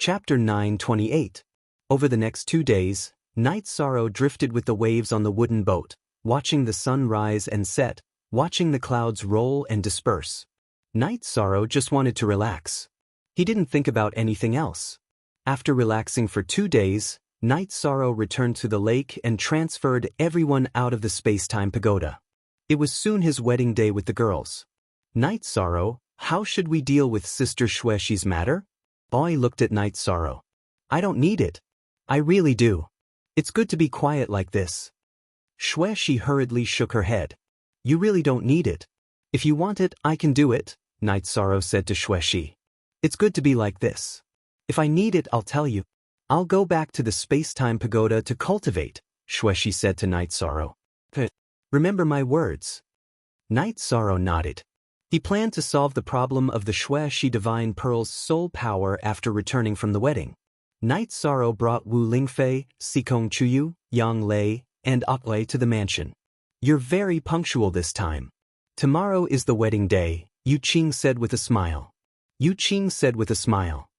Chapter 9:28. Over the next 2 days, Night Sorrow drifted with the waves on the wooden boat, watching the sun rise and set, watching the clouds roll and disperse. Night Sorrow just wanted to relax. He didn't think about anything else. After relaxing for 2 days, Night Sorrow returned to the lake and transferred everyone out of the space-time pagoda. It was soon his wedding day with the girls. Night Sorrow, how should we deal with Sister Shuexi's matter? Boy looked at Night Sorrow. I don't need it. I really do. It's good to be quiet like this. Shuexi hurriedly shook her head. You really don't need it. If you want it, I can do it, Night Sorrow said to Shuexi. It's good to be like this. If I need it, I'll tell you. I'll go back to the space-time pagoda to cultivate, Shuexi said to Night Sorrow. Remember my words. Night Sorrow nodded. He planned to solve the problem of the Shuexi Divine Pearl's soul power after returning from the wedding. Night Sorrow brought Wu Lingfei, Sikong Chuyu, Yang Lei, and Aklei to the mansion. You're very punctual this time. Tomorrow is the wedding day, Yu Qing said with a smile. Yu Qing said with a smile.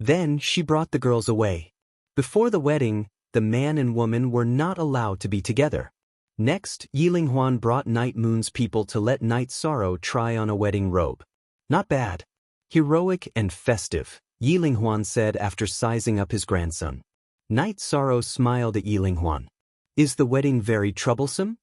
Then she brought the girls away. Before the wedding, the man and woman were not allowed to be together. Next, Yilinghuan brought Night Moon's people to let Night Sorrow try on a wedding robe. Not bad. Heroic and festive, Yilinghuan said after sizing up his grandson. Night Sorrow smiled at Yilinghuan. Is the wedding very troublesome?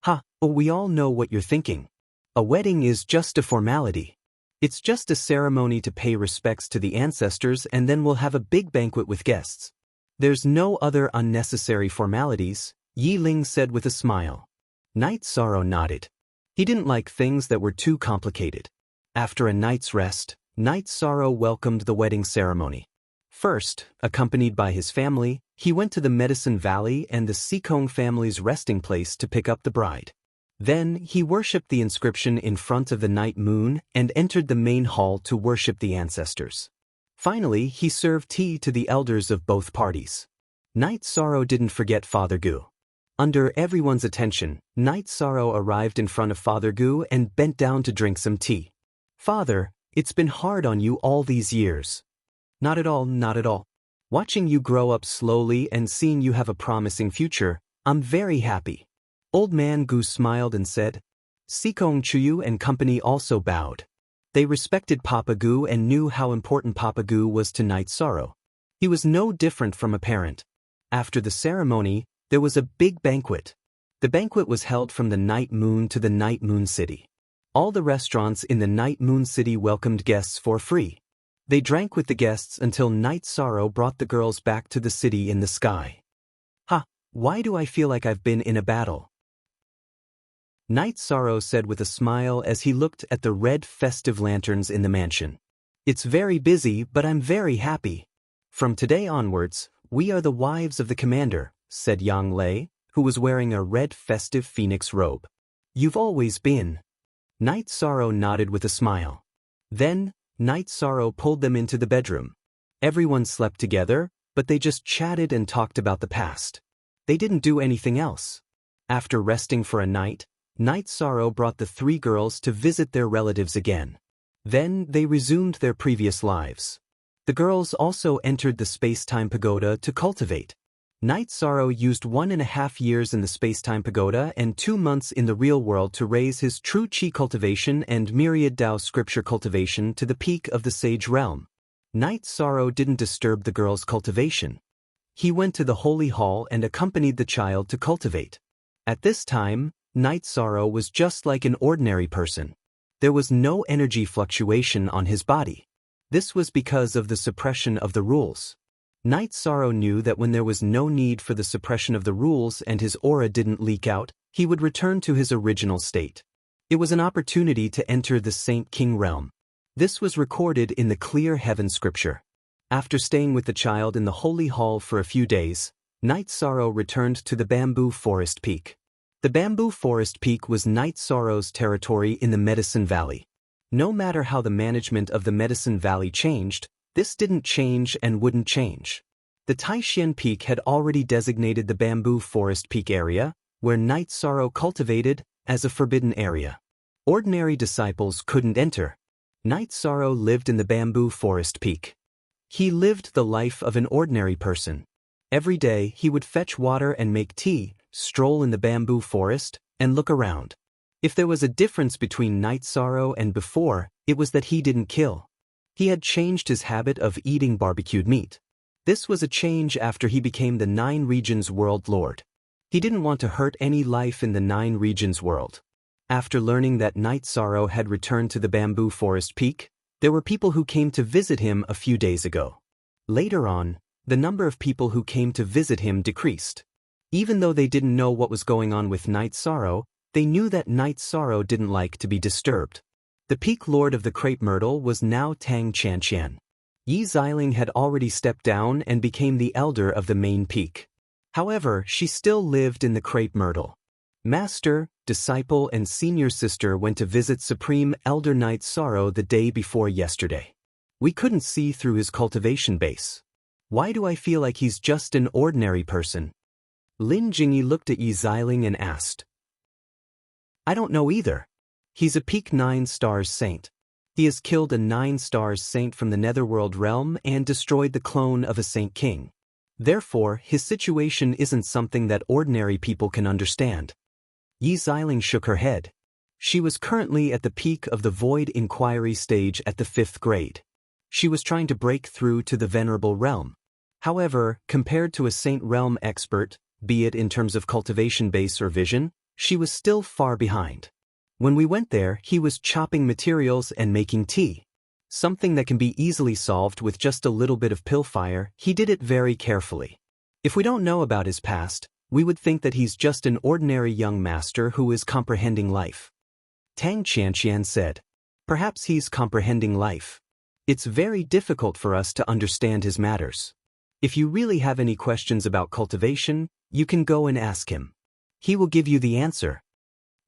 Ha, we all know what you're thinking. A wedding is just a formality. It's just a ceremony to pay respects to the ancestors and then we'll have a big banquet with guests. There's no other unnecessary formalities, Yi Ling said with a smile. Night Sorrow nodded. He didn't like things that were too complicated. After a night's rest, Night Sorrow welcomed the wedding ceremony. First, accompanied by his family, he went to the Medicine Valley and the Sikong family's resting place to pick up the bride. Then, he worshipped the inscription in front of the night moon and entered the main hall to worship the ancestors. Finally, he served tea to the elders of both parties. Night Sorrow didn't forget Father Gu. Under everyone's attention, Night Sorrow arrived in front of Father Gu and bent down to drink some tea. Father, it's been hard on you all these years. Not at all, not at all. Watching you grow up slowly and seeing you have a promising future, I'm very happy. Old Man Gu smiled and said. Sikong Chuyu and company also bowed. They respected Papa Gu and knew how important Papa Gu was to Night Sorrow. He was no different from a parent. After the ceremony, there was a big banquet. The banquet was held from the Night Moon to the Night Moon City. All the restaurants in the Night Moon City welcomed guests for free. They drank with the guests until Night Sorrow brought the girls back to the city in the sky. Ha, why do I feel like I've been in a battle? Night Sorrow said with a smile as he looked at the red festive lanterns in the mansion. It's very busy, but I'm very happy. From today onwards, we are the wives of the commander, said Yang Lei, who was wearing a red festive phoenix robe. You've always been. Night Sorrow nodded with a smile. Then, Night Sorrow pulled them into the bedroom. Everyone slept together, but they just chatted and talked about the past. They didn't do anything else. After resting for a night, Night Sorrow brought the 3 girls to visit their relatives again. Then they resumed their previous lives. The girls also entered the space-time pagoda to cultivate. Night Sorrow used 1.5 years in the space-time pagoda and 2 months in the real world to raise his true Qi cultivation and myriad Dao scripture cultivation to the peak of the Sage realm. Night Sorrow didn't disturb the girls' cultivation. He went to the Holy Hall and accompanied the child to cultivate. At this time, Night Sorrow was just like an ordinary person. There was no energy fluctuation on his body. This was because of the suppression of the rules. Night Sorrow knew that when there was no need for the suppression of the rules and his aura didn't leak out, he would return to his original state. It was an opportunity to enter the Saint King realm. This was recorded in the Clear Heaven scripture. After staying with the child in the Holy Hall for a few days, Night Sorrow returned to the Bamboo Forest Peak. The Bamboo Forest Peak was Night Sorrow's territory in the Medicine Valley. No matter how the management of the Medicine Valley changed, this didn't change and wouldn't change. The Taishan Peak had already designated the Bamboo Forest Peak area, where Night Sorrow cultivated, as a forbidden area. Ordinary disciples couldn't enter. Night Sorrow lived in the Bamboo Forest Peak. He lived the life of an ordinary person. Every day he would fetch water and make tea, stroll in the bamboo forest, and look around. If there was a difference between Night Sorrow and before, it was that he didn't kill. He had changed his habit of eating barbecued meat. This was a change after he became the 9 Regions World Lord. He didn't want to hurt any life in the 9 Regions world. After learning that Night Sorrow had returned to the bamboo forest peak, there were people who came to visit him a few days ago. Later on, the number of people who came to visit him decreased. Even though they didn't know what was going on with Night Sorrow, they knew that Night Sorrow didn't like to be disturbed. The peak lord of the crepe myrtle was now Tang Chanqian. Yi Xiling had already stepped down and became the elder of the main peak. However, she still lived in the crepe myrtle. Master, disciple and senior sister went to visit Supreme Elder Night Sorrow the day before yesterday. We couldn't see through his cultivation base. Why do I feel like he's just an ordinary person? Lin Jingyi looked at Yi Xiling and asked. I don't know either. He's a peak 9 stars saint. He has killed a 9 stars saint from the Netherworld realm and destroyed the clone of a saint king. Therefore, his situation isn't something that ordinary people can understand. Yi Xiling shook her head. She was currently at the peak of the Void Inquiry stage at the 5th grade. She was trying to break through to the Venerable Realm. However, compared to a Saint Realm expert, be it in terms of cultivation base or vision, she was still far behind. When we went there, he was chopping materials and making tea. Something that can be easily solved with just a little bit of pill fire. He did it very carefully. If we don't know about his past, we would think that he's just an ordinary young master who is comprehending life. Tang Chanqian said. Perhaps he's comprehending life. It's very difficult for us to understand his matters. If you really have any questions about cultivation, you can go and ask him. He will give you the answer.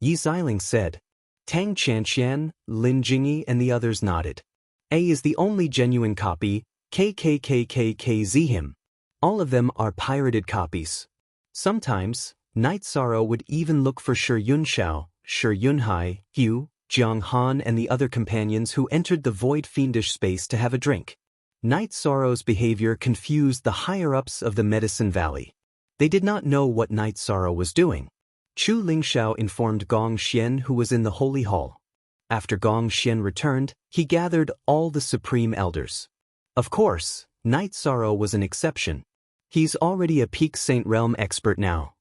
Yi Xiling said. Tang Chanqian, Lin Jingyi and the others nodded. A is the only genuine copy, KKKKKZ him. All of them are pirated copies. Sometimes, Night Sorrow would even look for Shi Yunshao, Shi Yunhai, Hu, Jiang Han and the other companions who entered the void fiendish space to have a drink. Night Sorrow's behavior confused the higher-ups of the Medicine Valley. They did not know what Night Sorrow was doing. Chu Lingxiao informed Gong Xian who was in the Holy Hall. After Gong Xian returned, he gathered all the Supreme Elders. Of course, Night Sorrow was an exception. He's already a peak Saint Realm expert now.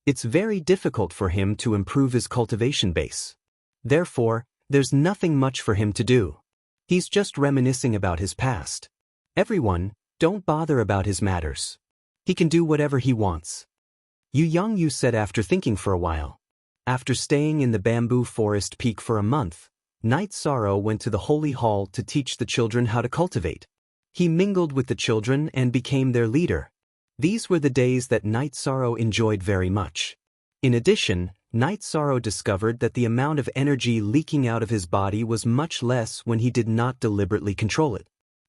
It's very difficult for him to improve his cultivation base. Therefore, there's nothing much for him to do. He's just reminiscing about his past. Everyone, don't bother about his matters. He can do whatever he wants. Yu Yangyu said after thinking for a while. After staying in the bamboo forest peak for a month, Night Sorrow went to the Holy Hall to teach the children how to cultivate. He mingled with the children and became their leader. These were the days that Night Sorrow enjoyed very much. In addition, Night Sorrow discovered that the amount of energy leaking out of his body was much less when he did not deliberately control it.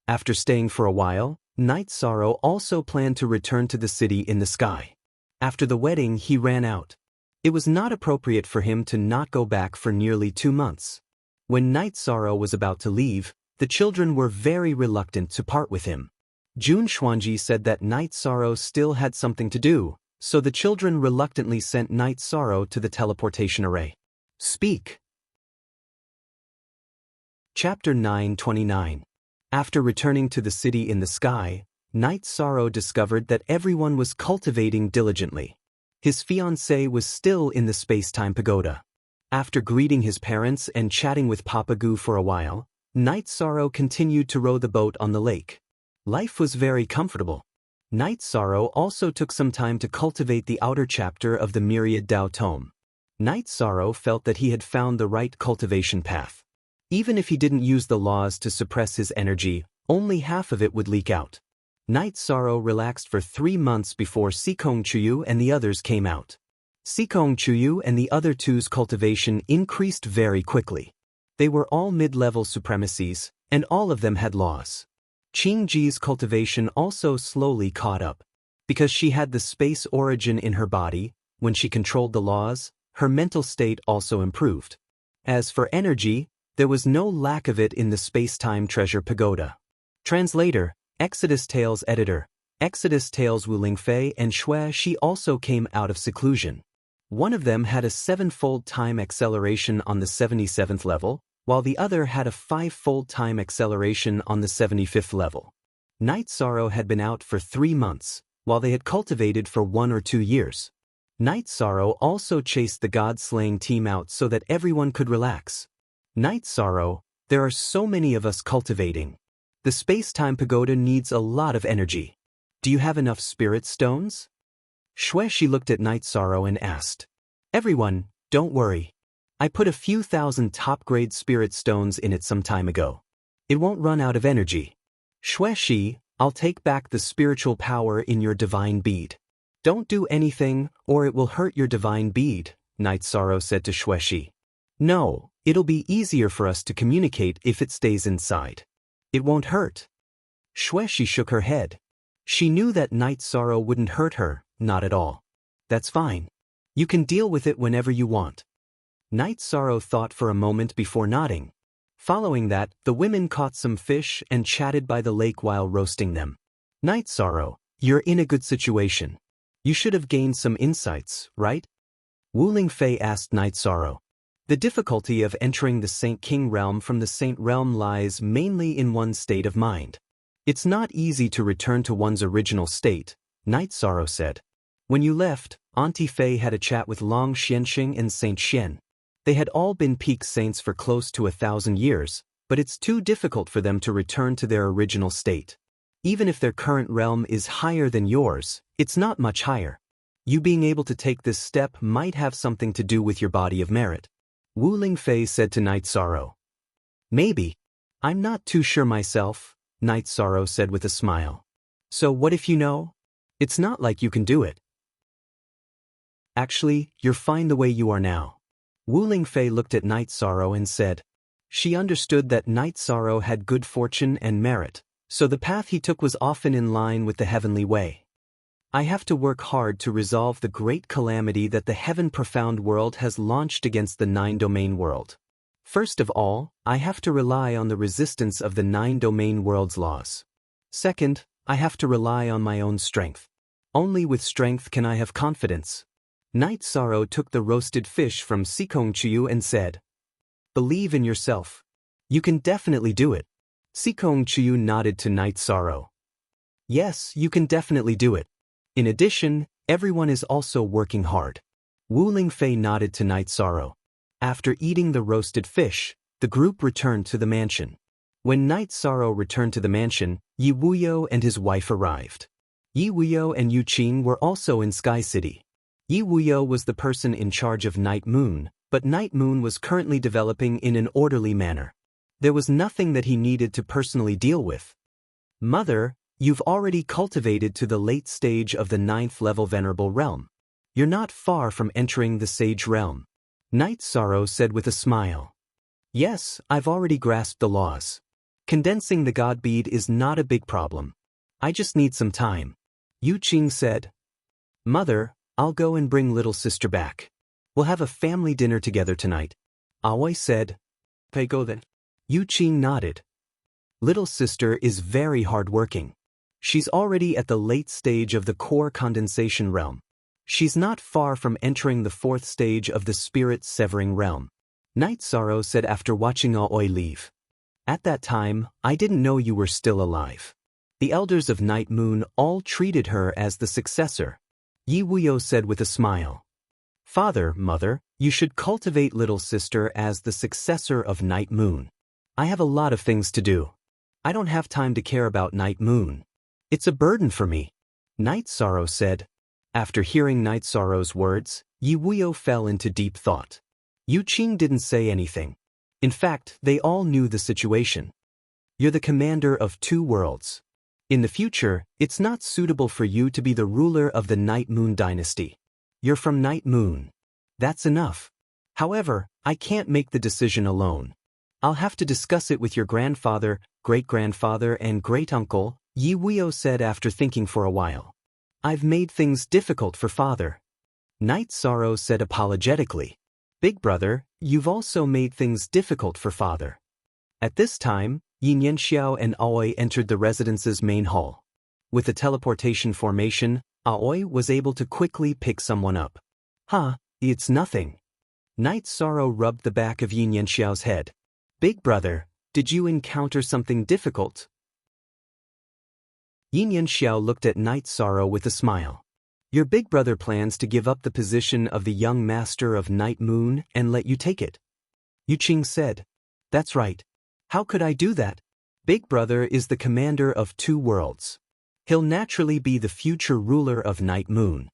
After staying for a while, Night Sorrow also planned to return to the city in the sky. After the wedding, he ran out. It was not appropriate for him to not go back for nearly 2 months. When Night Sorrow was about to leave, the children were very reluctant to part with him. Jun Xuanji said that Night Sorrow still had something to do, so the children reluctantly sent Night Sorrow to the teleportation array. Speak. Chapter 929. After returning to the city in the sky, Night Sorrow discovered that everyone was cultivating diligently. His fiancée was still in the space-time pagoda. After greeting his parents and chatting with Papa Gu for a while, Night Sorrow continued to row the boat on the lake. Life was very comfortable. Night Sorrow also took some time to cultivate the outer chapter of the Myriad Tao Tome. Night Sorrow felt that he had found the right cultivation path. Even if he didn't use the laws to suppress his energy, only half of it would leak out. Night Sorrow relaxed for 3 months before Sikong Chuyu and the others came out. Sikong Chuyu and the other two's cultivation increased very quickly. They were all mid-level supremacies, and all of them had laws. Qing Ji's cultivation also slowly caught up. Because she had the space origin in her body, when she controlled the laws, her mental state also improved. As for energy, there was no lack of it in the space-time treasure pagoda. Translator, Exodus Tales editor. Exodus Tales Wu Lingfei and Xue Shi also came out of seclusion. One of them had a 7-fold time acceleration on the 77th level, while the other had a 5-fold time acceleration on the 75th level. Night Sorrow had been out for 3 months, while they had cultivated for 1 or 2 years. Night Sorrow also chased the god-slaying team out so that everyone could relax. Night Sorrow, there are so many of us cultivating. The space-time pagoda needs a lot of energy. Do you have enough spirit stones? Xue Shi looked at Night Sorrow and asked. Everyone, don't worry. I put a few thousand top-grade spirit stones in it some time ago. It won't run out of energy. Xue Shi, I'll take back the spiritual power in your divine bead. Don't do anything, or it will hurt your divine bead, Night Sorrow said to Xue Shi. No, it'll be easier for us to communicate if it stays inside. It won't hurt. Xue Shi shook her head. She knew that Night Sorrow wouldn't hurt her, not at all. That's fine. You can deal with it whenever you want. Night Sorrow thought for a moment before nodding. Following that, the women caught some fish and chatted by the lake while roasting them. Night Sorrow, you're in a good situation. You should have gained some insights, right? Wu Lingfei asked Night Sorrow. The difficulty of entering the Saint King realm from the Saint realm lies mainly in one's state of mind. It's not easy to return to one's original state, Night Sorrow said. When you left, Auntie Fei had a chat with Long Xianxing and Saint Xian. They had all been peak saints for close to 1,000 years, but it's too difficult for them to return to their original state. Even if their current realm is higher than yours, it's not much higher. You being able to take this step might have something to do with your body of merit. Wu Lingfei said to Night Sorrow. Maybe. I'm not too sure myself, Night Sorrow said with a smile. So what if you know? It's not like you can do it. Actually, you're fine the way you are now. Wu Lingfei looked at Night Sorrow and said. She understood that Night Sorrow had good fortune and merit, so the path he took was often in line with the heavenly way. I have to work hard to resolve the great calamity that the Heaven Profound world has launched against the 9-domain world. First of all, I have to rely on the resistance of the 9-domain world's laws. Second, I have to rely on my own strength. Only with strength can I have confidence. Night Sorrow took the roasted fish from Sikong Chiyu and said, Believe in yourself. You can definitely do it. Sikong Chiyu nodded to Night Sorrow. Yes, you can definitely do it. In addition, everyone is also working hard. Wu Lingfei nodded to Night Sorrow. After eating the roasted fish, the group returned to the mansion. When Night Sorrow returned to the mansion, Yi Wuyo and his wife arrived. Yi Wuyo and Yu Qing were also in Sky City. Yi Wuyo was the person in charge of Night Moon, but Night Moon was currently developing in an orderly manner. There was nothing that he needed to personally deal with. Mother, you've already cultivated to the late stage of the 9th level Venerable Realm. You're not far from entering the Sage Realm. Night Sorrow said with a smile. Yes, I've already grasped the laws. Condensing the God Bead is not a big problem. I just need some time. Yu Qing said. Mother, I'll go and bring little sister back. We'll have a family dinner together tonight. Aoi said. They go then. Yu Qing nodded. Little sister is very hard-working. She's already at the late stage of the core condensation realm. She's not far from entering the 4th stage of the spirit-severing realm. Night Sorrow said after watching Aoi leave. At that time, I didn't know you were still alive. The elders of Night Moon all treated her as the successor. Yi Wuyo said with a smile. Father, mother, you should cultivate little sister as the successor of Night Moon. I have a lot of things to do. I don't have time to care about Night Moon. It's a burden for me. Night Sorrow said. After hearing Night Sorrow's words, Yi Wuyo fell into deep thought. Yu Qing didn't say anything. In fact, they all knew the situation. You're the commander of 2 worlds. In the future, it's not suitable for you to be the ruler of the Night Moon dynasty. You're from Night Moon. That's enough. However, I can't make the decision alone. I'll have to discuss it with your grandfather, great-grandfather and great-uncle, Yi Wuyo said after thinking for a while. I've made things difficult for father. Night Sorrow said apologetically. Big brother, you've also made things difficult for father. At this time, Yin Yanxiao and Aoi entered the residence's main hall. With the teleportation formation, Aoi was able to quickly pick someone up. It's nothing. Night Sorrow rubbed the back of Yin Yanxiao's head. Big brother, did you encounter something difficult? Yin Yanxiao looked at Night Sorrow with a smile. Your big brother plans to give up the position of the young master of Night Moon and let you take it. Yu Qing said. That's right. How could I do that? Big brother is the commander of 2 worlds. He'll naturally be the future ruler of Night Moon.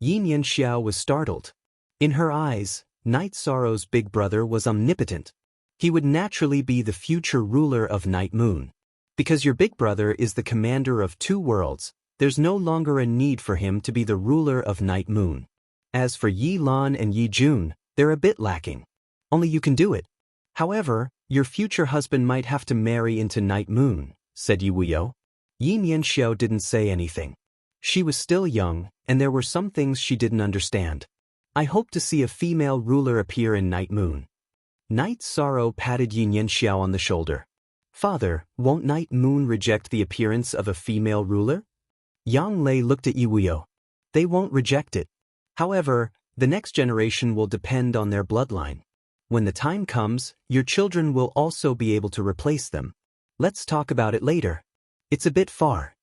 Yin Yanxiao was startled. In her eyes, Night Sorrow's big brother was omnipotent. He would naturally be the future ruler of Night Moon. Because your big brother is the commander of 2 worlds, there's no longer a need for him to be the ruler of Night Moon. As for Yi Lan and Yi Jun, they're a bit lacking. Only you can do it. However, your future husband might have to marry into Night Moon, said Yi Wuyo. Yin Yanxiao didn't say anything. She was still young, and there were some things she didn't understand. I hope to see a female ruler appear in Night Moon. Night Sorrow patted Yin Yanxiao on the shoulder. Father, won't Night Moon reject the appearance of a female ruler? Yang Lei looked at Yi Wuyo. They won't reject it. However, the next generation will depend on their bloodline. When the time comes, your children will also be able to replace them. Let's talk about it later. It's a bit far.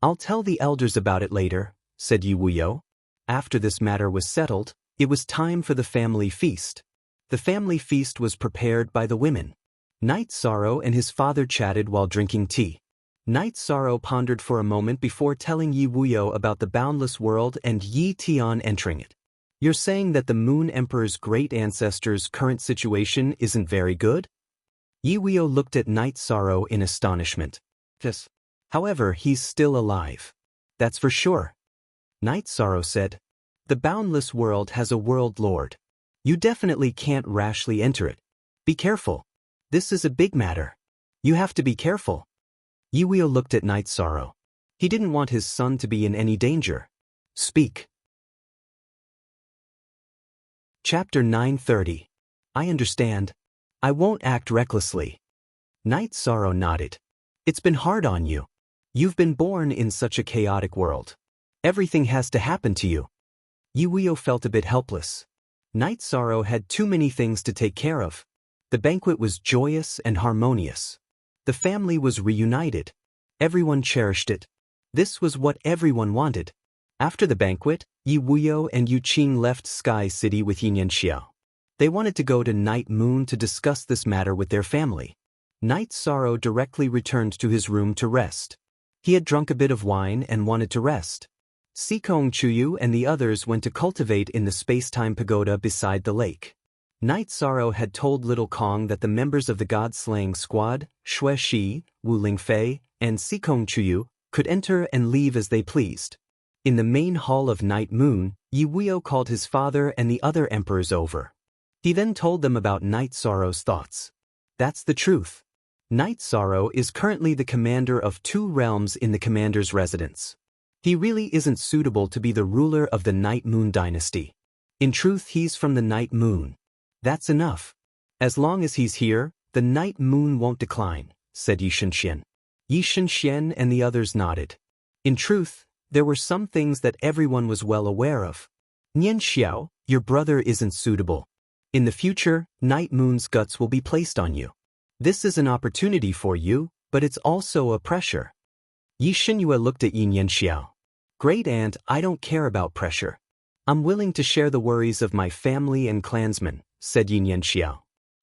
I'll tell the elders about it later, said Yi Wuyo. After this matter was settled, it was time for the family feast. The family feast was prepared by the women. Night Sorrow and his father chatted while drinking tea. Night Sorrow pondered for a moment before telling Yi Wuyo about the boundless world and Yi Tian entering it. You're saying that the Moon Emperor's great ancestor's current situation isn't very good? Yi Wuyo looked at Night Sorrow in astonishment. Yes. However, he's still alive. That's for sure. Night Sorrow said. The boundless world has a world lord. You definitely can't rashly enter it. Be careful. This is a big matter. You have to be careful. Yi Wuyo looked at Night Sorrow. He didn't want his son to be in any danger. Speak. Chapter 930. I understand. I won't act recklessly. Night Sorrow nodded. It's been hard on you. You've been born in such a chaotic world. Everything has to happen to you. Yi Wuyo felt a bit helpless. Night Sorrow had too many things to take care of. The banquet was joyous and harmonious. The family was reunited. Everyone cherished it. This was what everyone wanted. After the banquet, Yi Wuyo and Yu Qing left Sky City with Yin Yanxiao. They wanted to go to Night Moon to discuss this matter with their family. Night Sorrow directly returned to his room to rest. He had drunk a bit of wine and wanted to rest. Sikong Chuyu and the others went to cultivate in the space-time pagoda beside the lake. Night Sorrow had told Little Kong that the members of the God-slaying squad, Xue Shi, Wu Lingfei, and Sikong Chuyu, could enter and leave as they pleased. In the main hall of Night Moon, Yi Wuyo called his father and the other emperors over. He then told them about Night Sorrow's thoughts. That's the truth. Night Sorrow is currently the commander of 2 realms in the commander's residence. He really isn't suitable to be the ruler of the Night Moon dynasty. In truth, he's from the Night Moon. That's enough. As long as he's here, the Night Moon won't decline, said Yi Shenxian. Yi Shenxian and the others nodded. In truth, there were some things that everyone was well aware of. Nian Xiao, your brother isn't suitable. In the future, Night Moon's guts will be placed on you. This is an opportunity for you, but it's also a pressure. Yi Xinyue looked at Yin Yanxiao. Great aunt, I don't care about pressure. I'm willing to share the worries of my family and clansmen, said Yin Yanxiao.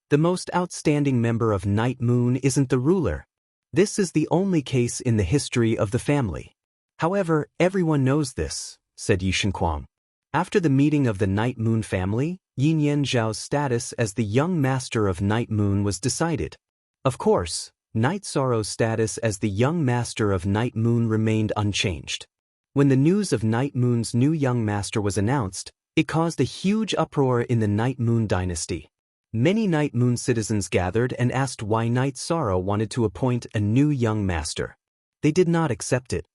The most outstanding member of Night Moon isn't the ruler. This is the only case in the history of the family. However, everyone knows this, said Yi Shenquang. After the meeting of the Night Moon family, Yin Yanxiao's status as the young master of Night Moon was decided. Of course, Night Sorrow's status as the young master of Night Moon remained unchanged. When the news of Night Moon's new young master was announced, it caused a huge uproar in the Night Moon dynasty. Many Night Moon citizens gathered and asked why Night Sorrow wanted to appoint a new young master. They did not accept it.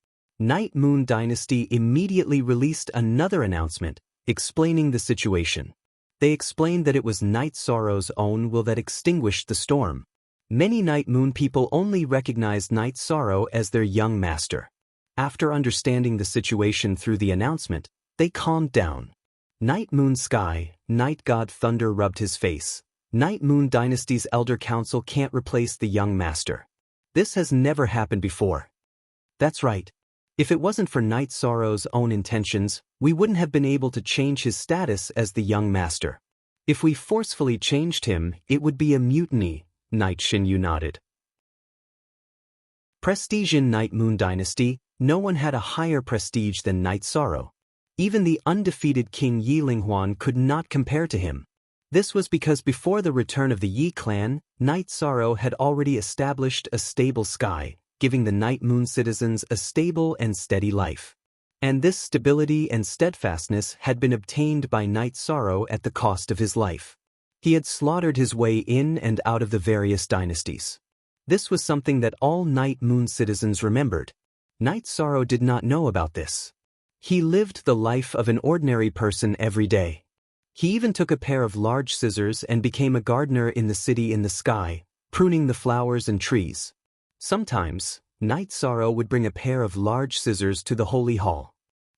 Night Moon dynasty immediately released another announcement, explaining the situation. They explained that it was Night Sorrow's own will that extinguished the storm. Many Night Moon people only recognized Night Sorrow as their young master. After understanding the situation through the announcement, they calmed down. Night Moon Sky, Night God Thunder rubbed his face. Night Moon Dynasty's Elder Council can't replace the young master. This has never happened before. That's right. If it wasn't for Night Sorrow's own intentions, we wouldn't have been able to change his status as the young master. If we forcefully changed him, it would be a mutiny, Night Shinyu nodded. Prestige in Night Moon Dynasty, no one had a higher prestige than Night Sorrow. Even the undefeated King Yi Linghuan could not compare to him. This was because before the return of the Yi clan, Night Sorrow had already established a stable sky, giving the Night Moon citizens a stable and steady life. And this stability and steadfastness had been obtained by Night Sorrow at the cost of his life. He had slaughtered his way in and out of the various dynasties. This was something that all Night Moon citizens remembered. Night Sorrow did not know about this. He lived the life of an ordinary person every day. He even took a pair of large scissors and became a gardener in the city in the sky, pruning the flowers and trees. Sometimes, Night Sorrow would bring a pair of large scissors to the holy hall.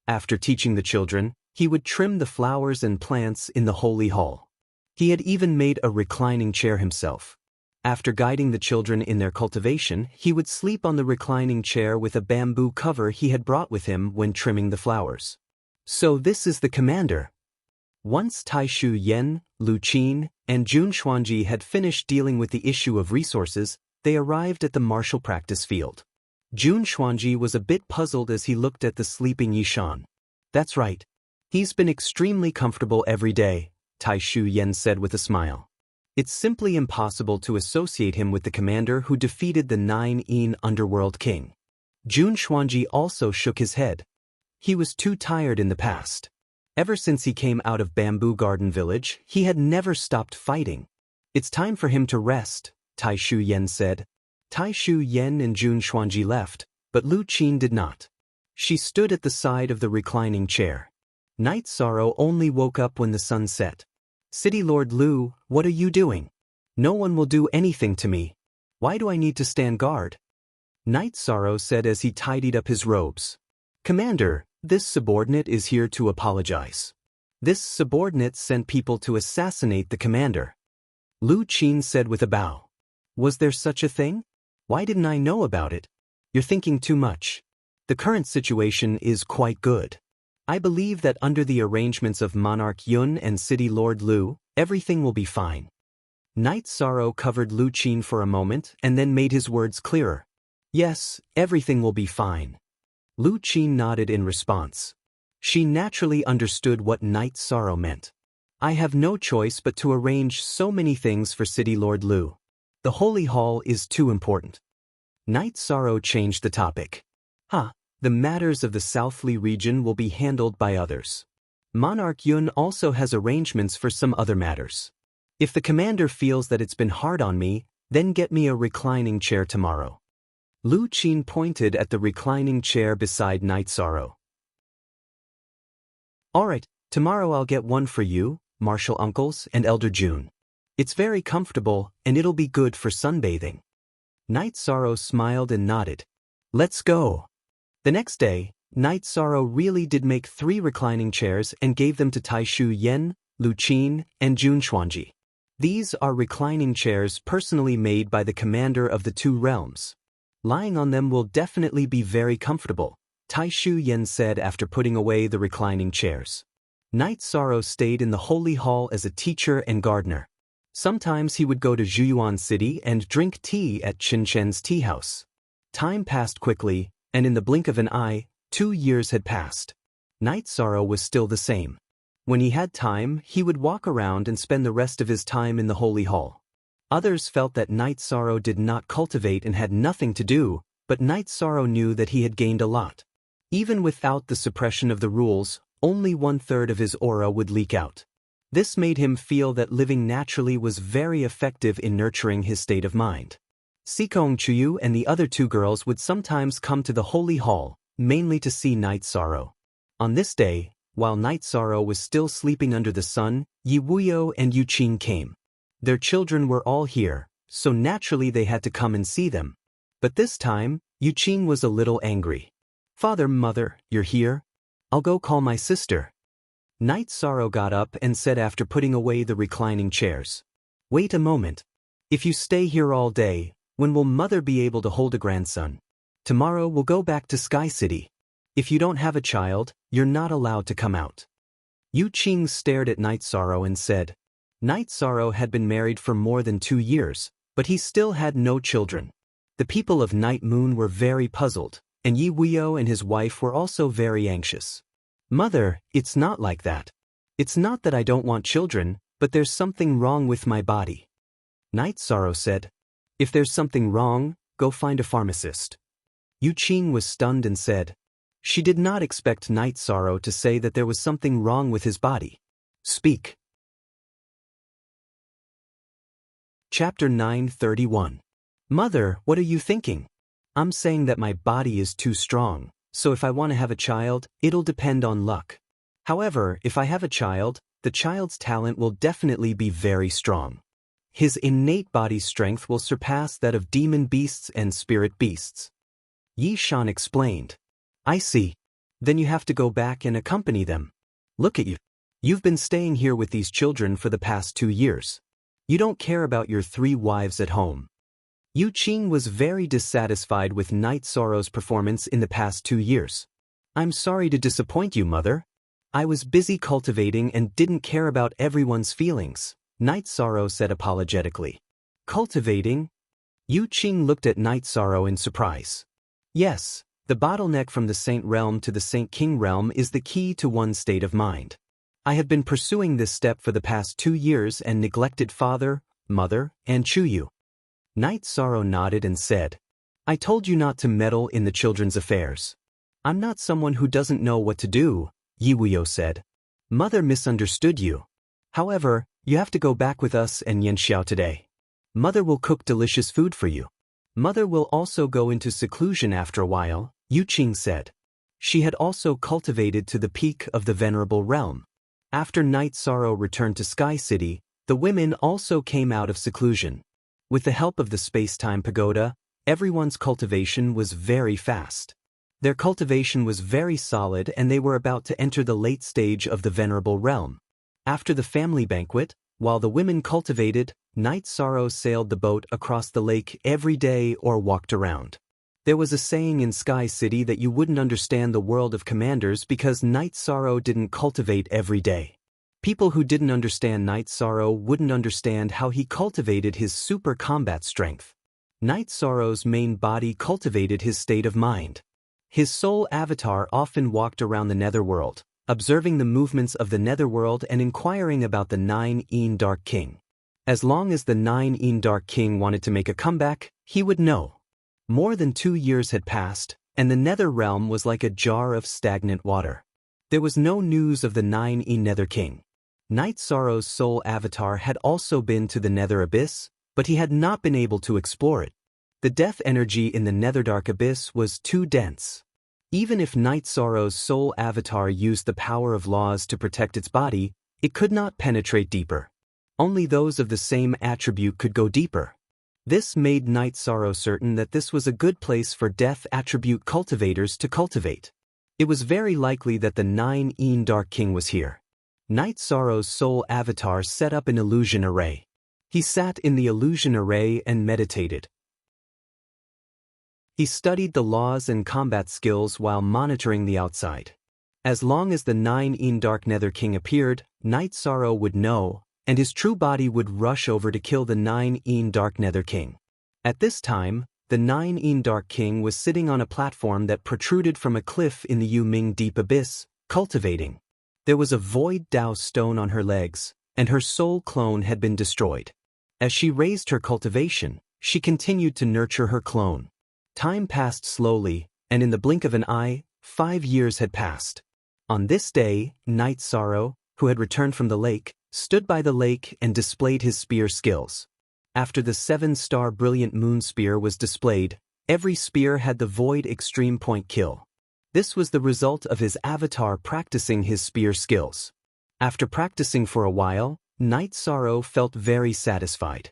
After teaching the children, he would trim the flowers and plants in the holy hall. He had even made a reclining chair himself. After guiding the children in their cultivation, he would sleep on the reclining chair with a bamboo cover he had brought with him when trimming the flowers. So this is the commander. Once Taishu Yen, Lu Qin, and Jun Xuanji had finished dealing with the issue of resources, they arrived at the martial practice field. Jun Xuanji was a bit puzzled as he looked at the sleeping Yishan. That's right. He's been extremely comfortable every day, Taishu Yen said with a smile. It's simply impossible to associate him with the commander who defeated the 9 Underworld King. Jun Xuanji also shook his head. He was too tired in the past. Ever since he came out of Bamboo Garden Village, he had never stopped fighting. It's time for him to rest, Taishu Yen said. Taishu Yen and Jun Xuanji left, but Lu Qin did not. She stood at the side of the reclining chair. Night Sorrow only woke up when the sun set. City Lord Lu, what are you doing? No one will do anything to me. Why do I need to stand guard? Night Sorrow said as he tidied up his robes. Commander, this subordinate is here to apologize. This subordinate sent people to assassinate the commander. Lu Qin said with a bow. Was there such a thing? Why didn't I know about it? You're thinking too much. The current situation is quite good. I believe that under the arrangements of Monarch Yun and City Lord Lu, everything will be fine. Night Sorrow covered Lu Qin for a moment and then made his words clearer. Yes, everything will be fine. Lu Qin nodded in response. She naturally understood what Night Sorrow meant. I have no choice but to arrange so many things for City Lord Lu. The Holy Hall is too important. Night Sorrow changed the topic. The matters of the Southly region will be handled by others. Monarch Yun also has arrangements for some other matters. If the commander feels that it's been hard on me, then get me a reclining chair tomorrow. Lu Qin pointed at the reclining chair beside Night Sorrow. Alright, tomorrow I'll get one for you, Martial Uncles and Elder June. It's very comfortable, and it'll be good for sunbathing. Night Sorrow smiled and nodded. Let's go. The next day, Night Sorrow really did make 3 reclining chairs and gave them to Taishu Yen, Lu Qin, and Jun Xuanji. These are reclining chairs personally made by the commander of the 2 realms. Lying on them will definitely be very comfortable, Taishu Yen said after putting away the reclining chairs. Night Sorrow stayed in the Holy Hall as a teacher and gardener. Sometimes he would go to Zhuyuan City and drink tea at Qinchen's tea house. Time passed quickly, and in the blink of an eye, 2 years had passed. Night Sorrow was still the same. When he had time, he would walk around and spend the rest of his time in the Holy Hall. Others felt that Night Sorrow did not cultivate and had nothing to do, but Night Sorrow knew that he had gained a lot. Even without the suppression of the rules, only 1/3 of his aura would leak out. This made him feel that living naturally was very effective in nurturing his state of mind. Sikong Chuyu and the other 2 girls would sometimes come to the Holy Hall, mainly to see Night Sorrow. On this day, while Night Sorrow was still sleeping under the sun, Yi Wuyo and Yu Qin came. Their children were all here, so naturally they had to come and see them. But this time, Yuqing was a little angry. "Father, Mother, you're here? I'll go call my sister." Night Sorrow got up and said after putting away the reclining chairs. "Wait a moment. If you stay here all day, when will Mother be able to hold a grandson? Tomorrow we'll go back to Sky City. If you don't have a child, you're not allowed to come out." Yuqing stared at Night Sorrow and said. Night Sorrow had been married for more than 2 years, but he still had no children. The people of Night Moon were very puzzled, and Yi Wuyo and his wife were also very anxious. "Mother, it's not like that. It's not that I don't want children, but there's something wrong with my body." Night Sorrow said. "If there's something wrong, go find a pharmacist." Yuqing was stunned and said. She did not expect Night Sorrow to say that there was something wrong with his body. "Speak." Chapter 931. "Mother, what are you thinking? I'm saying that my body is too strong, so if I want to have a child, it'll depend on luck. However, if I have a child, the child's talent will definitely be very strong. His innate body strength will surpass that of demon beasts and spirit beasts." Yi Shan explained. "I see. Then you have to go back and accompany them. Look at you. You've been staying here with these children for the past 2 years. You don't care about your 3 wives at home." Yuqing was very dissatisfied with Night Sorrow's performance in the past 2 years. "I'm sorry to disappoint you, Mother. I was busy cultivating and didn't care about everyone's feelings," Night Sorrow said apologetically. "Cultivating?" Yuqing looked at Night Sorrow in surprise. "Yes, the bottleneck from the Saint Realm to the Saint King Realm is the key to one's state of mind. I have been pursuing this step for the past 2 years and neglected Father, Mother, and Chuyu." Night Sorrow nodded and said, "I told you not to meddle in the children's affairs." "I'm not someone who doesn't know what to do," Yi Wuyo said. "Mother misunderstood you. However, you have to go back with us and Yanxiao today. Mother will cook delicious food for you. Mother will also go into seclusion after a while," Yuqing said. She had also cultivated to the peak of the Venerable Realm. After Night Sorrow returned to Sky City, the women also came out of seclusion. With the help of the space-time pagoda, everyone's cultivation was very fast. Their cultivation was very solid and they were about to enter the late stage of the Venerable Realm. After the family banquet, while the women cultivated, Night Sorrow sailed the boat across the lake every day or walked around. There was a saying in Sky City that you wouldn't understand the world of commanders because Night Sorrow didn't cultivate every day. People who didn't understand Night Sorrow wouldn't understand how he cultivated his super combat strength. Night Sorrow's main body cultivated his state of mind. His soul avatar often walked around the netherworld, observing the movements of the netherworld and inquiring about the 9 Dark King. As long as the 9 Dark King wanted to make a comeback, he would know. More than 2 years had passed, and the nether realm was like a jar of stagnant water. There was no news of the 9 Nether King. Night Sorrow's soul avatar had also been to the nether abyss, but he had not been able to explore it. The death energy in the netherdark abyss was too dense. Even if Night Sorrow's soul avatar used the power of laws to protect its body, it could not penetrate deeper. Only those of the same attribute could go deeper. This made Night Sorrow certain that this was a good place for death attribute cultivators to cultivate. It was very likely that the 9 Dark King was here. Night Sorrow's soul avatar set up an illusion array. He sat in the illusion array and meditated. He studied the laws and combat skills while monitoring the outside. As long as the 9 Dark Nether King appeared, Night Sorrow would know, and his true body would rush over to kill the 9 Dark Nether King. At this time, the 9 Dark King was sitting on a platform that protruded from a cliff in the Yuming Deep Abyss, cultivating. There was a void Dao stone on her legs, and her soul clone had been destroyed. As she raised her cultivation, she continued to nurture her clone. Time passed slowly, and in the blink of an eye, 5 years had passed. On this day, Night Sorrow, who had returned from the lake, stood by the lake and displayed his spear skills. After the 7-star brilliant moon spear was displayed, every spear had the void extreme point kill. This was the result of his avatar practicing his spear skills. After practicing for a while, Night Sorrow felt very satisfied.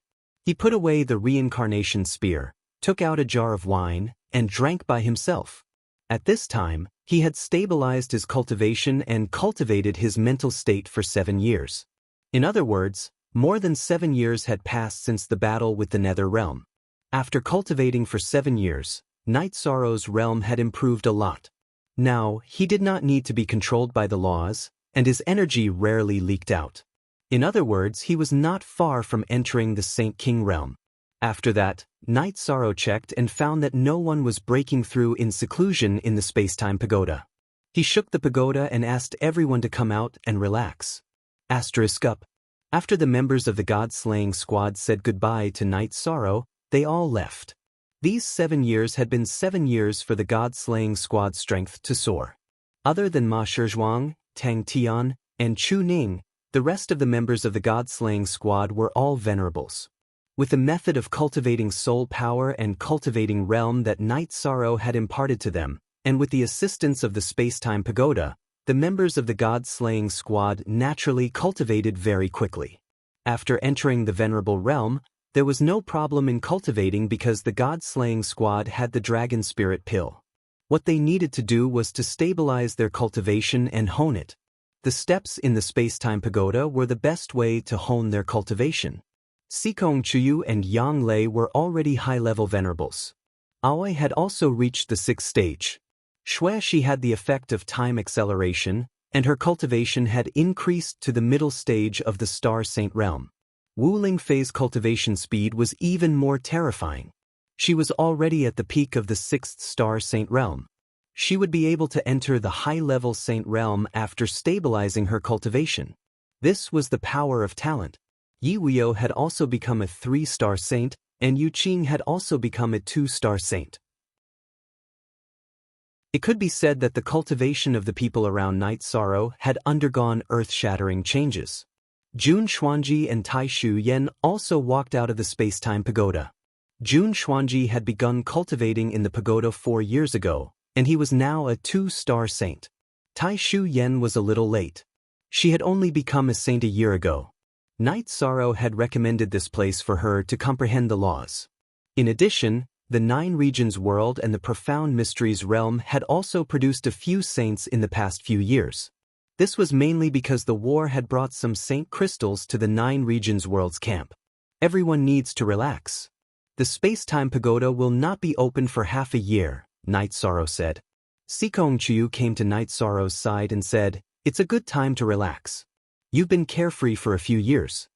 He put away the reincarnation spear, took out a jar of wine, and drank by himself. At this time, he had stabilized his cultivation and cultivated his mental state for 7 years. In other words, more than 7 years had passed since the battle with the Nether Realm. After cultivating for 7 years, Night Sorrow's realm had improved a lot. Now, he did not need to be controlled by the laws, and his energy rarely leaked out. In other words, he was not far from entering the Saint King realm. After that, Night Sorrow checked and found that no one was breaking through in seclusion in the space-time pagoda. He shook the pagoda and asked everyone to come out and relax. Up. After the members of the God-slaying squad said goodbye to Night Sorrow, they all left. These 7 years had been 7 years for the God-slaying squad's strength to soar. Other than Ma Shizhuang, Tang Tian, and Chu Ning, the rest of the members of the God-slaying squad were all venerables. With the method of cultivating soul power and cultivating realm that Night Sorrow had imparted to them, and with the assistance of the space-time pagoda, the members of the God-slaying squad naturally cultivated very quickly. After entering the venerable realm, there was no problem in cultivating because the God-slaying squad had the dragon spirit pill. What they needed to do was to stabilize their cultivation and hone it. The steps in the space-time pagoda were the best way to hone their cultivation. Sikong Chuyu and Yang Lei were already high-level venerables. Aoi had also reached the 6th stage. Xueshi had the effect of time acceleration, and her cultivation had increased to the middle stage of the Star Saint realm. Wu Lingfei's cultivation speed was even more terrifying. She was already at the peak of the 6th Star Saint realm. She would be able to enter the high-level Saint realm after stabilizing her cultivation. This was the power of talent. Yi Wuyo had also become a 3-star saint, and Yu Qing had also become a 2-star saint. It could be said that the cultivation of the people around Night Sorrow had undergone earth-shattering changes. Jun Xuanji and Tai Shu Yen also walked out of the space-time pagoda. Jun Xuanji had begun cultivating in the pagoda 4 years ago, and he was now a 2-star saint. Tai Shu Yen was a little late. She had only become a saint a year ago. Night Sorrow had recommended this place for her to comprehend the laws. In addition, the 9 Regions world and the Profound Mysteries realm had also produced a few saints in the past few years. This was mainly because the war had brought some saint crystals to the 9 Regions world's camp. Everyone needs to relax. The space-time pagoda will not be open for half a year, Night Sorrow said. Sikong Chu came to Night Sorrow's side and said, "It's a good time to relax. You've been carefree for a few years."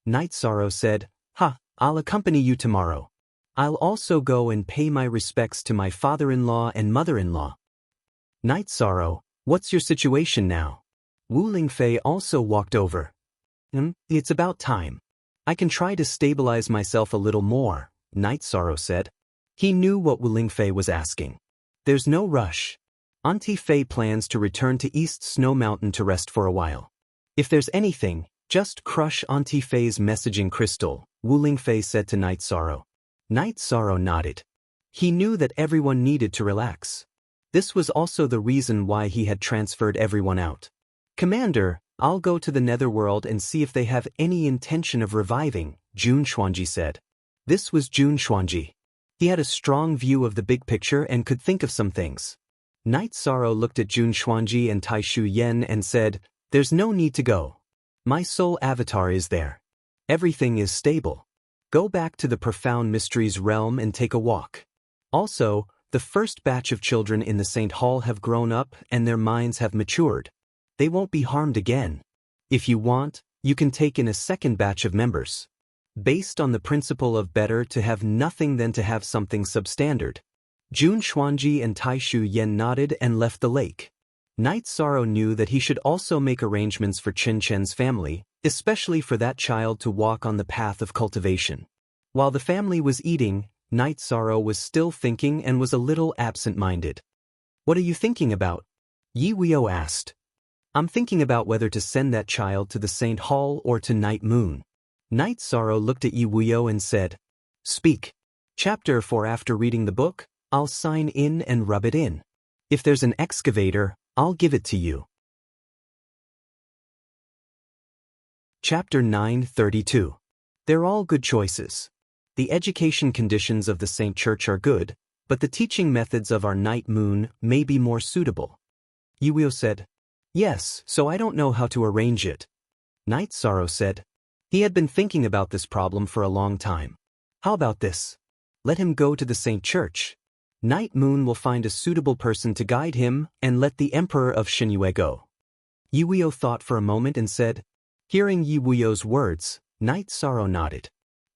Night Sorrow said, I'll accompany you tomorrow. I'll also go and pay my respects to my father-in-law and mother-in-law. Night Sorrow, what's your situation now? Wu Lingfei also walked over. It's about time. I can try to stabilize myself a little more, Night Sorrow said. He knew what Wu Lingfei was asking. There's no rush. Auntie Fei plans to return to East Snow Mountain to rest for a while. If there's anything, just crush Auntie Fei's messaging crystal, Wu Lingfei said to Night Sorrow. Night Sorrow nodded. He knew that everyone needed to relax. This was also the reason why he had transferred everyone out. Commander, I'll go to the Netherworld and see if they have any intention of reviving, Jun Xuanji said. This was Jun Xuanji. He had a strong view of the big picture and could think of some things. Night Sorrow looked at Jun Xuanji and Tai Shu Yen and said, "There's no need to go. My soul avatar is there. Everything is stable. Go back to the Profound Mysteries realm and take a walk. Also, the first batch of children in the Saint Hall have grown up and their minds have matured. They won't be harmed again. If you want, you can take in a second batch of members. Based on the principle of better to have nothing than to have something substandard." Jun Xuanji and Tai Shu Yen nodded and left the lake. Night Sorrow knew that he should also make arrangements for Chen Chen's family, especially for that child to walk on the path of cultivation. While the family was eating, Night Sorrow was still thinking and was a little absent-minded. "What are you thinking about?" Yi Wuyo asked. "I'm thinking about whether to send that child to the Saint Hall or to Night Moon." Night Sorrow looked at Yi Wuyo and said, "Speak." Chapter 4. After reading the book, I'll sign in and rub it in. If there's an excavator, I'll give it to you. Chapter 9:32. They're all good choices. The education conditions of the Saint Church are good, but the teaching methods of our Night Moon may be more suitable. Yuio said, Yes, so I don't know how to arrange it. Night Sorrow said. He had been thinking about this problem for a long time. How about this? Let him go to the Saint Church. Night Moon will find a suitable person to guide him and let the Emperor of Shinue go. Yuio thought for a moment and said, Hearing Yuio's words, Night Sorrow nodded.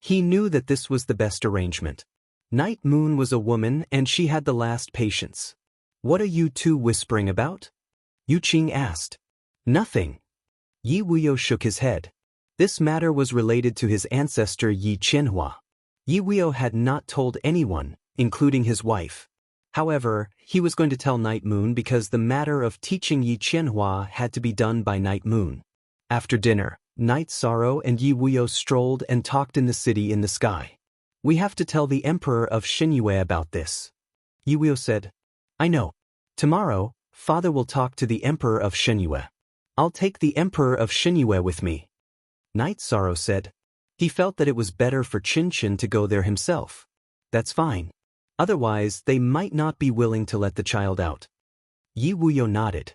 He knew that this was the best arrangement. Night Moon was a woman and she had the last patience. What are you two whispering about? Yu Qing asked. Nothing. Yi Wuyo shook his head. This matter was related to his ancestor Yi Qianhua. Yi Wuyo had not told anyone, including his wife. However, he was going to tell Night Moon because the matter of teaching Yi Qianhua had to be done by Night Moon. After dinner, Night Sorrow and Yi Wuyo strolled and talked in the city in the sky. We have to tell the Emperor of Shinue about this. Yi Wuyo said. I know. Tomorrow, Father will talk to the Emperor of Shinue. I'll take the Emperor of Shinue with me. Night Sorrow said. He felt that it was better for Qin to go there himself. That's fine. Otherwise, they might not be willing to let the child out. Yi Wuyo nodded.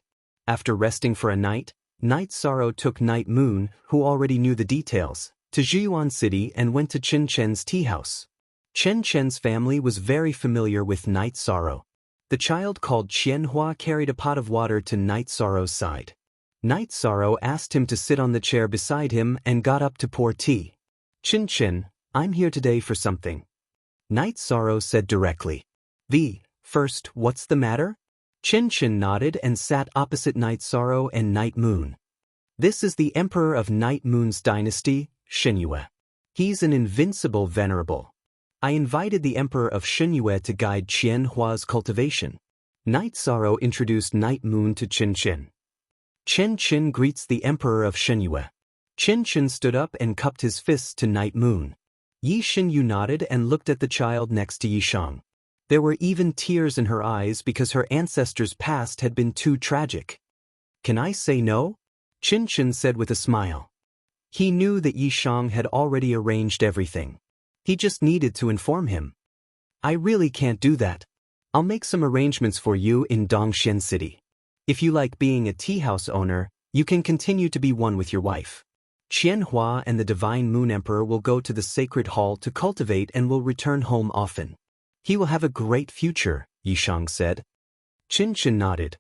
After resting for a night, Night Sorrow took Night Moon, who already knew the details, to Zhiyuan City and went to Chen tea house. Chen's family was very familiar with Night Sorrow. The child called Qianhua carried a pot of water to Night Sorrow's side. Night Sorrow asked him to sit on the chair beside him and got up to pour tea. Chen, I'm here today for something. Night Sorrow said directly. First, what's the matter? Chen nodded and sat opposite Night Sorrow and Night Moon. This is the Emperor of Night Moon's dynasty, Shinue. He's an invincible venerable. I invited the Emperor of Shinue to guide Qianhua's cultivation. Night Sorrow introduced Night Moon to Chen. Chen greets the Emperor of Shinue. Chen stood up and cupped his fists to Night Moon. Yi Xinyu nodded and looked at the child next to Yi Shang. There were even tears in her eyes because her ancestors' past had been too tragic. Can I say no? Chen said with a smile. He knew that Yi Shang had already arranged everything. He just needed to inform him. I really can't do that. I'll make some arrangements for you in Dongxian City. If you like being a tea house owner, you can continue to be one with your wife. Qianhua and the Divine Moon Emperor will go to the Sacred Hall to cultivate and will return home often. He will have a great future, Yi Shang said. Chen nodded.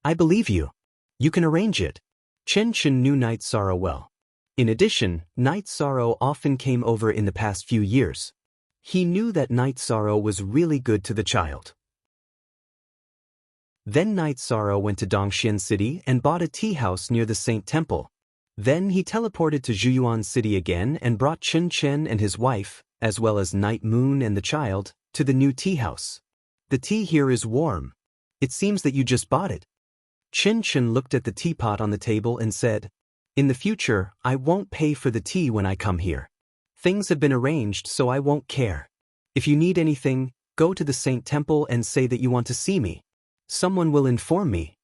I believe you. You can arrange it. Chen knew Night Sorrow well. In addition, Night Sorrow often came over in the past few years. He knew that Night Sorrow was really good to the child. Then Night Sorrow went to Dongxian City and bought a tea house near the Saint Temple. Then he teleported to Zhiyuan City again and brought Chen and his wife, as well as Night Moon and the child, to the new tea house. The tea here is warm. It seems that you just bought it. Chen looked at the teapot on the table and said, In the future, I won't pay for the tea when I come here. Things have been arranged so I won't care. If you need anything, go to the Saint Temple and say that you want to see me. Someone will inform me.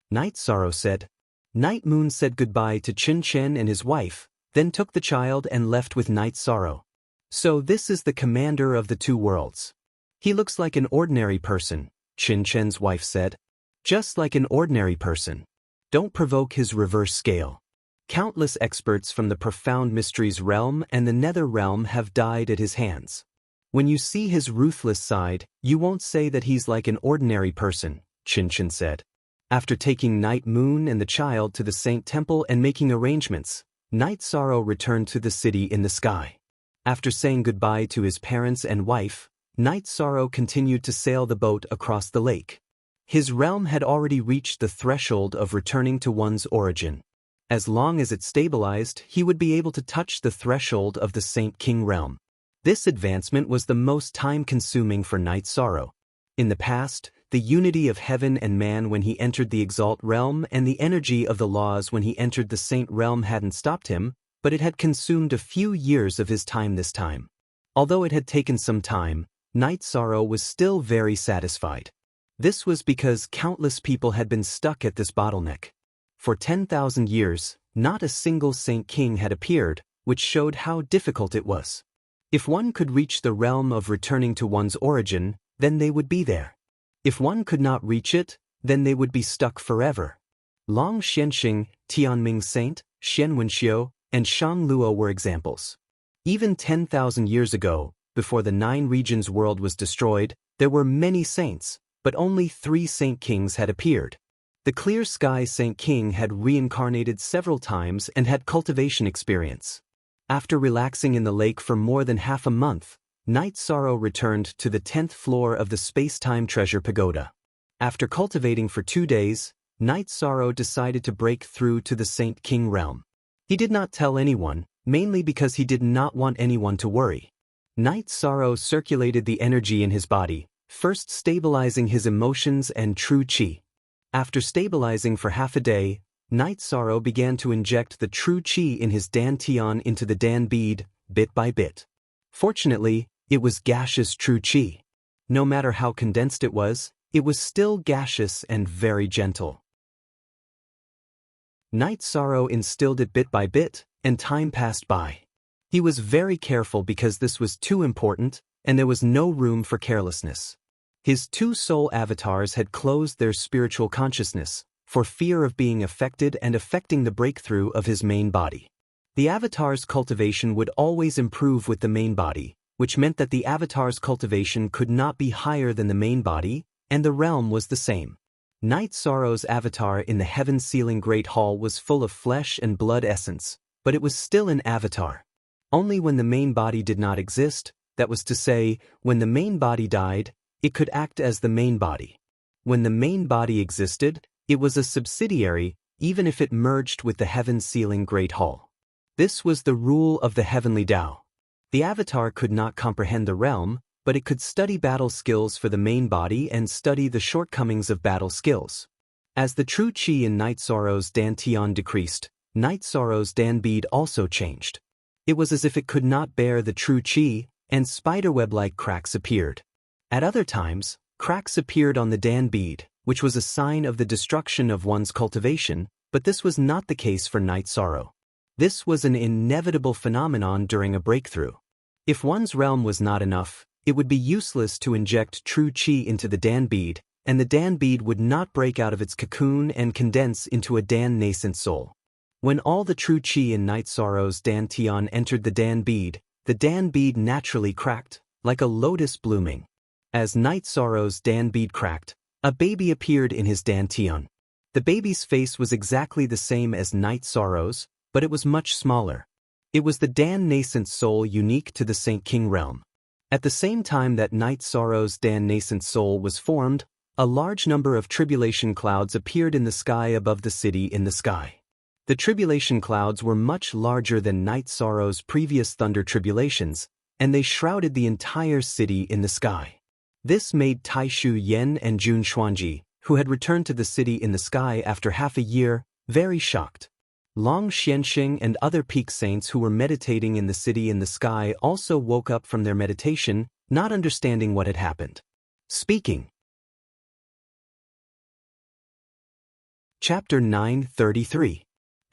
Night Sorrow said. Night Moon said goodbye to Chen and his wife, then took the child and left with Night Sorrow. So this is the commander of the two worlds. He looks like an ordinary person, Chen's wife said. Just like an ordinary person. Don't provoke his reverse scale. Countless experts from the profound mysteries realm and the nether realm have died at his hands. When you see his ruthless side, you won't say that he's like an ordinary person, Chen said. After taking Night Moon and the child to the Saint Temple and making arrangements, Night Sorrow returned to the city in the sky. After saying goodbye to his parents and wife, Night Sorrow continued to sail the boat across the lake. His realm had already reached the threshold of returning to one's origin. As long as it stabilized, he would be able to touch the threshold of the Saint King realm. This advancement was the most time-consuming for Night Sorrow. In the past, the unity of heaven and man when he entered the Exalt realm and the energy of the laws when he entered the Saint realm hadn't stopped him, but it had consumed a few years of his time this time. Although it had taken some time, Night Sorrow was still very satisfied. This was because countless people had been stuck at this bottleneck. For 10,000 years, not a single Saint King had appeared, which showed how difficult it was. If one could reach the realm of returning to one's origin, then they would be there. If one could not reach it, then they would be stuck forever. Long Xianxing, Tianming Saint, Xian Wenxiu, and Shang Luo were examples. Even 10,000 years ago, before the 9 regions world was destroyed, there were many saints, but only 3 saint kings had appeared. The clear sky saint king had reincarnated several times and had cultivation experience. After relaxing in the lake for more than half a month, Night Sorrow returned to the 10th floor of the space-time treasure pagoda. After cultivating for 2 days, Night Sorrow decided to break through to the Saint King realm. He did not tell anyone, mainly because he did not want anyone to worry. Night Sorrow circulated the energy in his body, first stabilizing his emotions and true qi. After stabilizing for half a day, Night Sorrow began to inject the true qi in his dantian into the dan bead, bit by bit. Fortunately, it was gaseous true qi. No matter how condensed it was still gaseous and very gentle. Night Sorrow instilled it bit by bit, and time passed by. He was very careful because this was too important, and there was no room for carelessness. His 2 soul avatars had closed their spiritual consciousness, for fear of being affected and affecting the breakthrough of his main body. The avatar's cultivation would always improve with the main body, which meant that the avatar's cultivation could not be higher than the main body, and the realm was the same. Night Sorrow's avatar in the heaven-sealing Great Hall was full of flesh and blood essence, but it was still an avatar. Only when the main body did not exist, that was to say, when the main body died, it could act as the main body. When the main body existed, it was a subsidiary, even if it merged with the heaven-sealing Great Hall. This was the rule of the heavenly Tao. The avatar could not comprehend the realm, but it could study battle skills for the main body and study the shortcomings of battle skills. As the true qi in Night Sorrow's dantian decreased, Night Sorrow's dan bead also changed. It was as if it could not bear the true qi, and spiderweb-like cracks appeared. At other times, cracks appeared on the dan bead, which was a sign of the destruction of one's cultivation, but this was not the case for Night Sorrow. This was an inevitable phenomenon during a breakthrough. If one's realm was not enough, it would be useless to inject true qi into the dan bead, and the dan bead would not break out of its cocoon and condense into a dan nascent soul. When all the true qi in Night Sorrow's dantian entered the dan bead naturally cracked, like a lotus blooming. As Night Sorrow's dan bead cracked, a baby appeared in his dantian. The baby's face was exactly the same as Night Sorrow's, but it was much smaller. It was the dan nascent soul unique to the Saint King realm. At the same time that Night Sorrow's dan nascent soul was formed, a large number of tribulation clouds appeared in the sky above the city in the sky. The tribulation clouds were much larger than Night Sorrow's previous thunder tribulations, and they shrouded the entire city in the sky. This made Taishu Yen and Jun Xuanji, who had returned to the city in the sky after half a year, very shocked. Long Xianxing and other peak saints who were meditating in the city in the sky also woke up from their meditation, not understanding what had happened. Speaking. Chapter 933.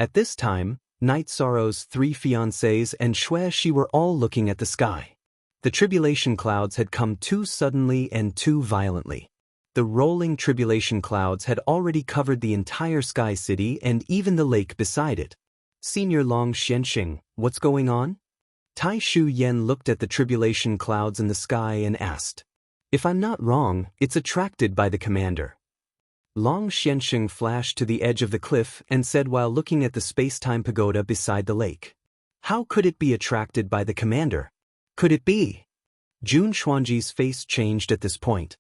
At this time, Night Sorrow's 3 fiancés and Xue Shi were all looking at the sky. The tribulation clouds had come too suddenly and too violently. The rolling tribulation clouds had already covered the entire sky city and even the lake beside it. Senior Long Xianxing, what's going on? Taishu Yen looked at the tribulation clouds in the sky and asked. If I'm not wrong, it's attracted by the commander. Long Xianxing flashed to the edge of the cliff and said while looking at the space-time pagoda beside the lake. How could it be attracted by the commander? Could it be? Jun Xuanji's face changed at this point.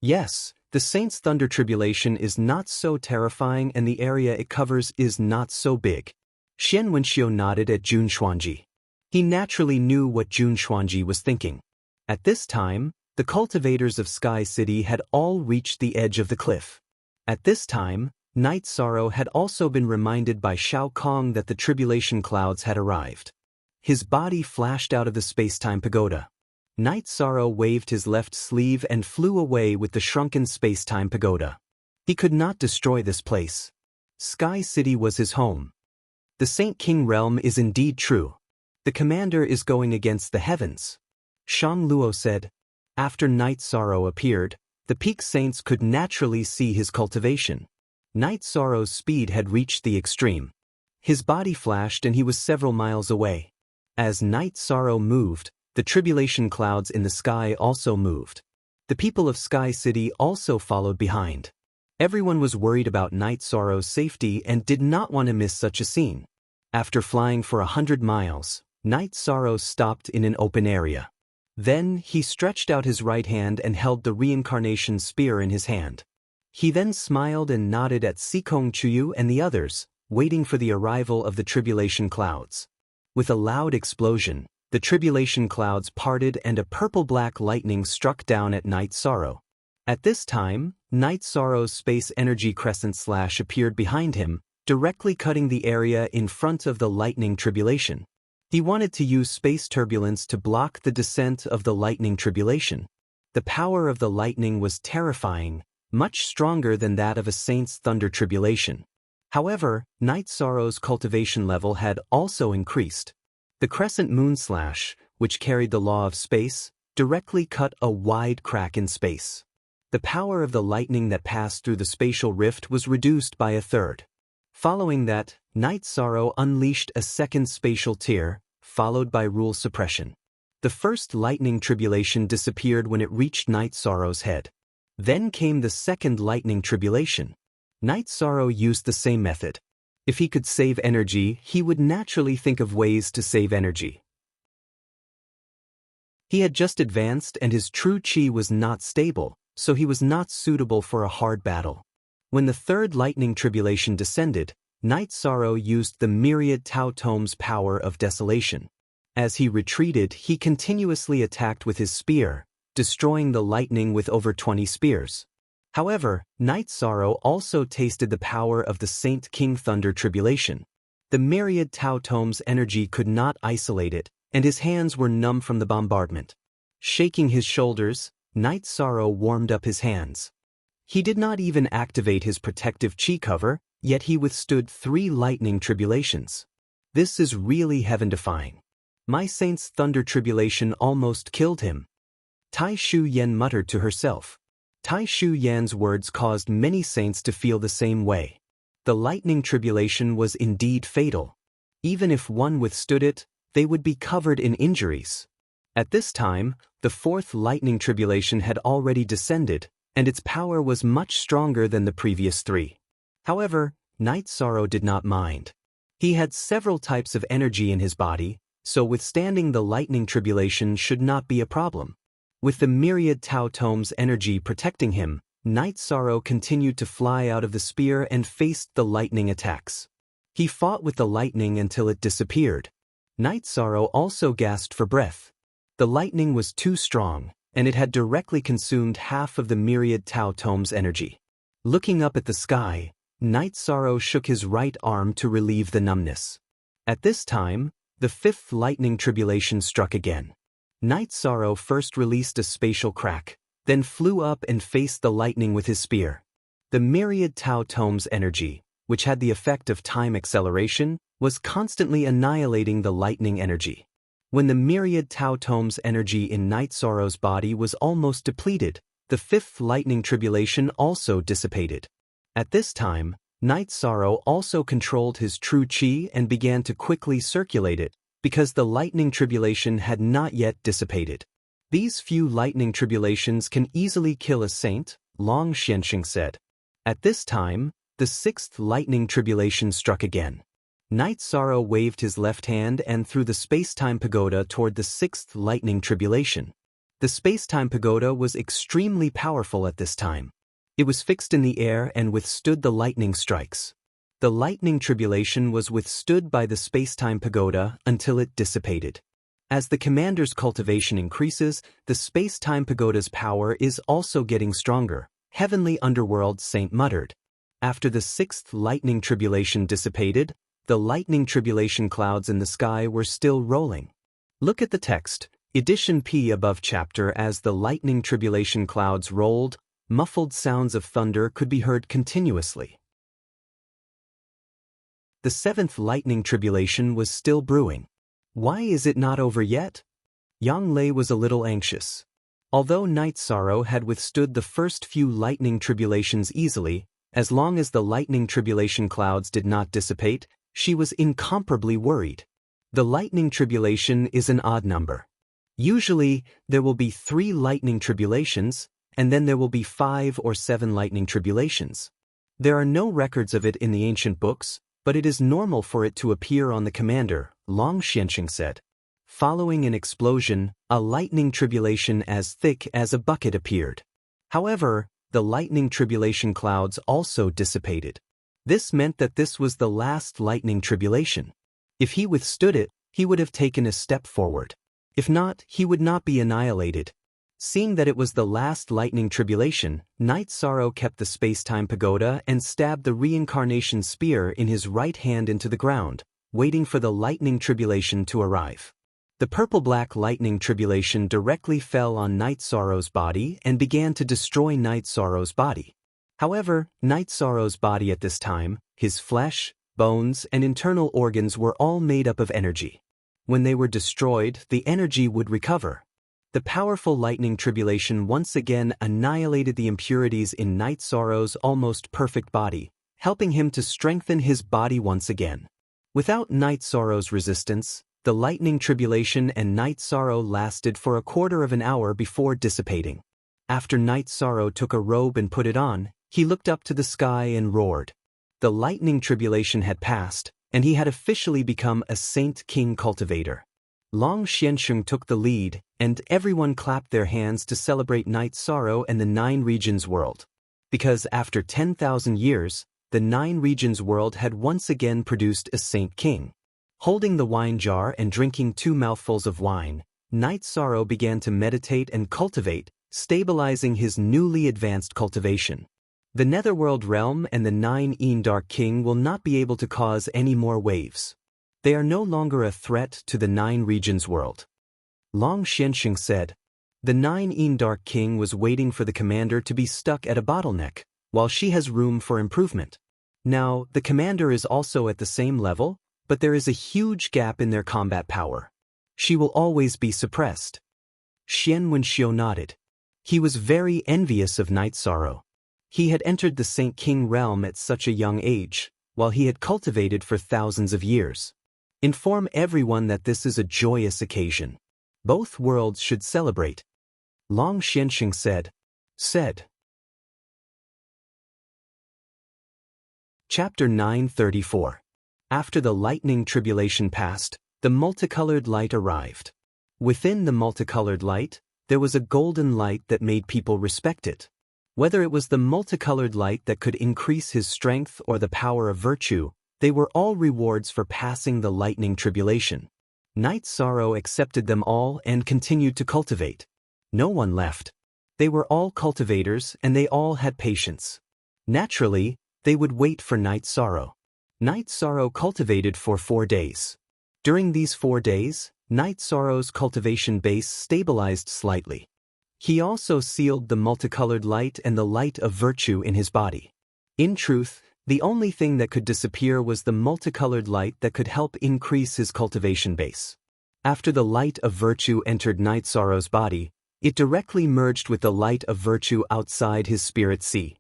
Yes, the Saint's thunder tribulation is not so terrifying and the area it covers is not so big. Xian Wenxiu nodded at Jun Xuanji. He naturally knew what Jun Xuanji was thinking. At this time, the cultivators of Sky City had all reached the edge of the cliff. At this time, Night Sorrow had also been reminded by Shao Kong that the tribulation clouds had arrived. His body flashed out of the space-time pagoda. Night Sorrow waved his left sleeve and flew away with the shrunken space-time pagoda. He could not destroy this place. Sky City was his home. The Saint King realm is indeed true. The commander is going against the heavens. Shang Luo said. After Night Sorrow appeared, the peak saints could naturally see his cultivation. Night Sorrow's speed had reached the extreme. His body flashed and he was several miles away. As Night Sorrow moved, the tribulation clouds in the sky also moved. The people of Sky City also followed behind. Everyone was worried about Night Sorrow's safety and did not want to miss such a scene. After flying for 100 miles, Night Sorrow stopped in an open area. Then he stretched out his right hand and held the reincarnation spear in his hand. He then smiled and nodded at Sikong Chuyu and the others, waiting for the arrival of the tribulation clouds. With a loud explosion, the tribulation clouds parted and a purple-black lightning struck down at Night Sorrow. At this time, Night Sorrow's space energy crescent slash appeared behind him, directly cutting the area in front of the lightning tribulation. He wanted to use space turbulence to block the descent of the lightning tribulation. The power of the lightning was terrifying, much stronger than that of a saint's thunder tribulation. However, Night Sorrow's cultivation level had also increased. The crescent moon slash, which carried the law of space, directly cut a wide crack in space. The power of the lightning that passed through the spatial rift was reduced by a third. Following that, Night Sorrow unleashed a second spatial tear, followed by rule suppression. The first lightning tribulation disappeared when it reached Night Sorrow's head. Then came the second lightning tribulation. Night Sorrow used the same method. If he could save energy, he would naturally think of ways to save energy. He had just advanced and his true chi was not stable, so he was not suitable for a hard battle. When the third lightning tribulation descended, Night Sorrow used the myriad Tao Tome's power of desolation. As he retreated, he continuously attacked with his spear, destroying the lightning with over 20 spears. However, Night Sorrow also tasted the power of the Saint King Thunder tribulation. The myriad Tao Tome's energy could not isolate it, and his hands were numb from the bombardment. Shaking his shoulders, Night Sorrow warmed up his hands. He did not even activate his protective chi cover, yet he withstood 3 lightning tribulations. This is really heaven-defying. My saint's thunder tribulation almost killed him. Tai Shu Yan muttered to herself. Tai Shu Yan's words caused many saints to feel the same way. The lightning tribulation was indeed fatal. Even if one withstood it, they would be covered in injuries. At this time, the fourth lightning tribulation had already descended, and its power was much stronger than the previous 3. However, Night Sorrow did not mind. He had several types of energy in his body, so withstanding the lightning tribulation should not be a problem. With the myriad Tao Tome's energy protecting him, Night Sorrow continued to fly out of the spear and faced the lightning attacks. He fought with the lightning until it disappeared. Night Sorrow also gasped for breath. The lightning was too strong, and it had directly consumed half of the myriad Tao Tome's energy. Looking up at the sky, Night Sorrow shook his right arm to relieve the numbness. At this time, the fifth lightning tribulation struck again. Night Sorrow first released a spatial crack, then flew up and faced the lightning with his spear. The myriad Tao Tome's energy, which had the effect of time acceleration, was constantly annihilating the lightning energy. When the myriad Tao Tome's energy in Night Sorrow's body was almost depleted, the fifth lightning tribulation also dissipated. At this time, Night Sorrow also controlled his true chi and began to quickly circulate it, because the lightning tribulation had not yet dissipated. These few lightning tribulations can easily kill a saint, Long Xianxing said. At this time, the sixth lightning tribulation struck again. Night Sorrow waved his left hand and threw the space-time pagoda toward the sixth lightning tribulation. The space-time pagoda was extremely powerful at this time. It was fixed in the air and withstood the lightning strikes. The lightning tribulation was withstood by the space-time pagoda until it dissipated. As the commander's cultivation increases, the space-time pagoda's power is also getting stronger, Heavenly Underworld Saint muttered. After the sixth lightning tribulation dissipated, the lightning tribulation clouds in the sky were still rolling. Look at the text, edition P above chapter. As the lightning tribulation clouds rolled, muffled sounds of thunder could be heard continuously. The seventh lightning tribulation was still brewing. Why is it not over yet? Yang Lei was a little anxious. Although Night Sorrow had withstood the first few lightning tribulations easily, as long as the lightning tribulation clouds did not dissipate, she was incomparably worried. The lightning tribulation is an odd number. Usually, there will be 3 lightning tribulations, and then there will be 5 or 7 lightning tribulations. There are no records of it in the ancient books, but it is normal for it to appear on the commander, Long Xianxing said. Following an explosion, a lightning tribulation as thick as a bucket appeared. However, the lightning tribulation clouds also dissipated. This meant that this was the last lightning tribulation. If he withstood it, he would have taken a step forward. If not, he would not be annihilated. Seeing that it was the last lightning tribulation, Night Sorrow kept the space-time pagoda and stabbed the reincarnation spear in his right hand into the ground, waiting for the lightning tribulation to arrive. The purple-black lightning tribulation directly fell on Night Sorrow's body and began to destroy Night Sorrow's body. However, Night Sorrow's body at this time, his flesh, bones, and internal organs were all made up of energy. When they were destroyed, the energy would recover. The powerful lightning tribulation once again annihilated the impurities in Night Sorrow's almost perfect body, helping him to strengthen his body once again. Without Night Sorrow's resistance, the lightning tribulation and Night Sorrow lasted for a quarter of an hour before dissipating. After Night Sorrow took a robe and put it on, he looked up to the sky and roared. The lightning tribulation had passed, and he had officially become a Saint King cultivator. Long Xianxing took the lead, and everyone clapped their hands to celebrate Night Sorrow and the 9 Regions world. Because after 10,000 years, the 9 Regions world had once again produced a Saint King. Holding the wine jar and drinking 2 mouthfuls of wine, Night Sorrow began to meditate and cultivate, stabilizing his newly advanced cultivation. The Netherworld realm and the 9 Embark King will not be able to cause any more waves. They are no longer a threat to the 9 Regions world. Long Xianxing said. The 9 Embark King was waiting for the commander to be stuck at a bottleneck, while she has room for improvement. Now, the commander is also at the same level, but there is a huge gap in their combat power. She will always be suppressed. Xian Wenxiu nodded. He was very envious of Night Sorrow. He had entered the Saint King realm at such a young age, while he had cultivated for thousands of years. Inform everyone that this is a joyous occasion. Both worlds should celebrate. Long Xianxing said. Chapter 934. After the lightning tribulation passed, the multicolored light arrived. Within the multicolored light, there was a golden light that made people respect it. Whether it was the multicolored light that could increase his strength or the power of virtue, they were all rewards for passing the lightning tribulation. Night Sorrow accepted them all and continued to cultivate. No one left. They were all cultivators and they all had patience. Naturally, they would wait for Night Sorrow. Night Sorrow cultivated for 4 days. During these 4 days, Night Sorrow's cultivation base stabilized slightly. He also sealed the multicolored light and the light of virtue in his body. In truth, the only thing that could disappear was the multicolored light that could help increase his cultivation base. After the light of virtue entered Night Sorrow's body, it directly merged with the light of virtue outside his spirit sea.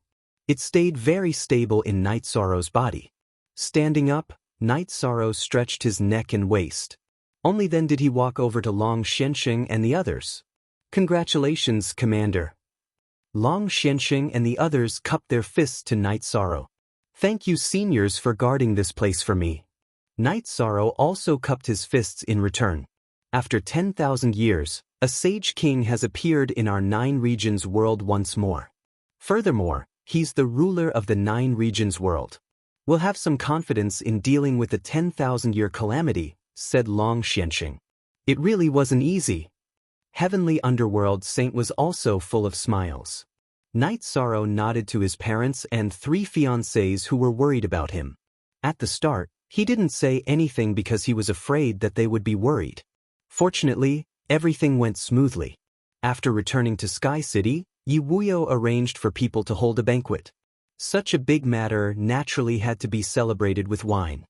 It stayed very stable in Night Sorrow's body. Standing up, Night Sorrow stretched his neck and waist. Only then did he walk over to Long Xianxing and the others. Congratulations, Commander. Long Xianxing and the others cupped their fists to Night Sorrow. Thank you, seniors, for guarding this place for me. Night Sorrow also cupped his fists in return. After 10,000 years, a Sage King has appeared in our 9 Regions world once more. Furthermore, he's the ruler of the 9 Regions world. We'll have some confidence in dealing with the 10,000-year calamity, said Long Xianxing. It really wasn't easy. Heavenly Underworld Saint was also full of smiles. Night Sorrow nodded to his parents and 3 fiancés who were worried about him. At the start, he didn't say anything because he was afraid that they would be worried. Fortunately, everything went smoothly. After returning to Sky City, Yi Wuyo arranged for people to hold a banquet. Such a big matter naturally had to be celebrated with wine.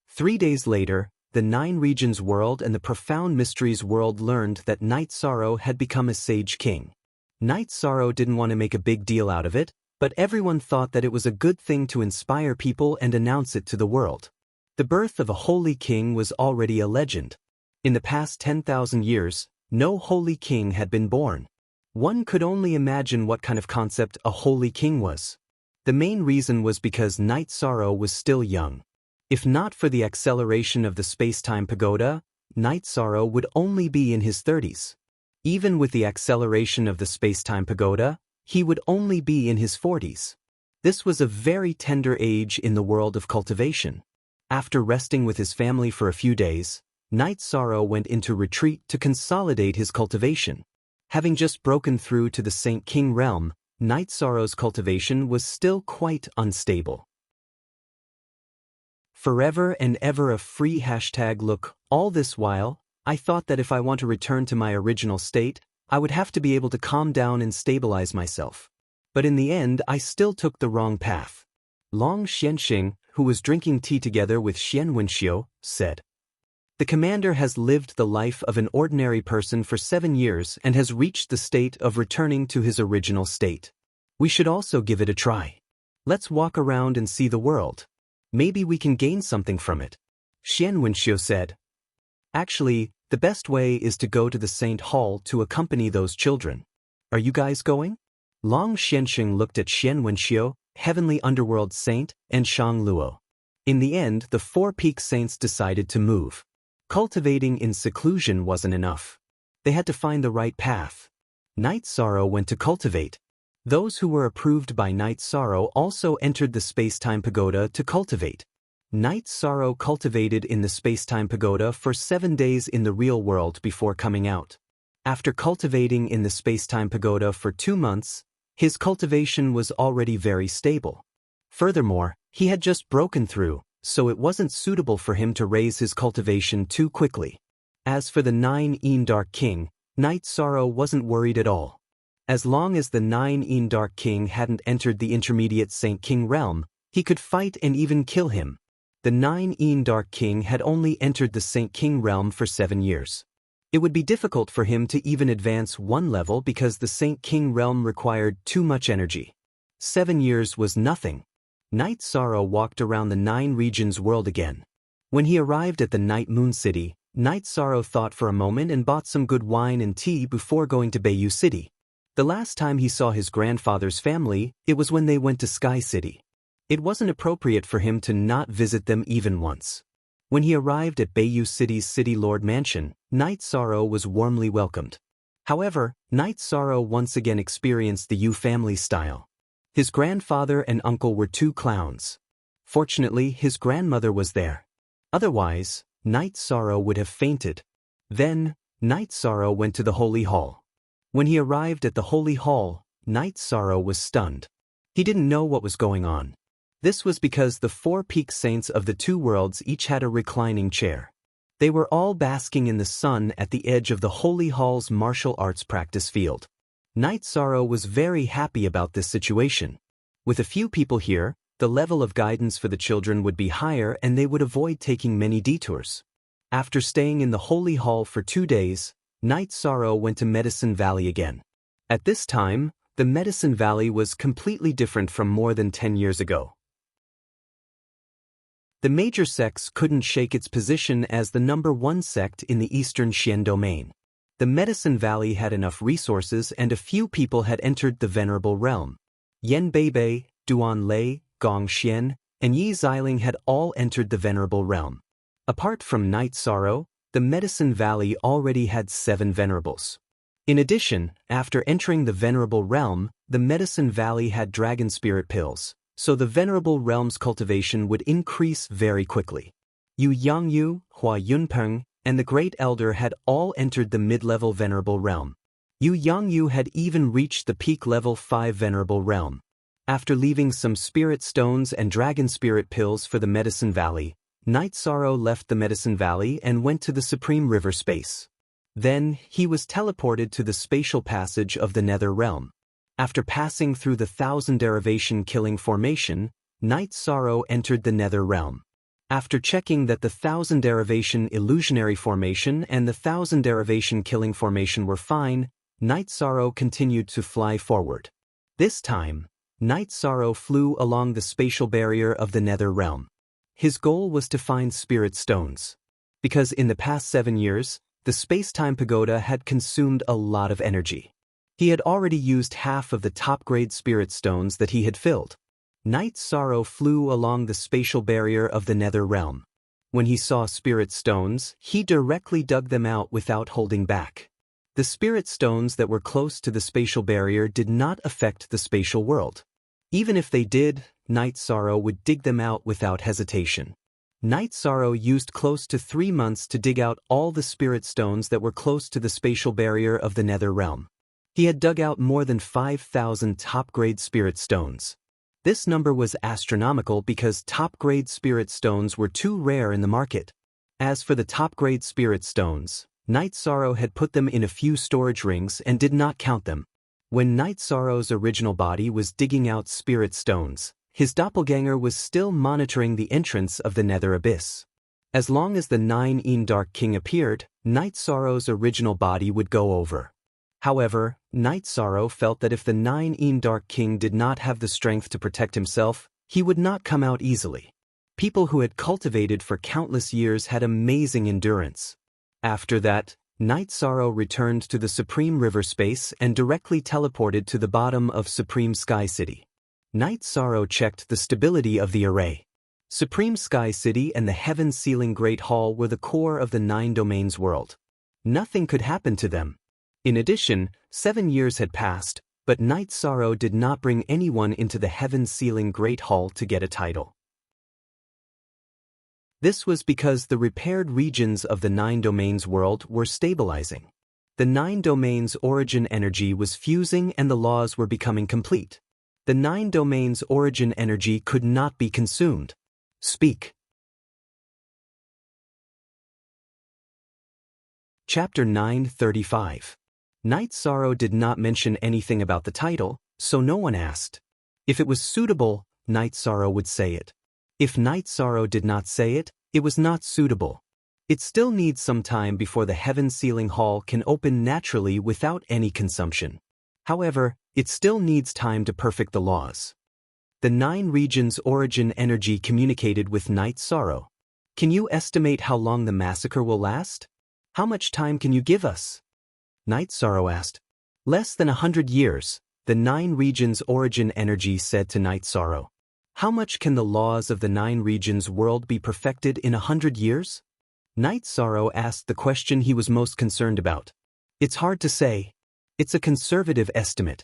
3 days later, the Nine Regions world and the Profound Mysteries world learned that Night Sorrow had become a sage king. Night Sorrow didn't want to make a big deal out of it, but everyone thought that it was a good thing to inspire people and announce it to the world. The birth of a holy king was already a legend. In the past 10,000 years, no holy king had been born. One could only imagine what kind of concept a holy king was. The main reason was because Night Sorrow was still young. If not for the acceleration of the space-time pagoda, Night Sorrow would only be in his 30s. Even with the acceleration of the space-time pagoda, he would only be in his 40s. This was a very tender age in the world of cultivation. After resting with his family for a few days, Night Sorrow went into retreat to consolidate his cultivation. Having just broken through to the Saint King realm, Night Sorrow's cultivation was still quite unstable. Forever and ever a free #look. All this while, I thought that if I want to return to my original state, I would have to be able to calm down and stabilize myself. But in the end, I still took the wrong path. Long Xianxing, who was drinking tea together with Xian Wenxiu, said, "The commander has lived the life of an ordinary person for 7 years and has reached the state of returning to his original state. We should also give it a try. Let's walk around and see the world. Maybe we can gain something from it." Xian Wenxiu said, "Actually, the best way is to go to the Saint Hall to accompany those children. Are you guys going?" Long Xianxing looked at Xian Wenxiu, Heavenly Underworld Saint, and Shang Luo. In the end, the 4 peak saints decided to move. Cultivating in seclusion wasn't enough. They had to find the right path. Night Sorrow went to cultivate. Those who were approved by Night Sorrow also entered the space-time pagoda to cultivate. Night Sorrow cultivated in the space-time pagoda for 7 days in the real world before coming out. After cultivating in the space-time pagoda for 2 months, his cultivation was already very stable. Furthermore, he had just broken through, so it wasn't suitable for him to raise his cultivation too quickly. As for the 9 Dark King, Night Sorrow wasn't worried at all. As long as the 9 Dark King hadn't entered the intermediate Saint King realm, he could fight and even kill him. The 9 Dark King had only entered the Saint King realm for 7 years. It would be difficult for him to even advance 1 level because the Saint King realm required too much energy. 7 years was nothing. Night Sorrow walked around the 9 regions world again. When he arrived at the Night Moon City, Night Sorrow thought for a moment and bought some good wine and tea before going to Bayou City. The last time he saw his grandfather's family, it was when they went to Sky City. It wasn't appropriate for him to not visit them even once. When he arrived at Bayou City's City Lord Mansion, Night Sorrow was warmly welcomed. However, Night Sorrow once again experienced the Yu family style. His grandfather and uncle were 2 clowns. Fortunately, his grandmother was there. Otherwise, Night Sorrow would have fainted. Then, Night Sorrow went to the Holy Hall. When he arrived at the Holy Hall, Night Sorrow was stunned. He didn't know what was going on. This was because the 4 peak saints of the 2 worlds each had a reclining chair. They were all basking in the sun at the edge of the Holy Hall's martial arts practice field. Night Sorrow was very happy about this situation. With a few people here, the level of guidance for the children would be higher and they would avoid taking many detours. After staying in the Holy Hall for 2 days, Night Sorrow went to Medicine Valley again. At this time, the Medicine Valley was completely different from more than 10 years ago. The major sects couldn't shake its position as the #1 sect in the Eastern Xian domain. The Medicine Valley had enough resources and a few people had entered the Venerable Realm. Yan Beibei, Duan Lei, Gong Xian, and Yi Xiling had all entered the Venerable Realm. Apart from Night Sorrow, the Medicine Valley already had 7 Venerables. In addition, after entering the Venerable Realm, the Medicine Valley had Dragon Spirit Pills, so the Venerable Realm's cultivation would increase very quickly. Yu Yangyu, Hua Yunpeng, and the Great Elder had all entered the mid-level Venerable Realm. Yu Yangyu had even reached the peak level 5 Venerable Realm. After leaving some Spirit Stones and Dragon Spirit Pills for the Medicine Valley, Night Sorrow left the Medicine Valley and went to the Supreme River Space. Then, he was teleported to the spatial passage of the Nether Realm. After passing through the 1000 derivation killing formation, Night Sorrow entered the Nether Realm. After checking that the 1000 derivation illusionary formation and the 1000 derivation killing formation were fine, Night Sorrow continued to fly forward. This time, Night Sorrow flew along the spatial barrier of the Nether Realm. His goal was to find spirit stones. Because in the past 7 years, the space-time pagoda had consumed a lot of energy. He had already used half of the top-grade spirit stones that he had filled. Night Sorrow flew along the spatial barrier of the Nether Realm. When he saw spirit stones, he directly dug them out without holding back. The spirit stones that were close to the spatial barrier did not affect the spatial world. Even if they did, Night Sorrow would dig them out without hesitation. Night Sorrow used close to 3 months to dig out all the spirit stones that were close to the spatial barrier of the Nether Realm. He had dug out more than 5,000 top-grade spirit stones. This number was astronomical because top-grade spirit stones were too rare in the market. As for the top-grade spirit stones, Night Sorrow had put them in a few storage rings and did not count them. When Night Sorrow's original body was digging out spirit stones, his doppelganger was still monitoring the entrance of the Nether Abyss. As long as the 9 Dark King appeared, Night Sorrow's original body would go over. However, Night Sorrow felt that if the 9 Dark King did not have the strength to protect himself, he would not come out easily. People who had cultivated for countless years had amazing endurance. After that, Night Sorrow returned to the Supreme River Space and directly teleported to the bottom of Supreme Sky City. Night Sorrow checked the stability of the array. Supreme Sky City and the Heaven-Sealing Great Hall were the core of the 9 Domains world. Nothing could happen to them. In addition, 7 years had passed, but Night Sorrow did not bring anyone into the Heaven-Sealing Great Hall to get a title. This was because the repaired regions of the 9 Domains world were stabilizing. The 9 Domains origin energy was fusing and the laws were becoming complete. The 9 Domains origin energy could not be consumed. Speak. Chapter 935. Night Sorrow did not mention anything about the title, so no one asked. If it was suitable, Night Sorrow would say it. If Night Sorrow did not say it, it was not suitable. It still needs some time before the Heaven-Sealing Hall can open naturally without any consumption. However, it still needs time to perfect the laws. The 9 regions' origin energy communicated with Night Sorrow. Can you estimate how long the massacre will last? How much time can you give us? Night Sorrow asked. Less than 100 years, the 9 regions' origin energy said to Night Sorrow. How much can the laws of the 9 regions world be perfected in 100 years? Night Sorrow asked the question he was most concerned about. It's hard to say. It's a conservative estimate.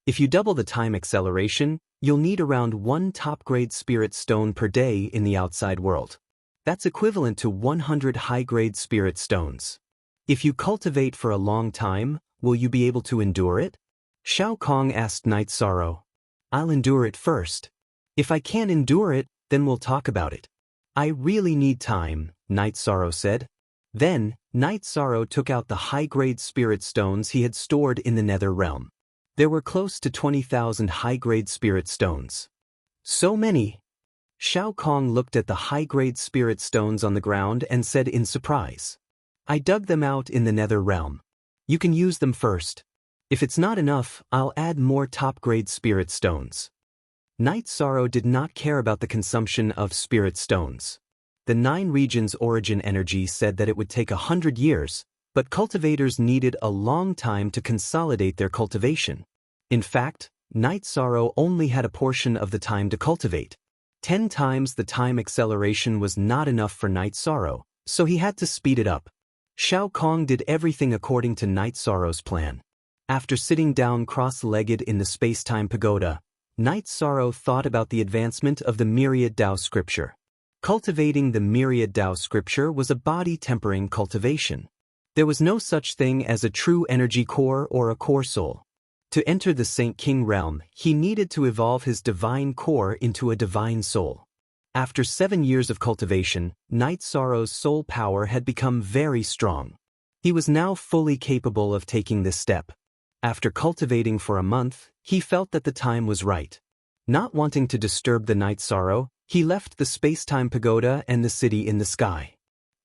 If you double the time acceleration, you'll need around 1 top-grade spirit stone per day in the outside world. That's equivalent to 100 high-grade spirit stones. If you cultivate for a long time, will you be able to endure it? Shao Kong asked Night Sorrow. I'll endure it first. If I can't endure it, then we'll talk about it. I really need time, Night Sorrow said. Then, Night Sorrow took out the high-grade spirit stones he had stored in the Nether Realm. There were close to 20,000 high-grade spirit stones. So many! Shao Kong looked at the high-grade spirit stones on the ground and said in surprise. I dug them out in the Nether Realm. You can use them first. If it's not enough, I'll add more top-grade spirit stones. Night Sorrow did not care about the consumption of spirit stones. The 9 regions' origin energy said that it would take 100 years, but cultivators needed a long time to consolidate their cultivation. In fact, Night Sorrow only had a portion of the time to cultivate. 10 times the time acceleration was not enough for Night Sorrow, so he had to speed it up. Shao Kong did everything according to Night Sorrow's plan. After sitting down cross-legged in the space-time pagoda, Night Sorrow thought about the advancement of the Myriad Dao scripture. Cultivating the Myriad Dao scripture was a body-tempering cultivation. There was no such thing as a true energy core or a core soul. To enter the Saint King realm, he needed to evolve his divine core into a divine soul. After 7 years of cultivation, Night Sorrow's soul power had become very strong. He was now fully capable of taking this step. After cultivating for a month, he felt that the time was right. Not wanting to disturb the Night Sorrow, He left the space-time pagoda and the city in the sky.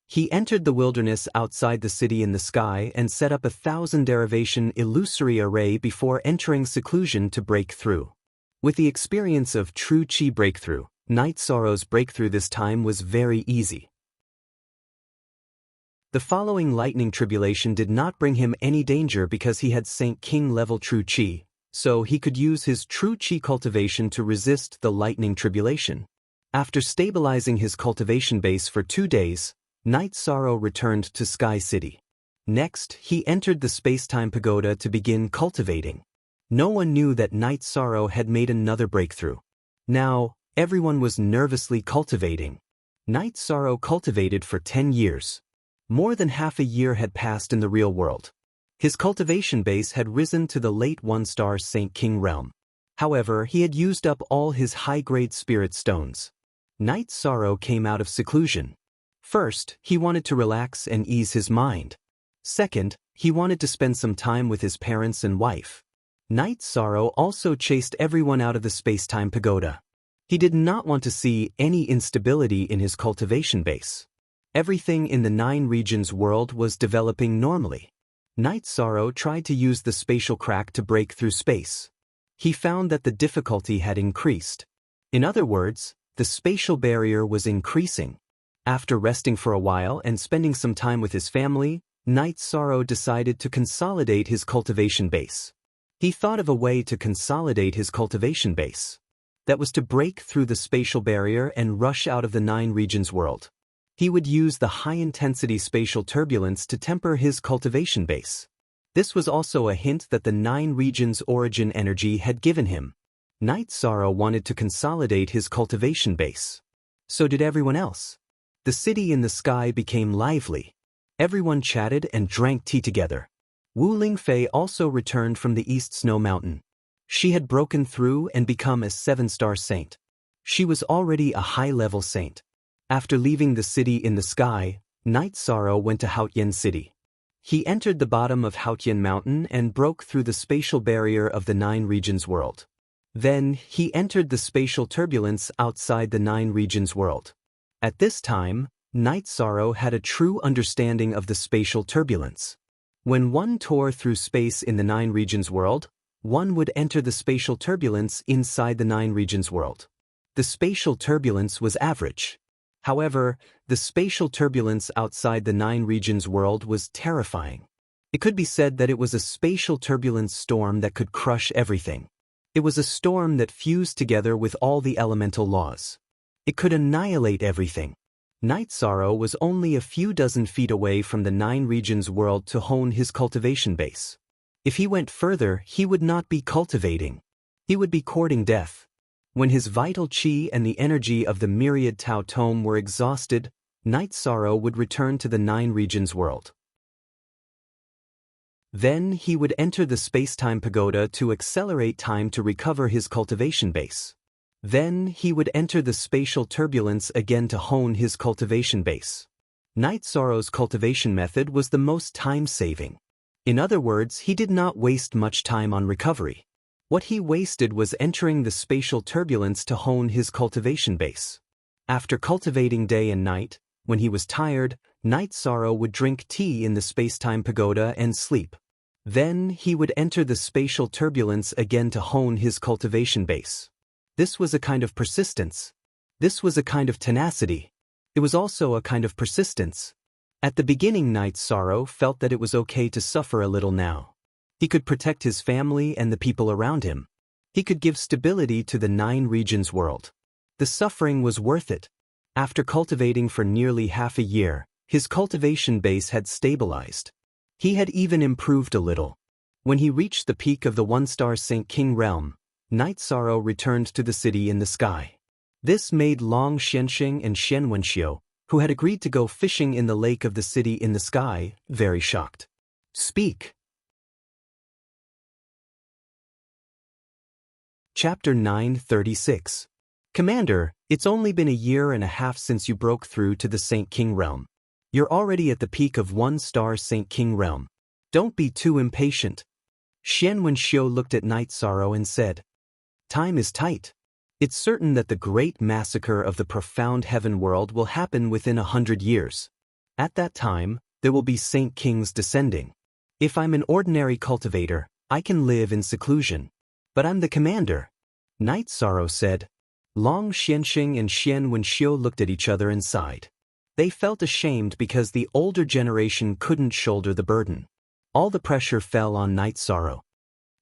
He entered the wilderness outside the city in the sky and set up 1,000 derivation illusory array before entering seclusion to break through. With the experience of true chi breakthrough, Night Sorrow's breakthrough this time was very easy. The following lightning tribulation did not bring him any danger because he had Saint King level true chi, so he could use his true chi cultivation to resist the lightning tribulation. After stabilizing his cultivation base for 2 days, Night Sorrow returned to Sky City. Next, he entered the space-time pagoda to begin cultivating. No one knew that Night Sorrow had made another breakthrough. Now, everyone was nervously cultivating. Night Sorrow cultivated for 10 years. More than half a year had passed in the real world. His cultivation base had risen to the late 1-star Saint King realm. However, he had used up all his high-grade spirit stones. Night Sorrow came out of seclusion. First, he wanted to relax and ease his mind. Second, he wanted to spend some time with his parents and wife. Night Sorrow also chased everyone out of the space-time pagoda. He did not want to see any instability in his cultivation base. Everything in the 9 regions world was developing normally. Night Sorrow tried to use the spatial crack to break through space. He found that the difficulty had increased. In other words, the spatial barrier was increasing. After resting for a while and spending some time with his family, Night Sorrow decided to consolidate his cultivation base. He thought of a way to consolidate his cultivation base. That was to break through the spatial barrier and rush out of the 9 regions world. He would use the high-intensity spatial turbulence to temper his cultivation base. This was also a hint that the 9 regions origin energy had given him. Night Sorrow wanted to consolidate his cultivation base. So did everyone else. The city in the sky became lively. Everyone chatted and drank tea together. Wu Lingfei also returned from the East Snow Mountain. She had broken through and become a 7-star saint. She was already a high-level saint. After leaving the city in the sky, Night Sorrow went to Haotian City. He entered the bottom of Haotian Mountain and broke through the spatial barrier of the 9 regions world. Then, he entered the spatial turbulence outside the 9 regions world. At this time, Night Sorrow had a true understanding of the spatial turbulence. When one tore through space in the 9 regions world, one would enter the spatial turbulence inside the 9 regions world. The spatial turbulence was average. However, the spatial turbulence outside the 9 regions world was terrifying. It could be said that it was a spatial turbulence storm that could crush everything. It was a storm that fused together with all the elemental laws. It could annihilate everything. Night Sorrow was only a few dozen feet away from the 9 regions world to hone his cultivation base. If he went further, he would not be cultivating. He would be courting death. When his vital chi and the energy of the myriad Tao Tome were exhausted, Night Sorrow would return to the 9 regions world. Then he would enter the space-time pagoda to accelerate time to recover his cultivation base. Then he would enter the spatial turbulence again to hone his cultivation base. Night Sorrow's cultivation method was the most time-saving. In other words, he did not waste much time on recovery. What he wasted was entering the spatial turbulence to hone his cultivation base. After cultivating day and night, when he was tired, Night Sorrow would drink tea in the space-time pagoda and sleep. Then he would enter the spatial turbulence again to hone his cultivation base. This was a kind of persistence. This was a kind of tenacity. It was also a kind of persistence. At the beginning, Night Sorrow felt that it was okay to suffer a little now. He could protect his family and the people around him. He could give stability to the 9 regions world. The suffering was worth it. After cultivating for nearly half a year, his cultivation base had stabilized. He had even improved a little. When he reached the peak of the 1-star Saint King realm, Night Sorrow returned to the city in the sky. This made Long Xianxing and Xian Wenxiu, who had agreed to go fishing in the lake of the city in the sky, very shocked. Speak. Chapter 936. Commander, it's only been a year and a half since you broke through to the Saint King realm. You're already at the peak of 1-star Saint King realm. Don't be too impatient. Xian Wenxiu looked at Night Sorrow and said, Time is tight. It's certain that the great massacre of the profound heaven world will happen within 100 years. At that time, there will be saint kings descending. If I'm an ordinary cultivator, I can live in seclusion. But I'm the commander. Night Sorrow said. Long Xianxing and Xian Wenxiu looked at each other and sighed. They felt ashamed because the older generation couldn't shoulder the burden. All the pressure fell on Night Sorrow.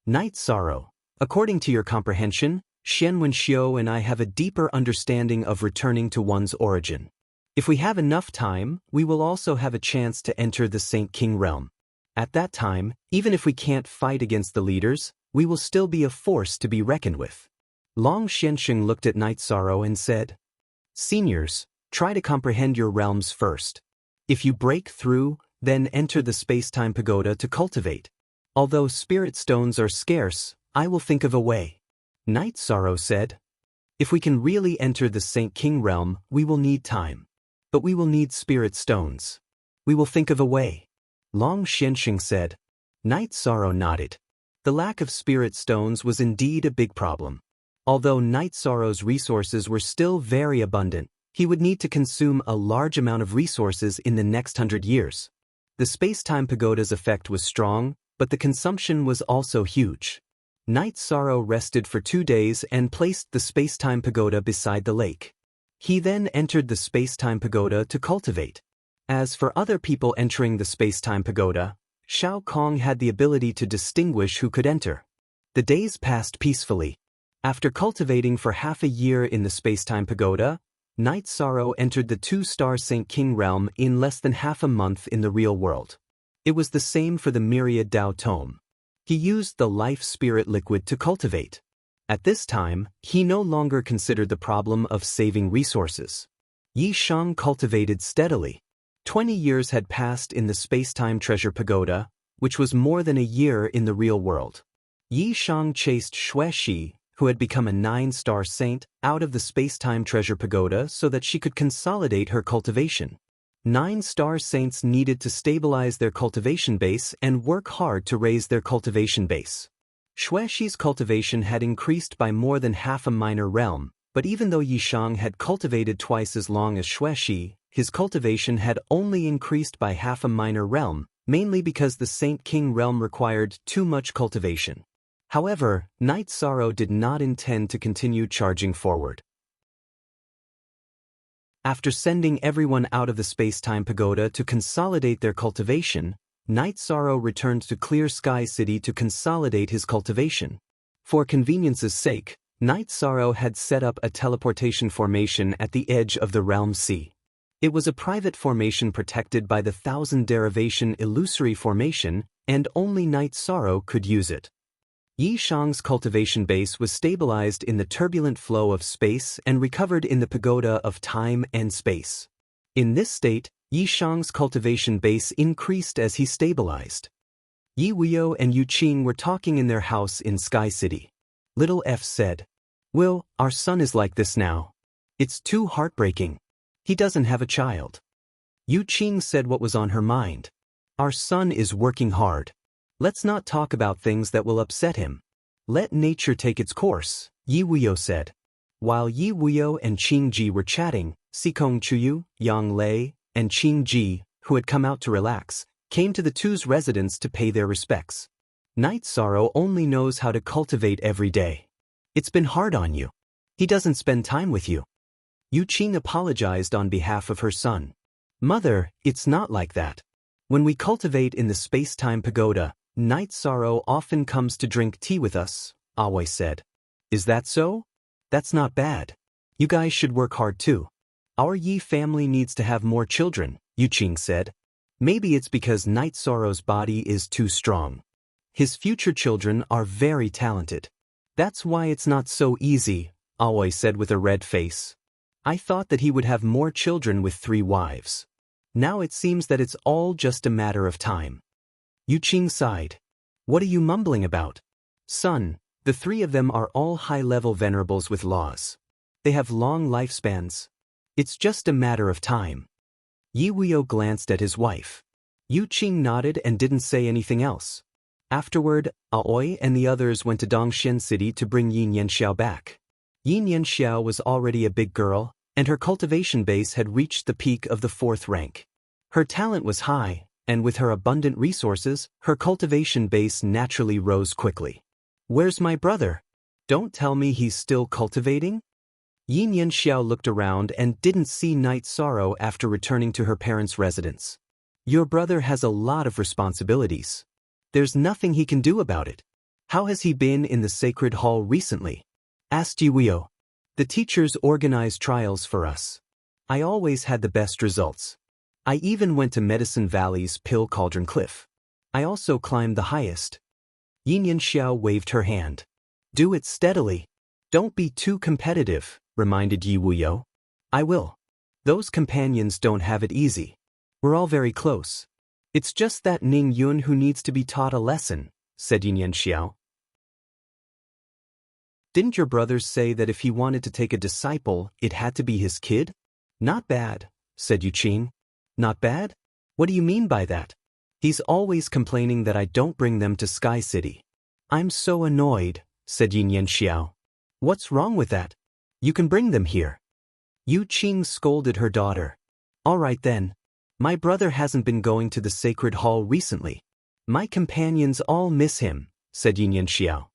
Night Sorrow, according to your comprehension, Xian Wenxiu and I have a deeper understanding of returning to one's origin. If we have enough time, we will also have a chance to enter the Saint King realm. At that time, even if we can't fight against the leaders, we will still be a force to be reckoned with. Long Xianxing looked at Night Sorrow and said, Seniors, try to comprehend your realms first. If you break through, then enter the space-time pagoda to cultivate. Although spirit stones are scarce, I will think of a way. Night Sorrow said, If we can really enter the Saint King realm, we will need time. But we will need spirit stones. We will think of a way. Long Xianxing said. Night Sorrow nodded. The lack of spirit stones was indeed a big problem. Although Night Sorrow's resources were still very abundant, he would need to consume a large amount of resources in the next 100 years. The space-time pagoda's effect was strong, but the consumption was also huge. Night Sorrow rested for 2 days and placed the space-time pagoda beside the lake. He then entered the space-time pagoda to cultivate. As for other people entering the space-time pagoda, Shao Kong had the ability to distinguish who could enter. The days passed peacefully. After cultivating for half a year in the space-time pagoda, Night Sorrow entered the 2-star Saint King realm in less than half a month in the real world. It was the same for the myriad Dao Tome. He used the life spirit liquid to cultivate. At this time, he no longer considered the problem of saving resources. Yi Shang cultivated steadily. 20 years had passed in the space-time treasure pagoda, which was more than a year in the real world. Yi Shang chased Xueshi, who had become a 9-star saint, out of the space-time treasure pagoda so that she could consolidate her cultivation. 9-star saints needed to stabilize their cultivation base and work hard to raise their cultivation base. Xueshi's cultivation had increased by more than half a minor realm, but even though Yishang had cultivated twice as long as Xueshi, his cultivation had only increased by half a minor realm, mainly because the Saint King realm required too much cultivation. However, Night Sorrow did not intend to continue charging forward. After sending everyone out of the space-time pagoda to consolidate their cultivation, Night Sorrow returned to Clear Sky City to consolidate his cultivation. For convenience's sake, Night Sorrow had set up a teleportation formation at the edge of the Realm Sea. It was a private formation protected by the 1000 derivation illusory formation, and only Night Sorrow could use it. Yi Shang's cultivation base was stabilized in the turbulent flow of space and recovered in the pagoda of time and space. In this state, Yi Shang's cultivation base increased as he stabilized. Yi Wuyo and Yu Qing were talking in their house in Sky City. Little F said, "Will, our son is like this now. It's too heartbreaking. He doesn't have a child." Yu Qing said what was on her mind. "Our son is working hard. Let's not talk about things that will upset him. Let nature take its course," Yi Wuyo said. While Yi Wuyo and Qing Ji were chatting, Sikong Chuyu, Yang Lei, and Qing Ji, who had come out to relax, came to the two's residence to pay their respects. Night Sorrow only knows how to cultivate every day. It's been hard on you. He doesn't spend time with you. Yu Qing apologized on behalf of her son. "Mother, it's not like that. When we cultivate in the space-time pagoda, Night Sorrow often comes to drink tea with us," Awei said. "Is that so? That's not bad. You guys should work hard too. Our Yi family needs to have more children," Yu Qing said. "Maybe it's because Night Sorrow's body is too strong. His future children are very talented. That's why it's not so easy," Awei said with a red face. "I thought that he would have more children with 3 wives. Now it seems that it's all just a matter of time." Yu Qing sighed. "What are you mumbling about? Son, the 3 of them are all high-level venerables with laws. They have long lifespans. It's just a matter of time." Yi Wuyo glanced at his wife. Yu Qing nodded and didn't say anything else. Afterward, Aoi and the others went to Dongxian City to bring Yin Yanxiao back. Yin Yanxiao was already a big girl, and her cultivation base had reached the peak of the 4th rank. Her talent was high, and with her abundant resources, her cultivation base naturally rose quickly. Where's my brother? Don't tell me he's still cultivating? Yin Yanxiao looked around and didn't see Night Sorrow after returning to her parents' residence. Your brother has a lot of responsibilities. There's nothing he can do about it. How has he been in the sacred hall recently? Asked Yuio. The teachers organized trials for us. I always had the best results. I even went to Medicine Valley's Pill Cauldron Cliff. I also climbed the highest. Yin Yanxiao waved her hand. Do it steadily. Don't be too competitive, reminded Yi Wuyo. I will. Those companions don't have it easy. We're all very close. It's just that Ning Yun who needs to be taught a lesson, said Yin Yanxiao. Didn't your brothers say that if he wanted to take a disciple, it had to be his kid? Not bad, said Yu Qing. Not bad? What do you mean by that? He's always complaining that I don't bring them to Sky City. I'm so annoyed, said Yin Yanxiao. What's wrong with that? You can bring them here. Yu Qing scolded her daughter. All right then. My brother hasn't been going to the sacred hall recently. My companions all miss him, said Yin Yanxiao.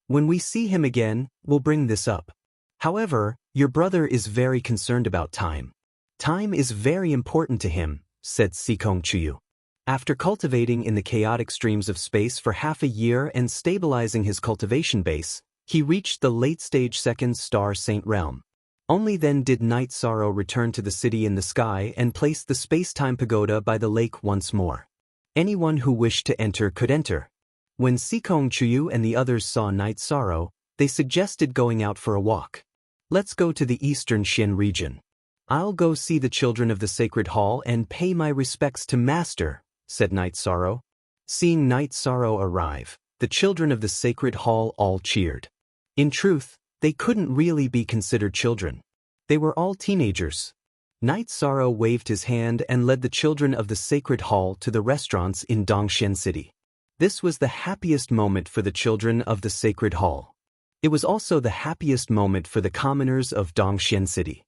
When we see him again, we'll bring this up. However, your brother is very concerned about time. Time is very important to him, said Sikong Chuyu. After cultivating in the chaotic streams of space for half a year and stabilizing his cultivation base, he reached the late-stage 2nd Star Saint realm. Only then did Night Sorrow return to the city in the sky and place the space-time pagoda by the lake once more. Anyone who wished to enter could enter. When Sikong Chuyu and the others saw Night Sorrow, they suggested going out for a walk. Let's go to the eastern Xin region. I'll go see the children of the Sacred Hall and pay my respects to Master, said Night Sorrow. Seeing Night Sorrow arrive, the children of the Sacred Hall all cheered. In truth, they couldn't really be considered children. They were all teenagers. Night Sorrow waved his hand and led the children of the Sacred Hall to the restaurants in Dongxian City. This was the happiest moment for the children of the Sacred Hall. It was also the happiest moment for the commoners of Dongxian City.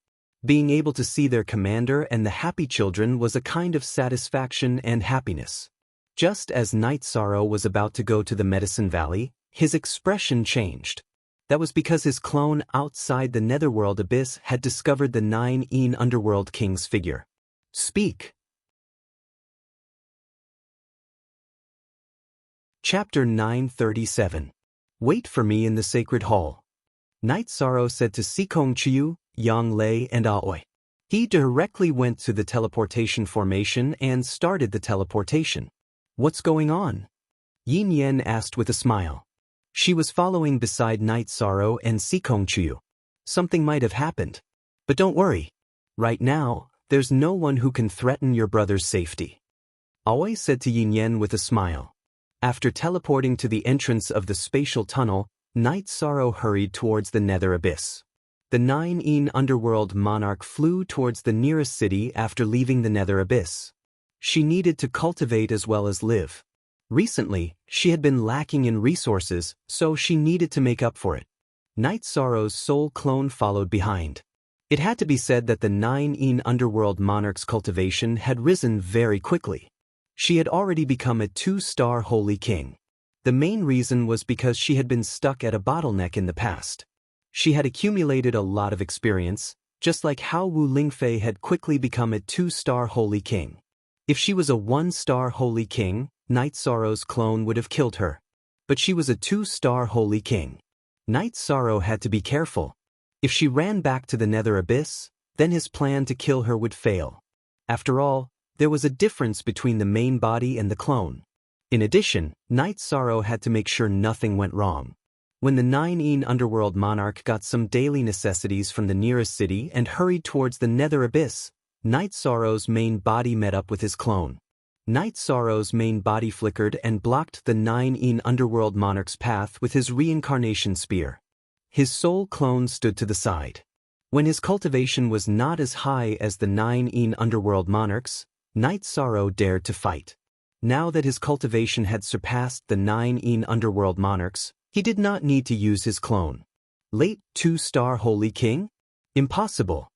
Being able to see their commander and the happy children was a kind of satisfaction and happiness. Just as Night Sorrow was about to go to the Medicine Valley, his expression changed. That was because his clone outside the Netherworld abyss had discovered the 9 Underworld King's figure. Speak. Chapter 937. Wait for me in the Sacred Hall. Night Sorrow said to Sikong Chuyu, Yang Lei and Aoi. He directly went to the teleportation formation and started the teleportation. What's going on? Yin Yen asked with a smile. She was following beside Night Sorrow and Sikong Chuyu. Something might have happened. But don't worry. Right now, there's no one who can threaten your brother's safety. Aoi said to Yin Yen with a smile. After teleporting to the entrance of the spatial tunnel, Night Sorrow hurried towards the nether abyss. The 9 Underworld monarch flew towards the nearest city after leaving the nether abyss. She needed to cultivate as well as live. Recently, she had been lacking in resources, so she needed to make up for it. Night Sorrow's soul clone followed behind. It had to be said that the 9 Underworld monarch's cultivation had risen very quickly. She had already become a 2-star holy king. The main reason was because she had been stuck at a bottleneck in the past. She had accumulated a lot of experience, just like how Wu Lingfei had quickly become a 2-star holy king. If she was a 1-star holy king, Night Sorrow's clone would have killed her. But she was a 2-star holy king. Night Sorrow had to be careful. If she ran back to the nether abyss, then his plan to kill her would fail. After all, there was a difference between the main body and the clone. In addition, Night Sorrow had to make sure nothing went wrong. When the 9 Underworld monarch got some daily necessities from the nearest city and hurried towards the nether abyss, Night Sorrow's main body met up with his clone. Night Sorrow's main body flickered and blocked the 9 Underworld monarch's path with his reincarnation spear. His soul clone stood to the side. When his cultivation was not as high as the 9 Underworld monarch's, Night Sorrow dared to fight. Now that his cultivation had surpassed the 9 Underworld monarchs, he did not need to use his clone. Late 2-star Holy King? Impossible.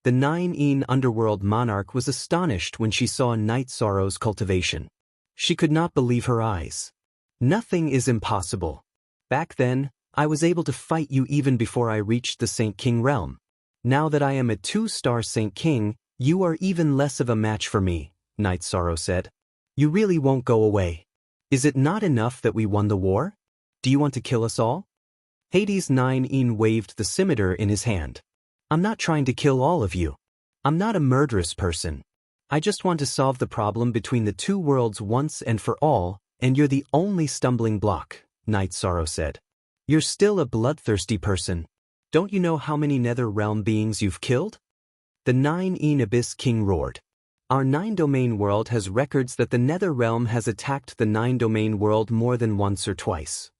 The 9 underworld monarch was astonished when she saw Night Sorrow's cultivation. She could not believe her eyes. Nothing is impossible. Back then, I was able to fight you even before I reached the Saint King realm. Now that I am a 2-star Saint King, you are even less of a match for me, Night Sorrow said. You really won't go away. Is it not enough that we won the war? Do you want to kill us all? Hades 9 waved the scimitar in his hand. I'm not trying to kill all of you. I'm not a murderous person. I just want to solve the problem between the two worlds once and for all, and you're the only stumbling block, Night Sorrow said. You're still a bloodthirsty person. Don't you know how many Nether Realm beings you've killed? The 9 Abyss King roared. Our 9-domain world has records that the Nether Realm has attacked the 9-domain world more than once or twice.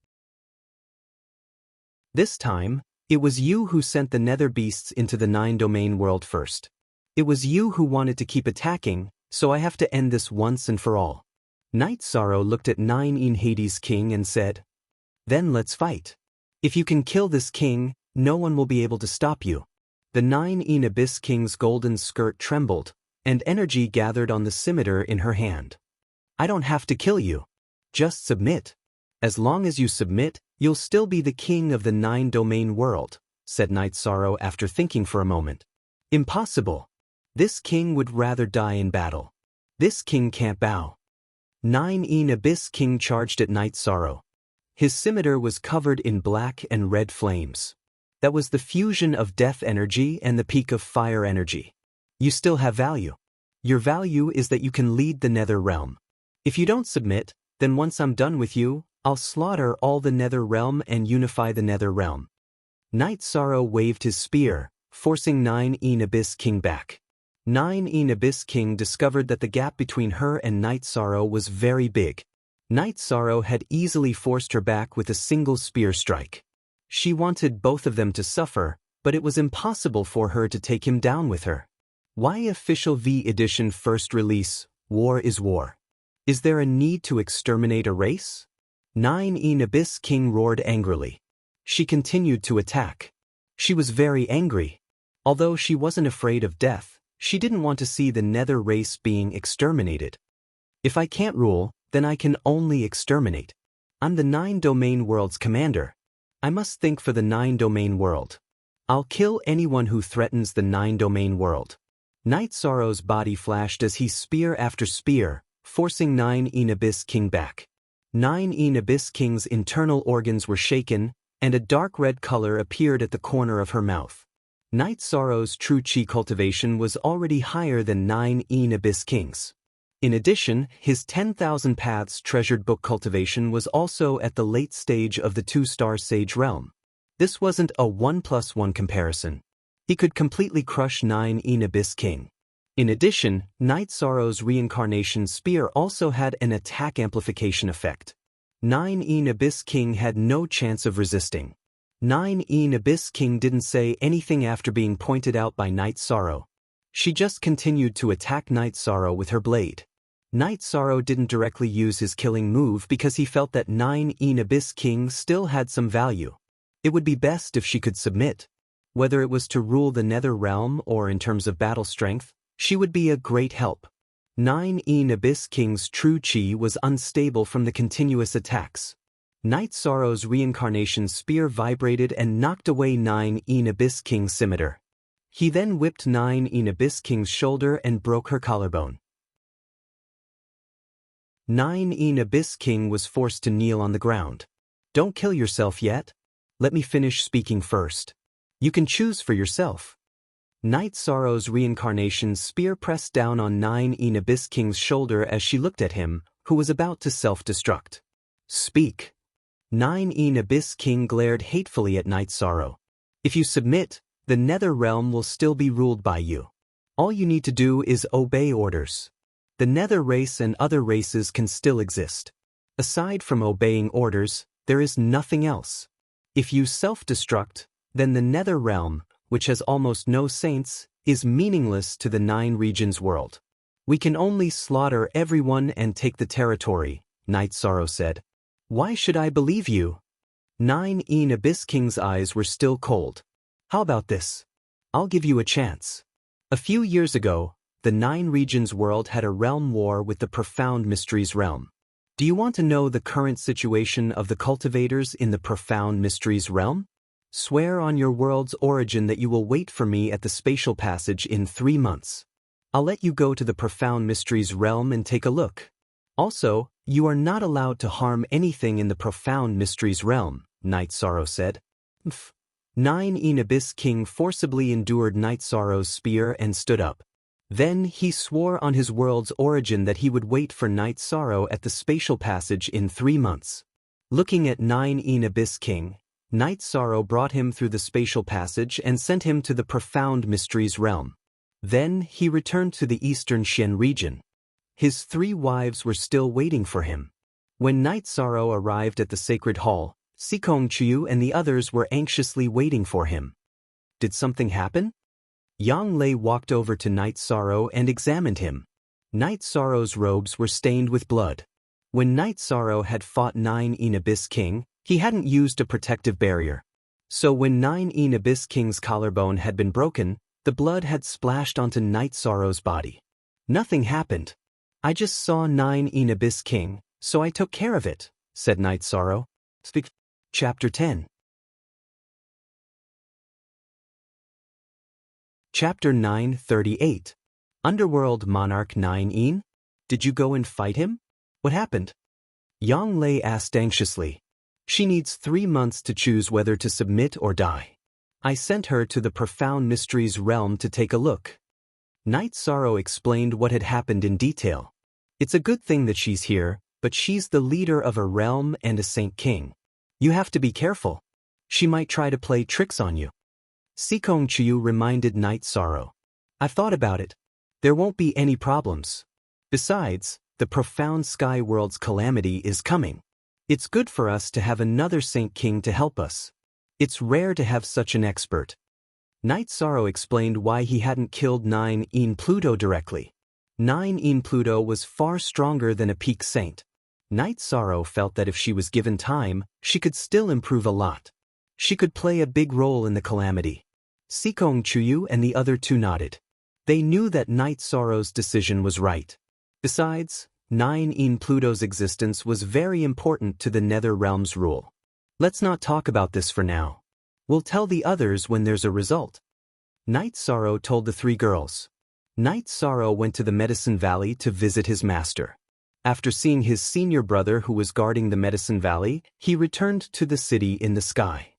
This time, it was you who sent the Nether Beasts into the 9-domain world first. It was you who wanted to keep attacking, so I have to end this once and for all. Night Sorrow looked at 9 Hades King and said, Then let's fight. If you can kill this king, no one will be able to stop you. The 9 Abyss King's golden skirt trembled, and energy gathered on the scimitar in her hand. I don't have to kill you. Just submit. As long as you submit, you'll still be the king of the 9-domain world, said Night Sorrow after thinking for a moment. Impossible. This king would rather die in battle. This king can't bow. 9 Abyss King charged at Night Sorrow. His scimitar was covered in black and red flames. That was the fusion of death energy and the peak of fire energy. You still have value. Your value is that you can lead the Nether Realm. If you don't submit, then once I'm done with you, I'll slaughter all the Nether Realm and unify the Nether Realm. Night Sorrow waved his spear, forcing 9 Abyss King back. 9 Abyss King discovered that the gap between her and Night Sorrow was very big. Night Sorrow had easily forced her back with a single spear strike. She wanted both of them to suffer, but it was impossible for her to take him down with her. Why Official V Edition First Release, War is War. Is there a need to exterminate a race? 9 Abyss King roared angrily. She continued to attack. She was very angry. Although she wasn't afraid of death, she didn't want to see the Nether race being exterminated. If I can't rule, then I can only exterminate. I'm the 9-domain world's commander. I must think for the 9-domain world. I'll kill anyone who threatens the 9-domain world. Night Sorrow's body flashed as he spear after spear, forcing 9 Abyss King back. 9 Abyss King's internal organs were shaken, and a dark red color appeared at the corner of her mouth. Night Sorrow's true chi cultivation was already higher than 9 Abyss King's. In addition, his 10,000 Paths treasured book cultivation was also at the late stage of the 2-star Sage realm. This wasn't a 1+1 comparison. He could completely crush 9 Abyss King. In addition, Night Sorrow's reincarnation spear also had an attack amplification effect. 9 Abyss King had no chance of resisting. 9 Abyss King didn't say anything after being pointed out by Night Sorrow. She just continued to attack Night Sorrow with her blade. Night Sorrow didn't directly use his killing move because he felt that 9 Abyss King still had some value. It would be best if she could submit. Whether it was to rule the Nether Realm or in terms of battle strength, she would be a great help. 9 Abyss King's true chi was unstable from the continuous attacks. Night Sorrow's reincarnation spear vibrated and knocked away 9 Abyss King's scimitar. He then whipped 9 Abyss King's shoulder and broke her collarbone. 9 Abyss King was forced to kneel on the ground. Don't kill yourself yet. Let me finish speaking first. You can choose for yourself. Night Sorrow's reincarnation spear pressed down on 9 Abyss King's shoulder as she looked at him, who was about to self-destruct. Speak. 9 Abyss King glared hatefully at Night Sorrow. If you submit, the Nether Realm will still be ruled by you. All you need to do is obey orders. The Nether race and other races can still exist. Aside from obeying orders, there is nothing else. If you self-destruct, then the Nether Realm, which has almost no saints, is meaningless to the 9 regions world. We can only slaughter everyone and take the territory, Night Sorrow said. Why should I believe you? 9 Abyss King's eyes were still cold. How about this? I'll give you a chance. A few years ago, the 9 Regions world had a realm war with the Profound Mysteries realm. Do you want to know the current situation of the cultivators in the Profound Mysteries realm? Swear on your world's origin that you will wait for me at the spatial passage in 3 months. I'll let you go to the Profound Mysteries realm and take a look. Also, you are not allowed to harm anything in the Profound Mysteries realm, Night Sorrow said. 9 Abyss King forcibly endured Night Sorrow's spear and stood up. Then he swore on his world's origin that he would wait for Night Sorrow at the spatial passage in 3 months. Looking at 9 Abyss King, Night Sorrow brought him through the spatial passage and sent him to the Profound Mysteries realm. Then he returned to the Eastern Xian region. His 3 wives were still waiting for him. When Night Sorrow arrived at the Sacred Hall, Sikong Chiu and the others were anxiously waiting for him. Did something happen? Yang Lei walked over to Night Sorrow and examined him. Night Sorrow's robes were stained with blood. When Night Sorrow had fought 9 Abyss King, he hadn't used a protective barrier. So when 9 Abyss King's collarbone had been broken, the blood had splashed onto Night Sorrow's body. Nothing happened. I just saw 9 Abyss King, so I took care of it, said Night Sorrow. Chapter 10. Chapter 938. Underworld Monarch 9 Did you go and fight him? What happened? Yang Lei asked anxiously. She needs 3 months to choose whether to submit or die. I sent her to the Profound Mysteries realm to take a look. Night Sorrow explained what had happened in detail. It's a good thing that she's here, but she's the leader of a realm and a Saint King. You have to be careful. She might try to play tricks on you. Sikong Chiu reminded Night Sorrow. I've thought about it. There won't be any problems. Besides, the Profound Sky World's calamity is coming. It's good for us to have another Saint King to help us. It's rare to have such an expert. Night Sorrow explained why he hadn't killed 9 Pluto directly. 9 Pluto was far stronger than a peak saint. Night Sorrow felt that if she was given time, she could still improve a lot. She could play a big role in the calamity. Sikong Chiu and the other 2 nodded. They knew that Night Sorrow's decision was right. Besides, 9 Pluto's existence was very important to the Nether Realm's rule. Let's not talk about this for now. We'll tell the others when there's a result. Night Sorrow told the 3 girls. Night Sorrow went to the Medicine Valley to visit his master. After seeing his senior brother who was guarding the Medicine Valley, he returned to the city in the sky.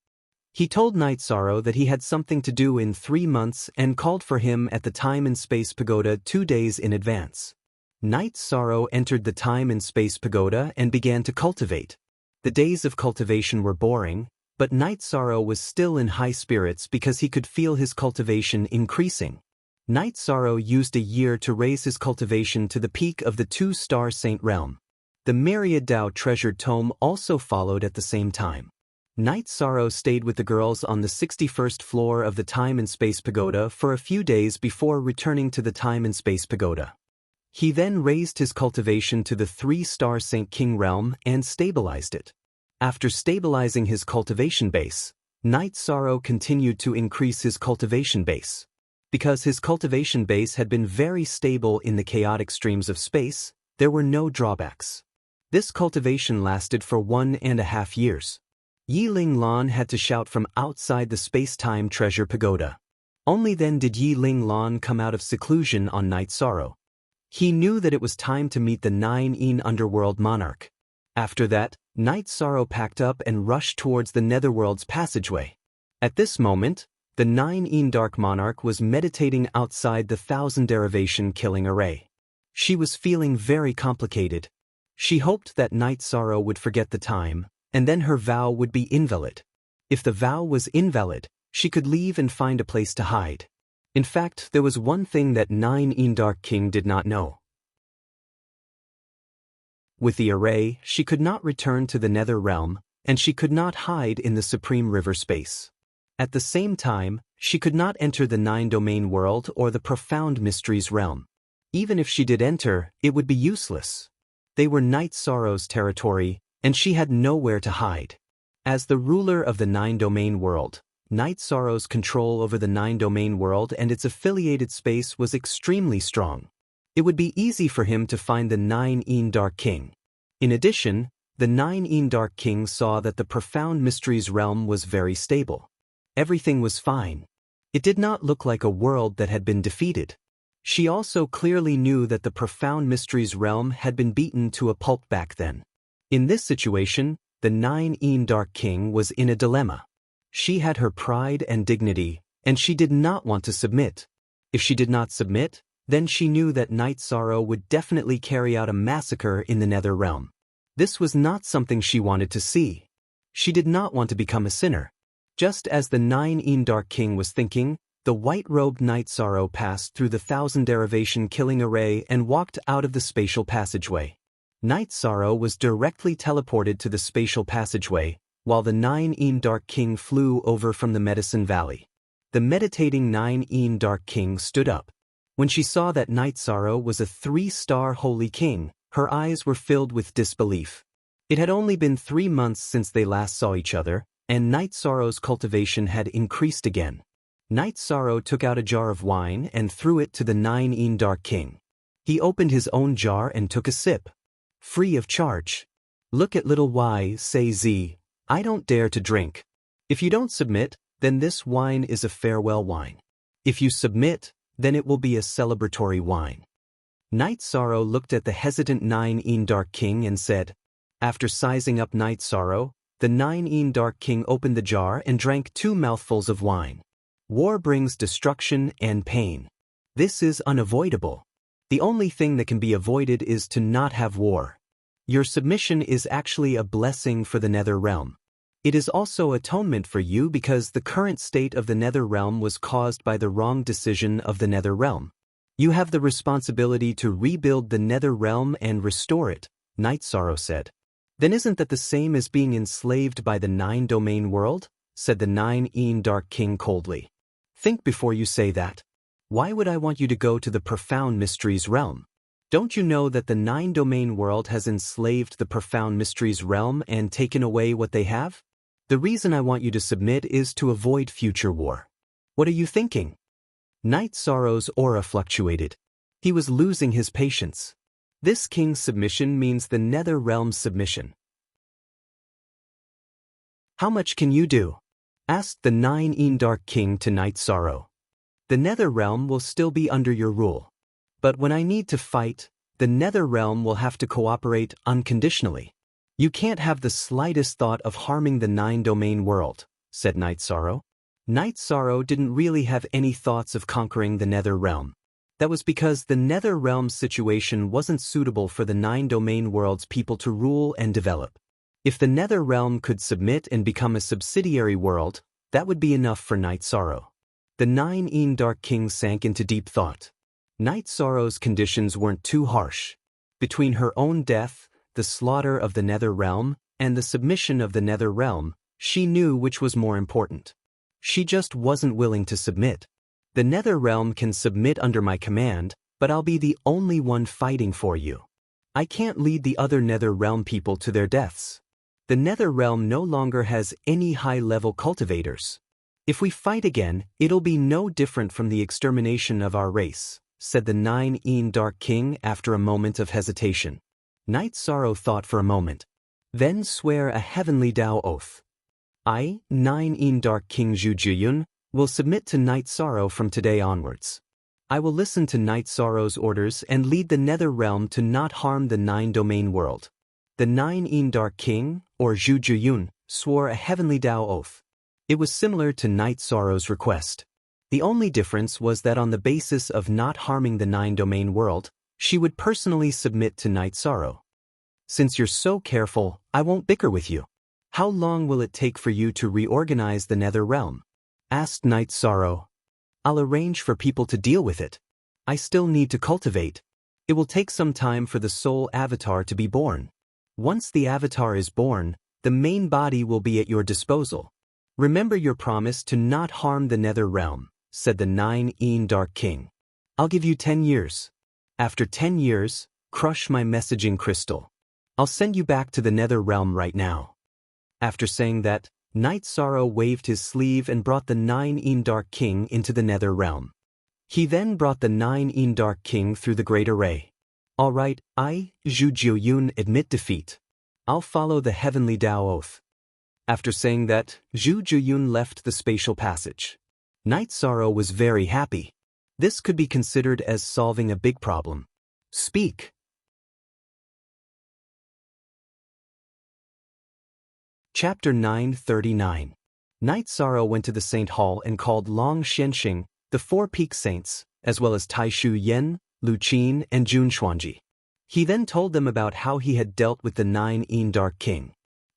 He told Night Sorrow that he had something to do in 3 months and called for him at the Time and Space Pagoda 2 days in advance. Night Sorrow entered the Time and Space Pagoda and began to cultivate. The days of cultivation were boring, but Night Sorrow was still in high spirits because he could feel his cultivation increasing. Night Sorrow used a year to raise his cultivation to the peak of the 2-star Saint realm. The Myriad Dao treasured tome also followed at the same time. Night Sorrow stayed with the girls on the 61st floor of the Time and Space Pagoda for a few days before returning to the Time and Space Pagoda. He then raised his cultivation to the 3-star Saint King realm and stabilized it. After stabilizing his cultivation base, Night Sorrow continued to increase his cultivation base. Because his cultivation base had been very stable in the chaotic streams of space, there were no drawbacks. This cultivation lasted for 1.5 years. Yi Ling Lan had to shout from outside the space-time treasure pagoda. Only then did Yi Ling Lan come out of seclusion on Night Sorrow. He knew that it was time to meet the 9 Underworld Monarch. After that, Night Sorrow packed up and rushed towards the Netherworld's passageway. At this moment, the 9 Dark Monarch was meditating outside the 1000 derivation killing array. She was feeling very complicated. She hoped that Night Sorrow would forget the time, and then her vow would be invalid. If the vow was invalid, she could leave and find a place to hide. In fact, there was one thing that 9 Dark King did not know. With the array, she could not return to the Nether Realm, and she could not hide in the Supreme River space. At the same time, she could not enter the 9-domain world or the Profound Mysteries realm. Even if she did enter, it would be useless. They were Night Sorrow's territory, and she had nowhere to hide. As the ruler of the nine-domain world, Night Sorrow's control over the nine-domain world and its affiliated space was extremely strong. It would be easy for him to find the Nine Dark King. In addition, the Nine Dark King saw that the Profound Mysteries realm was very stable. Everything was fine. It did not look like a world that had been defeated. She also clearly knew that the Profound Mysteries realm had been beaten to a pulp back then. In this situation, the Nine Dark King was in a dilemma. She had her pride and dignity, and she did not want to submit. If she did not submit, then she knew that Night Sorrow would definitely carry out a massacre in the Nether realm. This was not something she wanted to see. She did not want to become a sinner. Just as the Nine Dark King was thinking, the white-robed Night Sorrow passed through the Thousand Derivation Killing Array and walked out of the spatial passageway. Night Sorrow was directly teleported to the spatial passageway, while the Nine Dark King flew over from the Medicine Valley. The meditating Nine Dark King stood up. When she saw that Night Sorrow was a 3-star holy king, her eyes were filled with disbelief. It had only been 3 months since they last saw each other, and Night Sorrow's cultivation had increased again. Night Sorrow took out a jar of wine and threw it to the Nine Dark King. He opened his own jar and took a sip. Free of charge. Look at little Y, say Z. I don't dare to drink. If you don't submit, then this wine is a farewell wine. If you submit, then it will be a celebratory wine. Night Sorrow looked at the hesitant Nine Dark King and said, after sizing up Night Sorrow, the Nine Dark King opened the jar and drank 2 mouthfuls of wine. War brings destruction and pain. This is unavoidable. The only thing that can be avoided is to not have war. Your submission is actually a blessing for the Nether realm. It is also atonement for you because the current state of the Nether realm was caused by the wrong decision of the Nether realm. You have the responsibility to rebuild the Nether realm and restore it, Night Sorrow said. Then isn't that the same as being enslaved by the Nine-domain world? Said the Nine Dark King coldly. Think before you say that. Why would I want you to go to the Profound Mysteries realm? Don't you know that the Nine-domain world has enslaved the Profound Mysteries realm and taken away what they have? The reason I want you to submit is to avoid future war. What are you thinking? Night Sorrow's aura fluctuated. He was losing his patience. This king's submission means the Nether realm's submission. How much can you do? Asked the Nine Dark King to Night Sorrow. The Nether realm will still be under your rule. But when I need to fight, the Nether realm will have to cooperate unconditionally. You can't have the slightest thought of harming the Nine-domain world, said Night Sorrow. Night Sorrow didn't really have any thoughts of conquering the Nether realm. That was because the Nether realm's situation wasn't suitable for the Nine-domain world's people to rule and develop. If the Nether realm could submit and become a subsidiary world, that would be enough for Night Sorrow. The Nine Dark King sank into deep thought. Night Sorrow's conditions weren't too harsh. Between her own death, the slaughter of the Nether realm, and the submission of the Nether realm, she knew which was more important. She just wasn't willing to submit. The Nether realm can submit under my command, but I'll be the only one fighting for you. I can't lead the other Nether realm people to their deaths. The Nether realm no longer has any high-level cultivators. If we fight again, it'll be no different from the extermination of our race, said the Nine Dark King after a moment of hesitation. Night Sorrow thought for a moment. Then swear a heavenly Tao oath. I, Nine Dark King Zhu Jiyun, will submit to Night Sorrow from today onwards. I will listen to Night Sorrow's orders and lead the Nether realm to not harm the Nine-domain world. The Nine Dark King, or Zhu Jiyun, swore a heavenly Tao oath. It was similar to Night Sorrow's request. The only difference was that on the basis of not harming the Nine-domain world, she would personally submit to Night Sorrow. Since you're so careful, I won't bicker with you. How long will it take for you to reorganize the Nether realm? Asked Night Sorrow. I'll arrange for people to deal with it. I still need to cultivate. It will take some time for the soul avatar to be born. Once the avatar is born, the main body will be at your disposal. Remember your promise to not harm the Nether realm, said the Nine Dark King. I'll give you 10 years. After 10 years, crush my messaging crystal. I'll send you back to the Nether realm right now. After saying that, Night Sorrow waved his sleeve and brought the 9 Dark King into the Nether Realm. He then brought the 9 Dark King through the Great Array. Alright, I, Zhu Jiuyun, admit defeat. I'll follow the Heavenly Tao Oath. After saying that, Zhu Jiuyun left the spatial passage. Night Sorrow was very happy. This could be considered as solving a big problem. Speak. Chapter 939. Night Sorrow went to the Saint Hall and called Long Xianxing, the 4 Peak Saints, as well as Tai Shu Yen, Lu Qin, and Jun Xuanji. He then told them about how he had dealt with the 9 Dark King.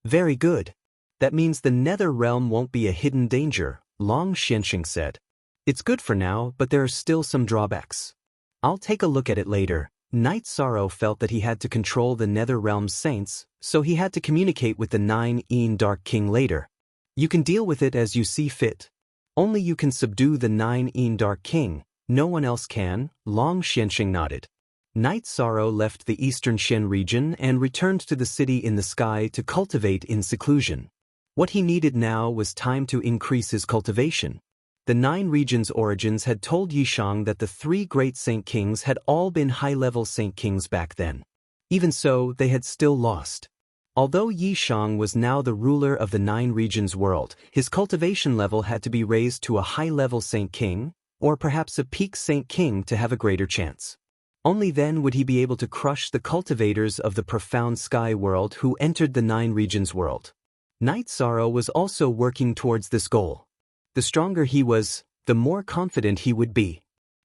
Very good. That means the Nether Realm won't be a hidden danger, Long Xianxing said. It's good for now, but there are still some drawbacks. I'll take a look at it later. Night Sorrow felt that he had to control the Nether Realm's saints, so he had to communicate with the 9 Dark King later. You can deal with it as you see fit. Only you can subdue the 9 Dark King, no one else can, Long Xianxing nodded. Night Sorrow left the eastern Shen region and returned to the city in the sky to cultivate in seclusion. What he needed now was time to increase his cultivation. The 9 regions' origins had told Yishang that the 3 great Saint Kings had all been high-level Saint Kings back then. Even so, they had still lost. Although Yishang was now the ruler of the 9 regions' world, his cultivation level had to be raised to a high-level Saint King, or perhaps a peak Saint King to have a greater chance. Only then would he be able to crush the cultivators of the profound sky world who entered the 9 regions' world. Night Sorrow was also working towards this goal. The stronger he was, the more confident he would be.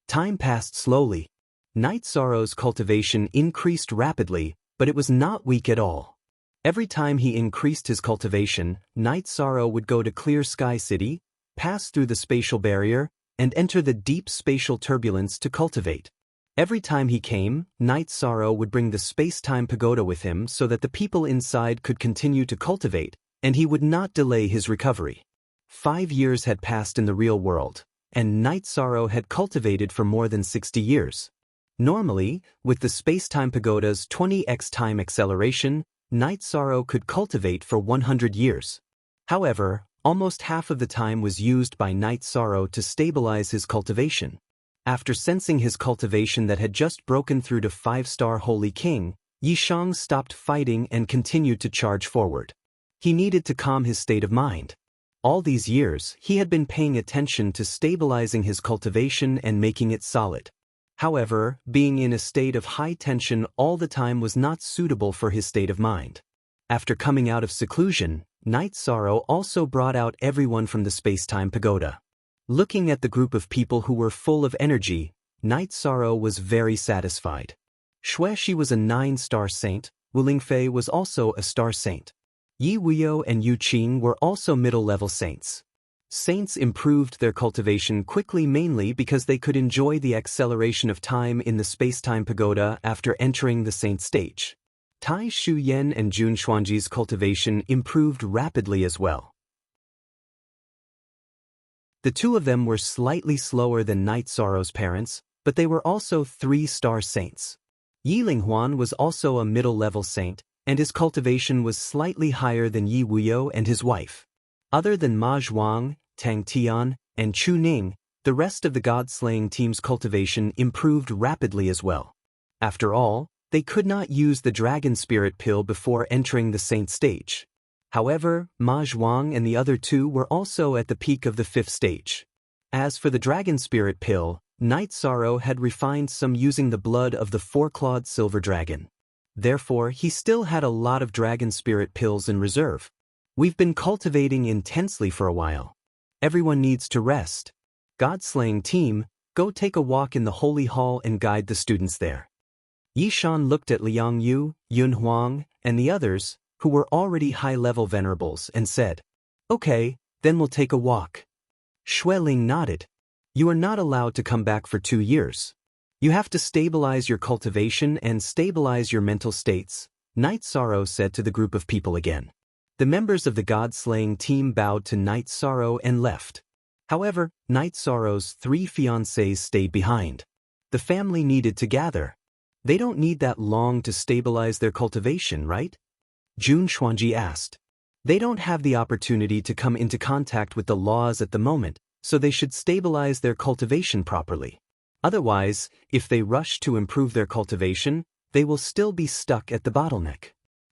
Time passed slowly. Night Sorrow's cultivation increased rapidly, but it was not weak at all. Every time he increased his cultivation, Night Sorrow would go to Clear Sky City, pass through the spatial barrier, and enter the deep spatial turbulence to cultivate. Every time he came, Night Sorrow would bring the space-time pagoda with him so that the people inside could continue to cultivate, and he would not delay his recovery. 5 years had passed in the real world, and Night Sorrow had cultivated for more than 60 years. Normally, with the space-time pagoda's 20x time acceleration, Night Sorrow could cultivate for 100 years. However, almost half of the time was used by Night Sorrow to stabilize his cultivation. After sensing his cultivation that had just broken through to 5-star Holy King, Yishang stopped fighting and continued to charge forward. He needed to calm his state of mind. All these years, he had been paying attention to stabilizing his cultivation and making it solid. However, being in a state of high tension all the time was not suitable for his state of mind. After coming out of seclusion, Night Sorrow also brought out everyone from the space-time pagoda. Looking at the group of people who were full of energy, Night Sorrow was very satisfied. Xueshi was a 9-star saint, Wu Lingfei was also a star saint. Yi Wuyo and Yu Qing were also middle-level saints. Saints improved their cultivation quickly mainly because they could enjoy the acceleration of time in the space-time pagoda after entering the saint stage. Tai Shu Yen and Jun Xuanji's cultivation improved rapidly as well. The two of them were slightly slower than Night Sorrow's parents, but they were also 3-star saints. Yi Linghuan was also a middle-level saint, and his cultivation was slightly higher than Yi Wuyo and his wife. Other than Ma Zhuang, Tang Tian, and Chu Ning, the rest of the god-slaying team's cultivation improved rapidly as well. After all, they could not use the dragon spirit pill before entering the saint stage. However, Ma Zhuang and the other two were also at the peak of the 5th stage. As for the dragon spirit pill, Night Sorrow had refined some using the blood of the 4-clawed silver dragon. Therefore, he still had a lot of dragon spirit pills in reserve. We've been cultivating intensely for a while. Everyone needs to rest. God-slaying team, go take a walk in the Holy Hall and guide the students there. Yishan looked at Liang Yu, Yun Huang, and the others, who were already high-level venerables, and said, "Okay, then we'll take a walk." Xueling nodded. "You are not allowed to come back for 2 years. You have to stabilize your cultivation and stabilize your mental states," Night Sorrow said to the group of people again. The members of the god-slaying team bowed to Night Sorrow and left. However, Night Sorrow's 3 fiancés stayed behind. The family needed to gather. They don't need that long to stabilize their cultivation, right? Jun Xuanji asked. They don't have the opportunity to come into contact with the laws at the moment, so they should stabilize their cultivation properly. Otherwise, if they rush to improve their cultivation, they will still be stuck at the bottleneck.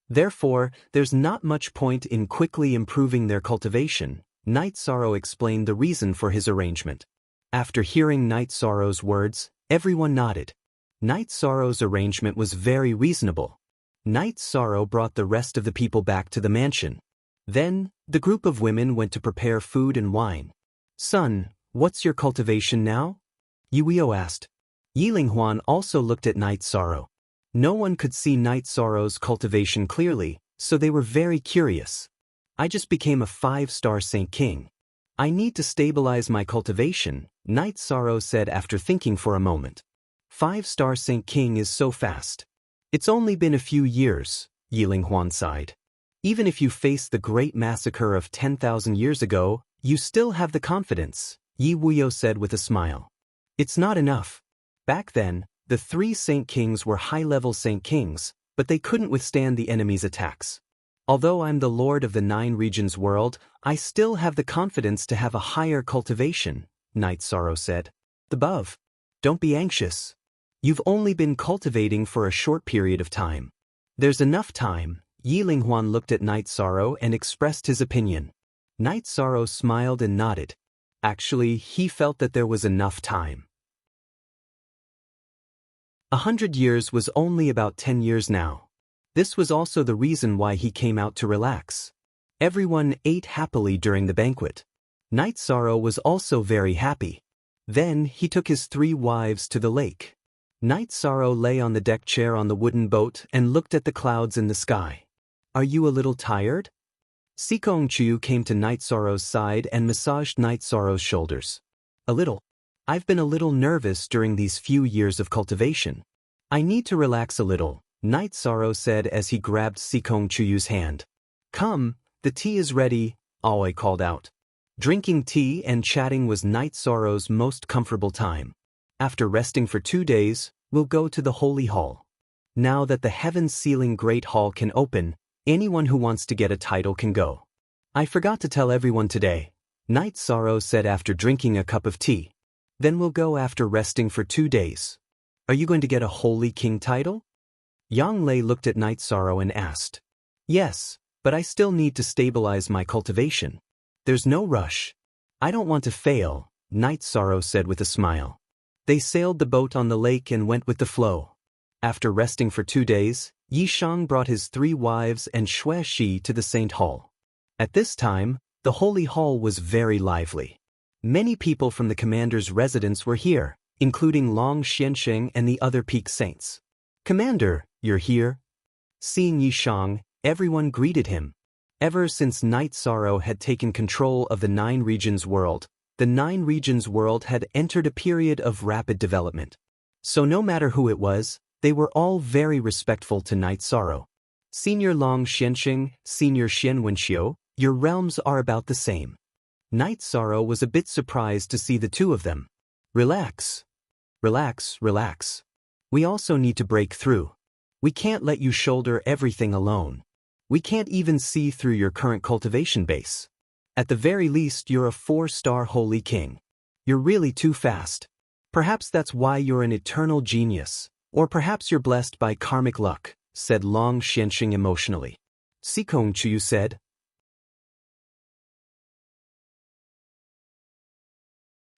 Therefore, there's not much point in quickly improving their cultivation. Night Sorrow explained the reason for his arrangement. After hearing Night Sorrow's words, everyone nodded. Night Sorrow's arrangement was very reasonable. Night Sorrow brought the rest of the people back to the mansion. Then, the group of women went to prepare food and wine. "Son, what's your cultivation now?" Yuio asked. Yilinghuan also looked at Night Sorrow. No one could see Night Sorrow's cultivation clearly, so they were very curious. "I just became a 5-star Saint King. I need to stabilize my cultivation," Night Sorrow said after thinking for a moment. 5-star Saint King is so fast. "It's only been a few years," Yilinghuan sighed. "Even if you face the great massacre of 10,000 years ago, you still have the confidence," Yi Wuyo said with a smile. "It's not enough. Back then, the 3 Saint Kings were high-level Saint Kings, but they couldn't withstand the enemy's attacks. Although I'm the Lord of the 9 regions world, I still have the confidence to have a higher cultivation," Night Sorrow said. "Above. Don't be anxious. You've only been cultivating for a short period of time. There's enough time." Yilinghuan looked at Night Sorrow and expressed his opinion. Night Sorrow smiled and nodded. Actually, he felt that there was enough time. 100 years was only about 10 years now. This was also the reason why he came out to relax. Everyone ate happily during the banquet. Night Sorrow was also very happy. Then he took his 3 wives to the lake. Night Sorrow lay on the deck chair on the wooden boat and looked at the clouds in the sky. "Are you a little tired?" Sikong Chu came to Night Sorrow's side and massaged Night Sorrow's shoulders. "A little. I've been a little nervous during these few years of cultivation. I need to relax a little," Night Sorrow said as he grabbed Sikong Chuyu's hand. "Come, the tea is ready," Aoi called out. Drinking tea and chatting was Night Sorrow's most comfortable time. After resting for 2 days, we'll go to the Holy Hall. Now that the heaven-sealing Great Hall can open, anyone who wants to get a title can go. I forgot to tell everyone today, Night Sorrow said after drinking a cup of tea. Then we'll go after resting for 2 days. Are you going to get a Holy King title? Yang Lei looked at Night Sorrow and asked. Yes, but I still need to stabilize my cultivation. There's no rush. I don't want to fail, Night Sorrow said with a smile. They sailed the boat on the lake and went with the flow. After resting for 2 days, Yi Shang brought his 3 wives and Xue Shi to the Saint Hall. At this time, the Holy Hall was very lively. Many people from the commander's residence were here, including Long Xiansheng and the other peak saints. "Commander, you're here?" Seeing Yi Shang, everyone greeted him. Ever since Night Sorrow had taken control of the 9 regions world, the 9 regions world had entered a period of rapid development. So no matter who it was, they were all very respectful to Night Sorrow. Senior Long Xiansheng, Senior Xian Wenxiu, your realms are about the same. Night Sorrow was a bit surprised to see the 2 of them. Relax. Relax, relax. We also need to break through. We can't let you shoulder everything alone. We can't even see through your current cultivation base. At the very least, you're a 4-star Holy King. You're really too fast. Perhaps that's why you're an eternal genius. Or perhaps you're blessed by karmic luck, said Long Xiansheng emotionally. Sikong Chu said.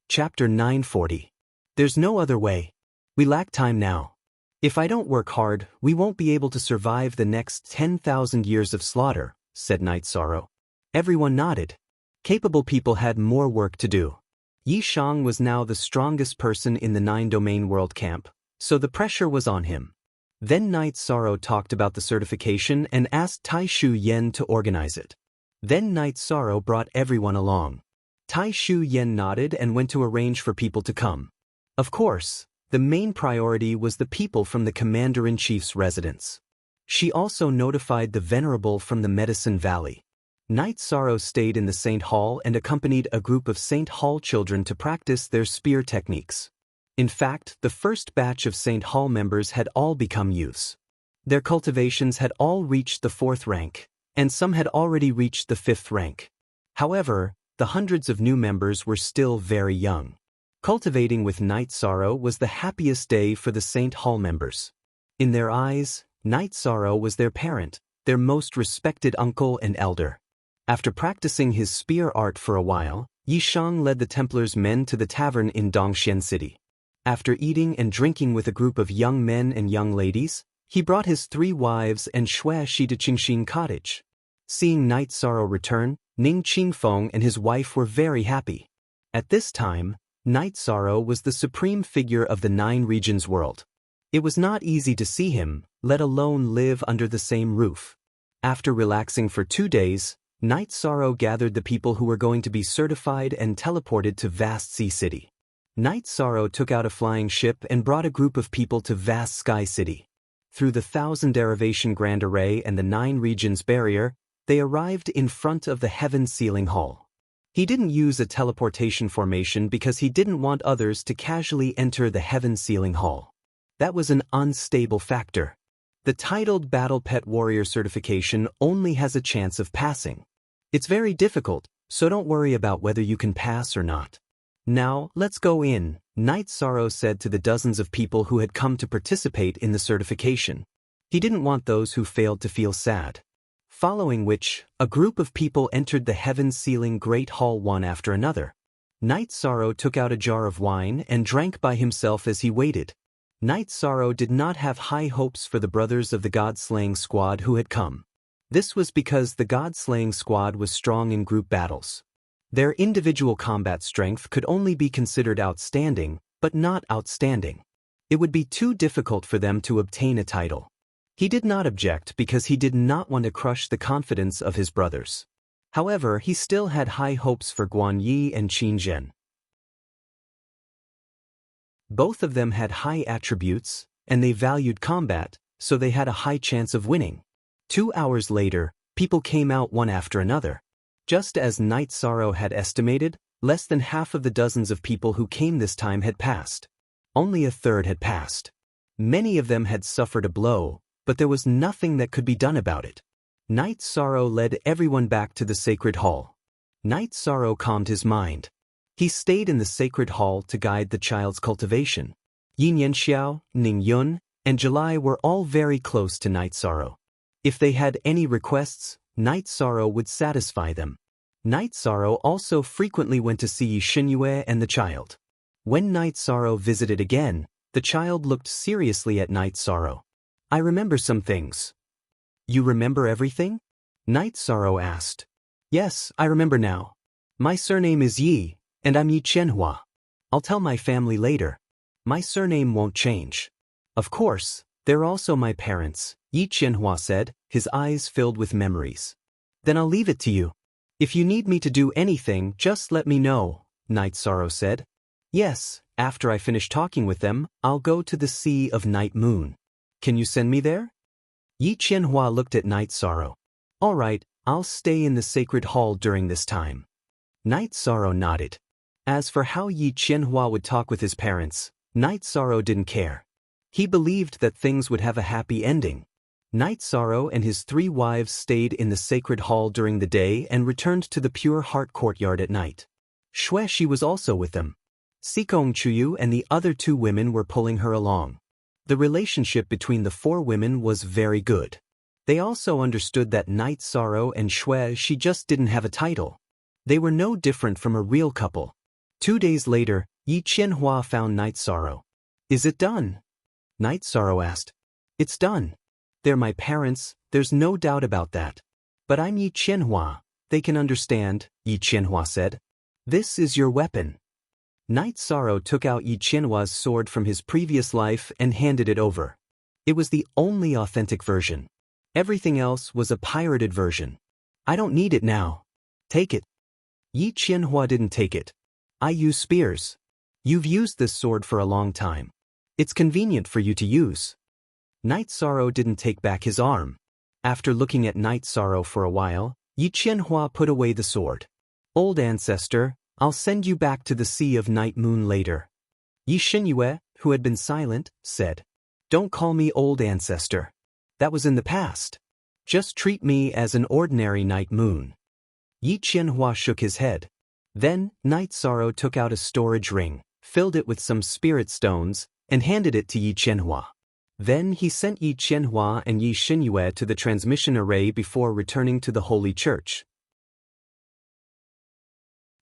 Chapter 940. There's no other way. We lack time now. If I don't work hard, we won't be able to survive the next 10,000 years of slaughter, said Night Sorrow. Everyone nodded. Capable people had more work to do. Yi Shang was now the strongest person in the 9-domain world camp, so the pressure was on him. Then Night Sorrow talked about the certification and asked Tai Shu Yen to organize it. Then Night Sorrow brought everyone along. Tai Shu Yen nodded and went to arrange for people to come. Of course, the main priority was the people from the Commander-in-Chief's residence. She also notified the Venerable from the Medicine Valley. Night Sorrow stayed in the Saint Hall and accompanied a group of Saint Hall children to practice their spear techniques. In fact, the first batch of Saint Hall members had all become youths. Their cultivations had all reached the 4th rank, and some had already reached the 5th rank. However, the hundreds of new members were still very young. Cultivating with Night Sorrow was the happiest day for the St. Hall members. In their eyes, Night Sorrow was their parent, their most respected uncle and elder. After practicing his spear art for a while, Yi Shang led the Templars' men to the tavern in Dongxian City. After eating and drinking with a group of young men and young ladies, he brought his 3 wives and Xue Shi to Qingxin Cottage. Seeing Night Sorrow return, Ning Qingfeng and his wife were very happy. At this time, Night Sorrow was the supreme figure of the 9 regions world. It was not easy to see him, let alone live under the same roof. After relaxing for 2 days, Night Sorrow gathered the people who were going to be certified and teleported to Vast Sea City. Night Sorrow took out a flying ship and brought a group of people to Vast Sky City. Through the 1000 derivation Grand Array and the 9 regions barrier, they arrived in front of the Heaven Sealing Hall. He didn't use a teleportation formation because he didn't want others to casually enter the Heaven Sealing Hall. That was an unstable factor. The titled Battle Pet Warrior certification only has a chance of passing. It's very difficult, so don't worry about whether you can pass or not. Now, let's go in, Night Sorrow said to the dozens of people who had come to participate in the certification. He didn't want those who failed to feel sad. Following which, a group of people entered the Heaven Sealing Great Hall one after another. Night Sorrow took out a jar of wine and drank by himself as he waited. Night Sorrow did not have high hopes for the brothers of the God-Slaying Squad who had come. This was because the God-Slaying Squad was strong in group battles. Their individual combat strength could only be considered outstanding, but not outstanding. It would be too difficult for them to obtain a title. He did not object because he did not want to crush the confidence of his brothers. However, he still had high hopes for Guan Yi and Qin Zhen. Both of them had high attributes, and they valued combat, so they had a high chance of winning. 2 hours later, people came out one after another. Just as Night Sorrow had estimated, less than half of the dozens of people who came this time had passed. Only a third had passed. Many of them had suffered a blow, but there was nothing that could be done about it. Night Sorrow led everyone back to the Sacred Hall. Night Sorrow calmed his mind. He stayed in the Sacred Hall to guide the child's cultivation. Yin Yanxiao, Ning Yun, and July were all very close to Night Sorrow. If they had any requests, Night Sorrow would satisfy them. Night Sorrow also frequently went to see Xinyue and the child. When Night Sorrow visited again, the child looked seriously at Night Sorrow. I remember some things. You remember everything? Night Sorrow asked. Yes, I remember now. My surname is Yi, and I'm Yi Qianhua. I'll tell my family later. My surname won't change. Of course, they're also my parents, Yi Qianhua said, his eyes filled with memories. Then I'll leave it to you. If you need me to do anything, just let me know, Night Sorrow said. Yes, after I finish talking with them, I'll go to the Sea of Night Moon. Can you send me there? Yi Qianhua looked at Night Sorrow. All right, I'll stay in the Sacred Hall during this time. Night Sorrow nodded. As for how Yi Qianhua would talk with his parents, Night Sorrow didn't care. He believed that things would have a happy ending. Night Sorrow and his 3 wives stayed in the Sacred Hall during the day and returned to the Pure Heart Courtyard at night. Xue Shi was also with them. Sikong Chuyu and the other 2 women were pulling her along. The relationship between the 4 women was very good. They also understood that Night Sorrow and Xue Shi just didn't have a title. They were no different from a real couple. 2 days later, Yi Qianhua found Night Sorrow. Is it done? Night Sorrow asked. It's done. They're my parents, there's no doubt about that. But I'm Yi Qianhua, they can understand, Yi Qianhua said. This is your weapon. Night Sorrow took out Yi Qianhua's sword from his previous life and handed it over. It was the only authentic version. Everything else was a pirated version. I don't need it now. Take it. Yi Qianhua didn't take it. I use spears. You've used this sword for a long time. It's convenient for you to use. Night Sorrow didn't take back his arm. After looking at Night Sorrow for a while, Yi Qianhua put away the sword. Old ancestor, I'll send you back to the Sea of Night Moon later. Yi Xinyue, who had been silent, said. Don't call me old ancestor. That was in the past. Just treat me as an ordinary night moon. Yi Qianhua shook his head. Then, Night Sorrow took out a storage ring, filled it with some spirit stones, and handed it to Yi Qianhua. Then he sent Yi Qianhua and Yi Xinyue to the transmission array before returning to the Holy Church.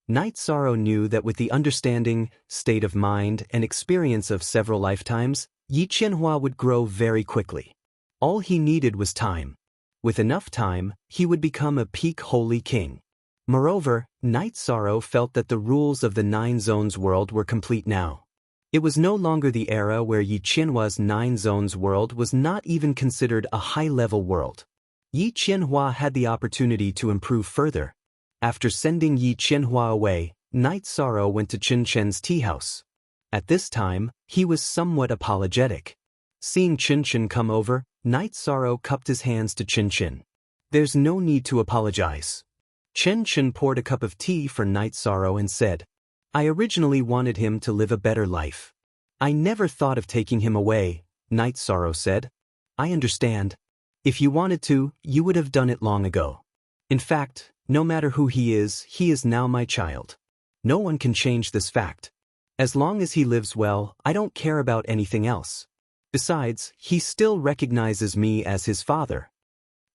Night Sorrow knew that with the understanding, state of mind, and experience of several lifetimes, Yi Qianhua would grow very quickly. All he needed was time. With enough time, he would become a peak holy king. Moreover, Night Sorrow felt that the rules of the Nine Zones world were complete now. It was no longer the era where Yi Qianhua's Nine Zones world was not even considered a high-level world. Yi Qianhua had the opportunity to improve further. After sending Yi Qianhua away, Night Sorrow went to Chen Chen's tea house. At this time, he was somewhat apologetic. Seeing Chen Chen come over, Night Sorrow cupped his hands to Chen Chen. There's no need to apologize. Chen Chen poured a cup of tea for Night Sorrow and said, I originally wanted him to live a better life. I never thought of taking him away, Night Sorrow said. I understand. If you wanted to, you would have done it long ago. In fact, no matter who he is now my child. No one can change this fact. As long as he lives well, I don't care about anything else. Besides, he still recognizes me as his father.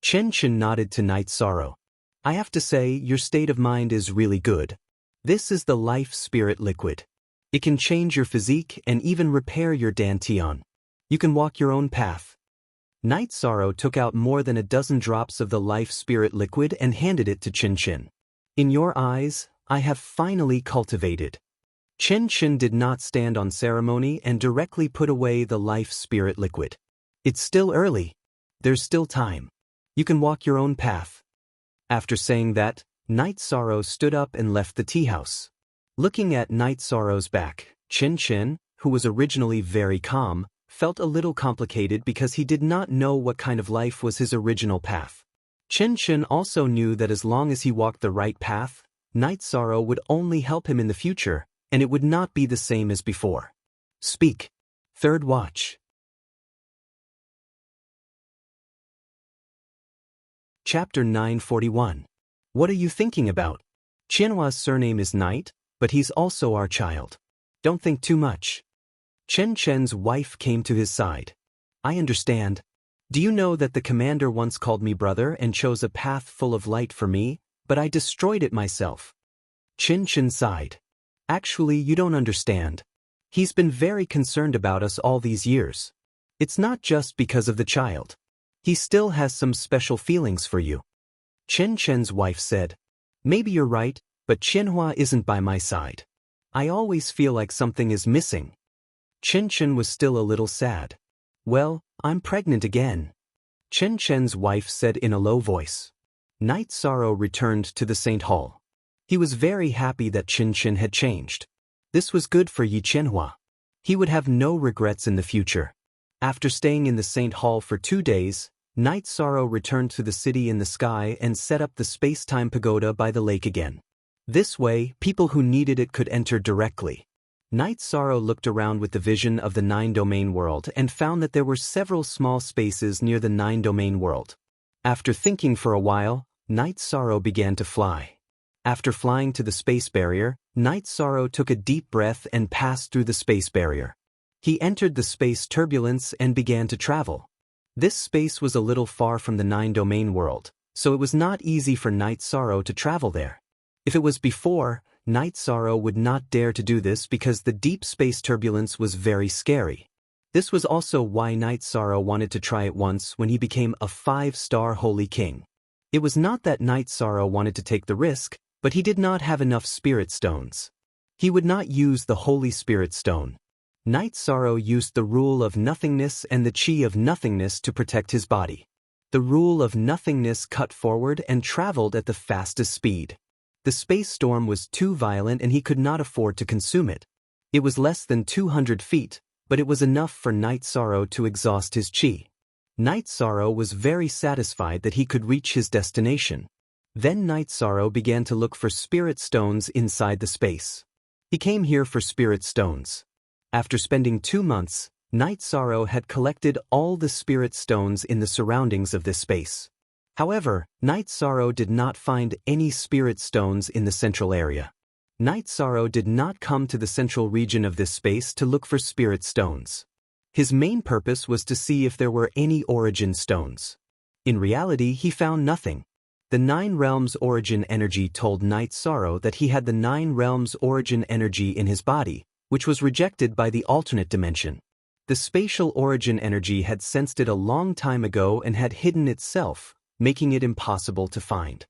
Chen Chen nodded to Night Sorrow. I have to say, your state of mind is really good. This is the life spirit liquid. It can change your physique and even repair your dantian. You can walk your own path. Night Sorrow took out more than a dozen drops of the life spirit liquid and handed it to Chen Chen. In your eyes, I have finally cultivated. Chen Chen did not stand on ceremony and directly put away the life spirit liquid. It's still early. There's still time. You can walk your own path. After saying that, Night Sorrow stood up and left the tea house. Looking at Night Sorrow's back, Chen Chen, who was originally very calm, felt a little complicated because he did not know what kind of life was his original path. Chen Chen also knew that as long as he walked the right path, Night Sorrow would only help him in the future, and it would not be the same as before. Speak. Third watch. Chapter 941. What are you thinking about? Qianhua's surname is Night, but he's also our child. Don't think too much. Chen Chen's wife came to his side. I understand. Do you know that the commander once called me brother and chose a path full of light for me, but I destroyed it myself? Chen Chen sighed. Actually, you don't understand. He's been very concerned about us all these years. It's not just because of the child. He still has some special feelings for you. Chen Chen's wife said, Maybe you're right, but Qianhua isn't by my side. I always feel like something is missing. Chen Chen was still a little sad. Well, I'm pregnant again. Chen Chen's wife said in a low voice. Night Sorrow returned to the Saint Hall. He was very happy that Chen Chen had changed. This was good for Yi Qianhua. He would have no regrets in the future. After staying in the Saint Hall for 2 days, Night Sorrow returned to the city in the sky and set up the space-time pagoda by the lake again. This way, people who needed it could enter directly. Night Sorrow looked around with the vision of the 9-domain world and found that there were several small spaces near the 9-domain world. After thinking for a while, Night Sorrow began to fly. After flying to the space barrier, Night Sorrow took a deep breath and passed through the space barrier. He entered the space turbulence and began to travel. This space was a little far from the 9-domain world, so it was not easy for Night Sorrow to travel there. If it was before, Night Sorrow would not dare to do this because the deep space turbulence was very scary. This was also why Night Sorrow wanted to try it once when he became a 5-star holy king. It was not that Night Sorrow wanted to take the risk, but he did not have enough spirit stones. He would not use the Holy Spirit Stone. Night Sorrow used the rule of nothingness and the chi of nothingness to protect his body. The rule of nothingness cut forward and traveled at the fastest speed. The space storm was too violent and he could not afford to consume it. It was less than 200 feet, but it was enough for Night Sorrow to exhaust his chi. Night Sorrow was very satisfied that he could reach his destination. Then Night Sorrow began to look for spirit stones inside the space. He came here for spirit stones. After spending 2 months, Night Sorrow had collected all the spirit stones in the surroundings of this space. However, Night Sorrow did not find any spirit stones in the central area. Night Sorrow did not come to the central region of this space to look for spirit stones. His main purpose was to see if there were any origin stones. In reality, he found nothing. The Nine Realms origin energy told Night Sorrow that he had the Nine Realms origin energy in his body, which was rejected by the alternate dimension. The spatial origin energy had sensed it a long time ago and had hidden itself, making it impossible to find.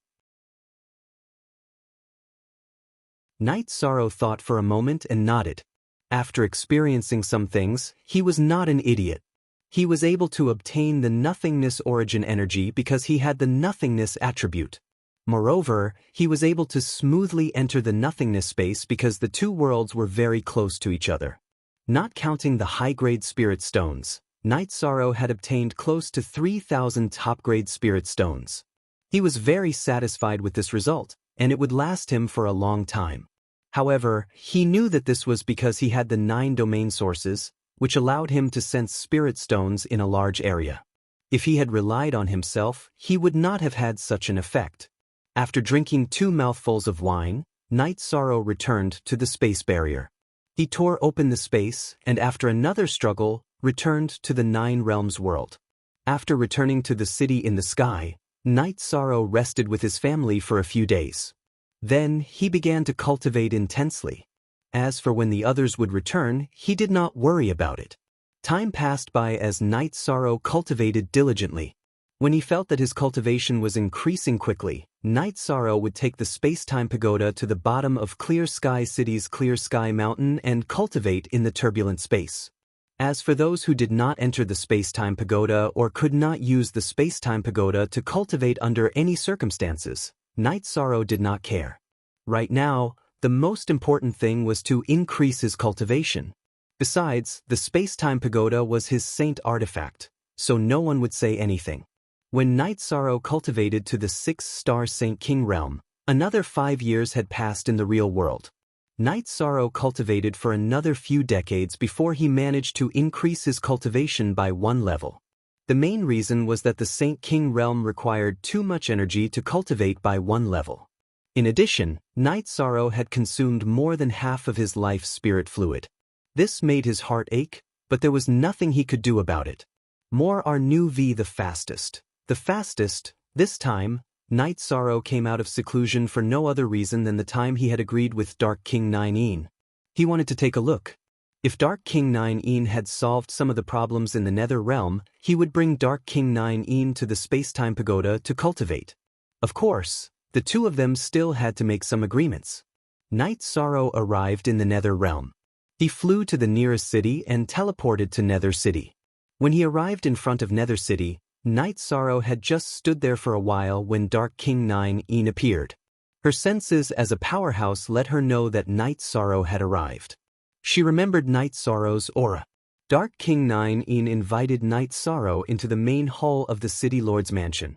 Night Sorrow thought for a moment and nodded. After experiencing some things, he was not an idiot. He was able to obtain the nothingness origin energy because he had the nothingness attribute. Moreover, he was able to smoothly enter the nothingness space because the two worlds were very close to each other. Not counting the high-grade spirit stones, Night Sorrow had obtained close to 3,000 top-grade spirit stones. He was very satisfied with this result, and it would last him for a long time. However, he knew that this was because he had the 9 domain sources, which allowed him to sense spirit stones in a large area. If he had relied on himself, he would not have had such an effect. After drinking 2 mouthfuls of wine, Night Sorrow returned to the space barrier. He tore open the space, and after another struggle, returned to the Nine Realms world. After returning to the city in the sky, Night Sorrow rested with his family for a few days. Then he began to cultivate intensely. As for when the others would return, he did not worry about it. Time passed by as Night Sorrow cultivated diligently. When he felt that his cultivation was increasing quickly, Night Sorrow would take the space-time pagoda to the bottom of Clear Sky City's Clear Sky Mountain and cultivate in the turbulent space. As for those who did not enter the space-time pagoda or could not use the space-time pagoda to cultivate under any circumstances, Night Sorrow did not care. Right now, the most important thing was to increase his cultivation. Besides, the space-time pagoda was his saint artifact, so no one would say anything. When Night Sorrow cultivated to the 6-star Saint King realm, another 5 years had passed in the real world. Night Sorrow cultivated for another few decades before he managed to increase his cultivation by 1 level. The main reason was that the Saint King realm required too much energy to cultivate by 1 level. In addition, Night Sorrow had consumed more than half of his life spirit fluid. This made his heart ache, but there was nothing he could do about it. More are new v the fastest. The fastest, this time, Night Sorrow came out of seclusion for no other reason than the time he had agreed with Dark King 9 He wanted to take a look. If Dark King 9 had solved some of the problems in the Nether Realm, he would bring Dark King 9 to the Space-Time Pagoda to cultivate. Of course, the two of them still had to make some agreements. Night Sorrow arrived in the Nether Realm. He flew to the nearest city and teleported to Nether City. When he arrived in front of Nether City, Night Sorrow had just stood there for a while when Dark King 9 appeared. Her senses as a powerhouse let her know that Night Sorrow had arrived. She remembered Night Sorrow's aura. Dark King 9 invited Night Sorrow into the main hall of the City Lord's mansion.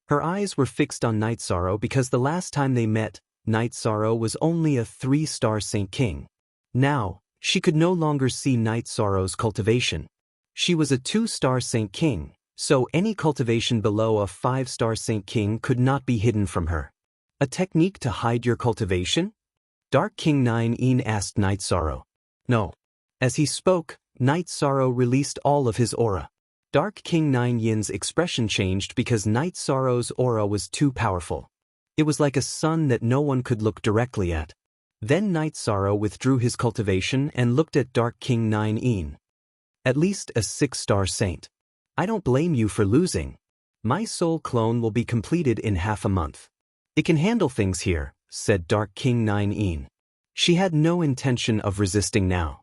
Her eyes were fixed on Night Sorrow because the last time they met, Night Sorrow was only a 3-star Saint King. Now, she could no longer see Night Sorrow's cultivation. She was a 2-star Saint King, so any cultivation below a 5-star Saint King could not be hidden from her. A technique to hide your cultivation? Dark King 9 asked Night Sorrow. No. As he spoke, Night Sorrow released all of his aura. Dark King 9's expression changed because Night Sorrow's aura was too powerful. It was like a sun that no one could look directly at. Then Night Sorrow withdrew his cultivation and looked at Dark King 9 At least a 6-star saint. I don't blame you for losing. My soul clone will be completed in half a month. It can handle things here, said Dark King 9 She had no intention of resisting now.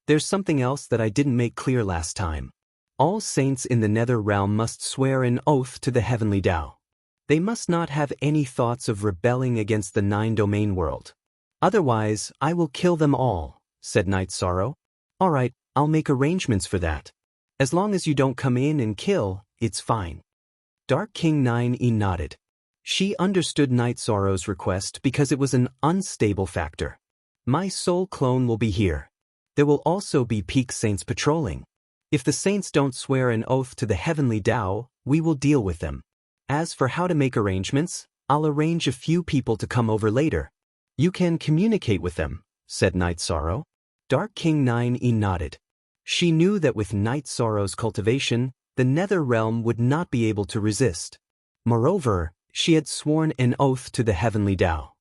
There's something else that I didn't make clear last time. All saints in the Nether Realm must swear an oath to the Heavenly Tao. They must not have any thoughts of rebelling against the 9-domain world. Otherwise, I will kill them all, said Night Sorrow. All right, I'll make arrangements for that. As long as you don't come in and kill, it's fine. Dark King 9 nodded. She understood Night Sorrow's request because it was an unstable factor. My soul clone will be here. There will also be Peak Saints patrolling. If the saints don't swear an oath to the heavenly Tao, we will deal with them. As for how to make arrangements, I'll arrange a few people to come over later. You can communicate with them, said Night Sorrow. Dark King 9E nodded. She knew that with Night Sorrow's cultivation, the Nether Realm would not be able to resist. Moreover, she had sworn an oath to the heavenly Tao.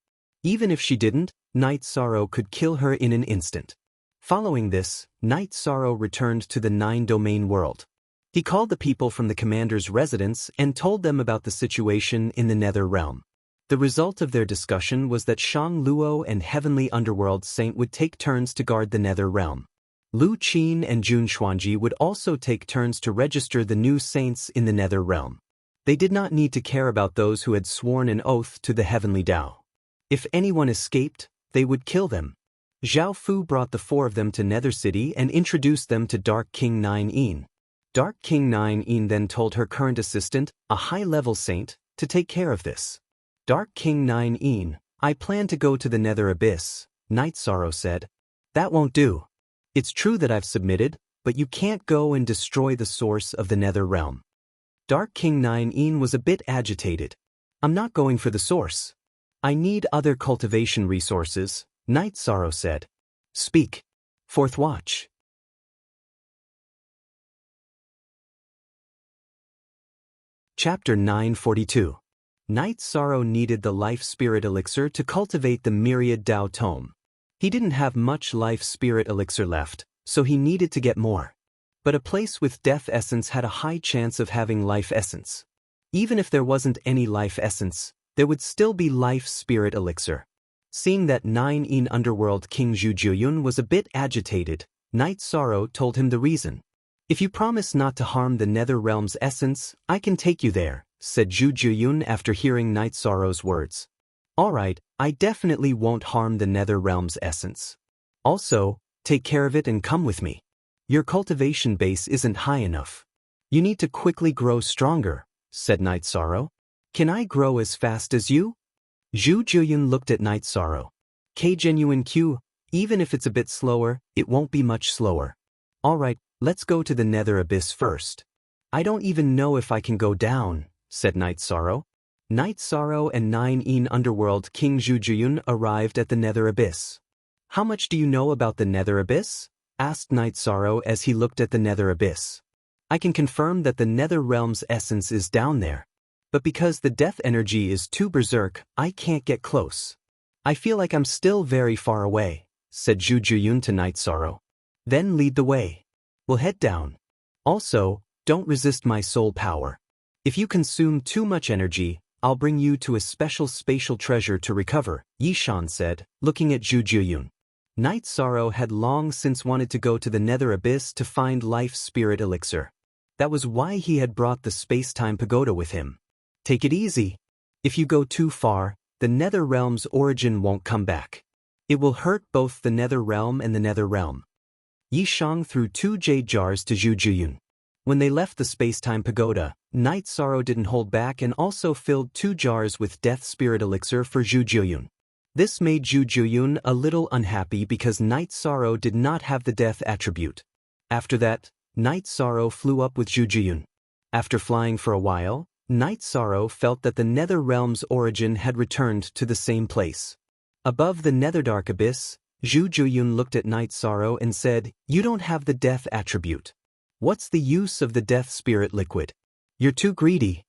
Even if she didn't, Night Sorrow could kill her in an instant. Following this, Night Sorrow returned to the 9-domain world. He called the people from the commander's residence and told them about the situation in the Nether Realm. The result of their discussion was that Shang Luo and Heavenly Underworld Saint would take turns to guard the Nether Realm. Lu Qin and Jun Xuanji would also take turns to register the new saints in the Nether Realm. They did not need to care about those who had sworn an oath to the heavenly Tao. If anyone escaped, they would kill them. Zhao Fu brought the 4 of them to Nether City and introduced them to Dark King 9E. Dark King 9E then told her current assistant, a high-level saint, to take care of this. Dark King 9E, I plan to go to the Nether Abyss, Night Sorrow said. That won't do. It's true that I've submitted, but you can't go and destroy the source of the Nether Realm. Dark King 9E was a bit agitated. I'm not going for the source. I need other cultivation resources, Night Sorrow said. Speak. Fourth Watch. Chapter 942. Night Sorrow needed the Life Spirit Elixir to cultivate the Myriad Tao Tome. He didn't have much Life Spirit Elixir left, so he needed to get more. But a place with Death Essence had a high chance of having Life Essence. Even if there wasn't any Life Essence, there would still be Life Spirit Elixir. Seeing that 9E Underworld King Zhu Juyun was a bit agitated, Night Sorrow told him the reason. If you promise not to harm the Nether Realm's essence, I can take you there, said Zhu Juyun after hearing Night Sorrow's words. Alright, I definitely won't harm the Nether Realm's essence. Also, take care of it and come with me. Your cultivation base isn't high enough. You need to quickly grow stronger, said Night Sorrow. Can I grow as fast as you? Zhu Juyun looked at Night Sorrow. Genuine Q, even if it's a bit slower, it won't be much slower. Alright, let's go to the Nether Abyss first. I don't even know if I can go down, said Night Sorrow. Night Sorrow and 9E Underworld King Zhu Juyun arrived at the Nether Abyss. How much do you know about the Nether Abyss? Asked Night Sorrow as he looked at the Nether Abyss. I can confirm that the Nether Realm's essence is down there. But because the death energy is too berserk, I can't get close. I feel like I'm still very far away, said Zhu Juyun to Night Sorrow. Then lead the way. We'll head down. Also, don't resist my soul power. If you consume too much energy, I'll bring you to a special spatial treasure to recover, Yishan said, looking at Zhu Juyun. Night Sorrow had long since wanted to go to the Nether Abyss to find Life Spirit Elixir. That was why he had brought the Space-Time Pagoda with him. Take it easy. If you go too far, the Nether Realm's origin won't come back. It will hurt both the Nether Realm and the Nether Realm. Yishang threw 2 jade jars to Zhu Juyun. When they left the Space-Time Pagoda, Night Sorrow didn't hold back and also filled 2 jars with Death Spirit Elixir for Zhu Juyun. This made Zhu Juyun a little unhappy because Night Sorrow did not have the Death attribute. After that, Night Sorrow flew up with Zhu Juyun. After flying for a while, Night Sorrow felt that the Nether Realm's origin had returned to the same place. Above the Netherdark Abyss, Zhu Juyun looked at Night Sorrow and said, "You don't have the Death attribute. What's the use of the Death Spirit liquid? You're too greedy."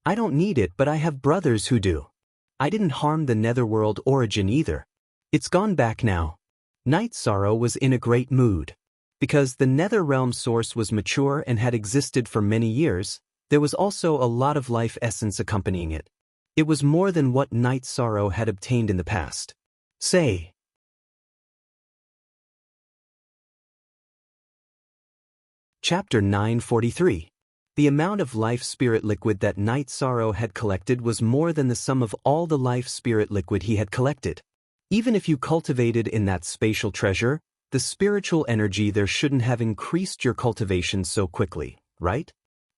"I don't need it, but I have brothers who do. I didn't harm the Netherworld origin either. It's gone back now." Night Sorrow was in a great mood. Because the Nether Realm source was mature and had existed for many years, there was also a lot of life essence accompanying it. It was more than what Night Sorrow had obtained in the past. Say. Chapter 943. The amount of life spirit liquid that Night Sorrow had collected was more than the sum of all the life spirit liquid he had collected. Even if you cultivated in that spatial treasure, the spiritual energy there shouldn't have increased your cultivation so quickly, right?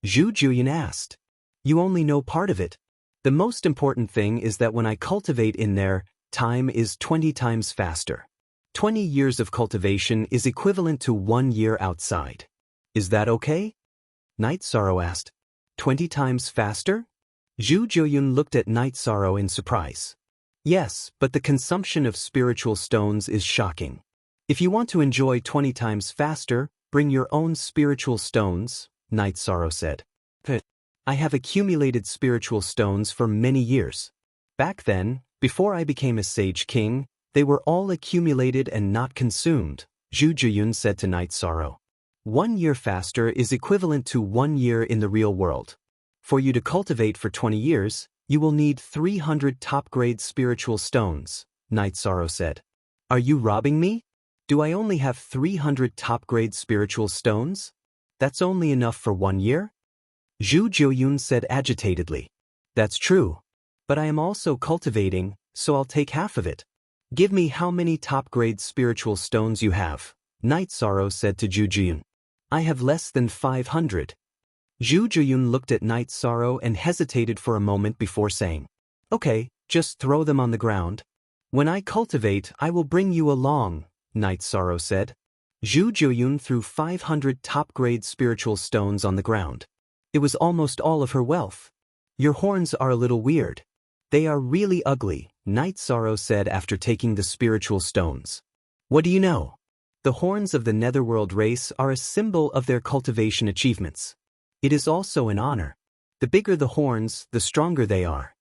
Zhu Juyun asked. You only know part of it. The most important thing is that when I cultivate in there, time is 20 times faster. 20 years of cultivation is equivalent to 1 year outside. Is that okay? Night Sorrow asked. 20 times faster? Zhu Jiuyun looked at Night Sorrow in surprise. Yes, but the consumption of spiritual stones is shocking. If you want to enjoy 20 times faster, bring your own spiritual stones, Night Sorrow said. I have accumulated spiritual stones for many years. Back then, before I became a Sage King, they were all accumulated and not consumed, Zhu Jiuyun said to Night Sorrow. 1 year faster is equivalent to 1 year in the real world. For you to cultivate for 20 years, you will need 300 top-grade spiritual stones, Night Sorrow said. Are you robbing me? Do I only have 300 top-grade spiritual stones? That's only enough for 1 year? Zhu Jiuyun said agitatedly. That's true. But I am also cultivating, so I'll take half of it. Give me how many top-grade spiritual stones you have, Night Sorrow said to Zhu Jiuyun. I have less than 500. Zhu Jiuyun looked at Night Sorrow and hesitated for a moment before saying, Okay, just throw them on the ground. When I cultivate, I will bring you along, Night Sorrow said. Zhu Jiuyun threw 500 top-grade spiritual stones on the ground. It was almost all of her wealth. Your horns are a little weird. They are really ugly, Night Sorrow said after taking the spiritual stones. What do you know? The horns of the Netherworld race are a symbol of their cultivation achievements. It is also an honor. The bigger the horns, the stronger they are.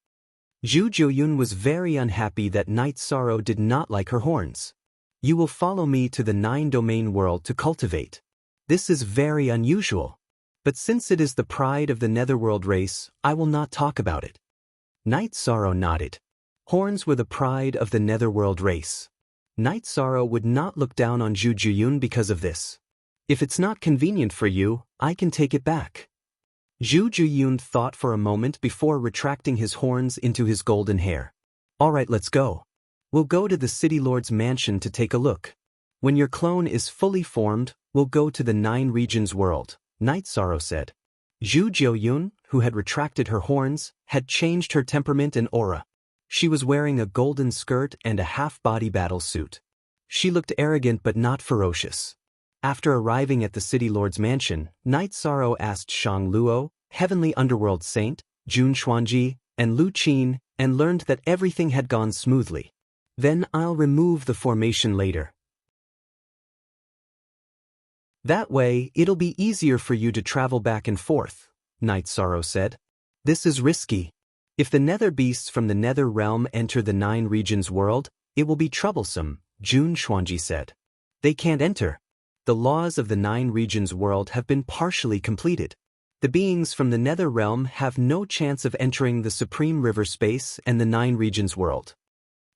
Zhu Jiuyun was very unhappy that Night Sorrow did not like her horns. You will follow me to the 9-domain world to cultivate. This is very unusual. But since it is the pride of the Netherworld race, I will not talk about it. Night Sorrow nodded. Horns were the pride of the Netherworld race. Night Sorrow would not look down on Zhu Jiuyun because of this. If it's not convenient for you, I can take it back. Zhu Jiuyun thought for a moment before retracting his horns into his golden hair. Alright, let's go. We'll go to the City Lord's mansion to take a look. When your clone is fully formed, we'll go to the 9 regions world, Night Sorrow said. Zhu Jiuyun, who had retracted her horns, had changed her temperament and aura. She was wearing a golden skirt and a half-body battle suit. She looked arrogant but not ferocious. After arriving at the City Lord's mansion, Night Sorrow asked Shang Luo, Heavenly Underworld Saint, Jun Xuanji, and Lu Qin, and learned that everything had gone smoothly. Then I'll remove the formation later. That way, it'll be easier for you to travel back and forth, Night Sorrow said. This is risky. If the nether beasts from the nether realm enter the 9 regions world, it will be troublesome, Jun Xuanji said. They can't enter. The laws of the 9 regions world have been partially completed. The beings from the nether realm have no chance of entering the supreme river space and the 9 regions world.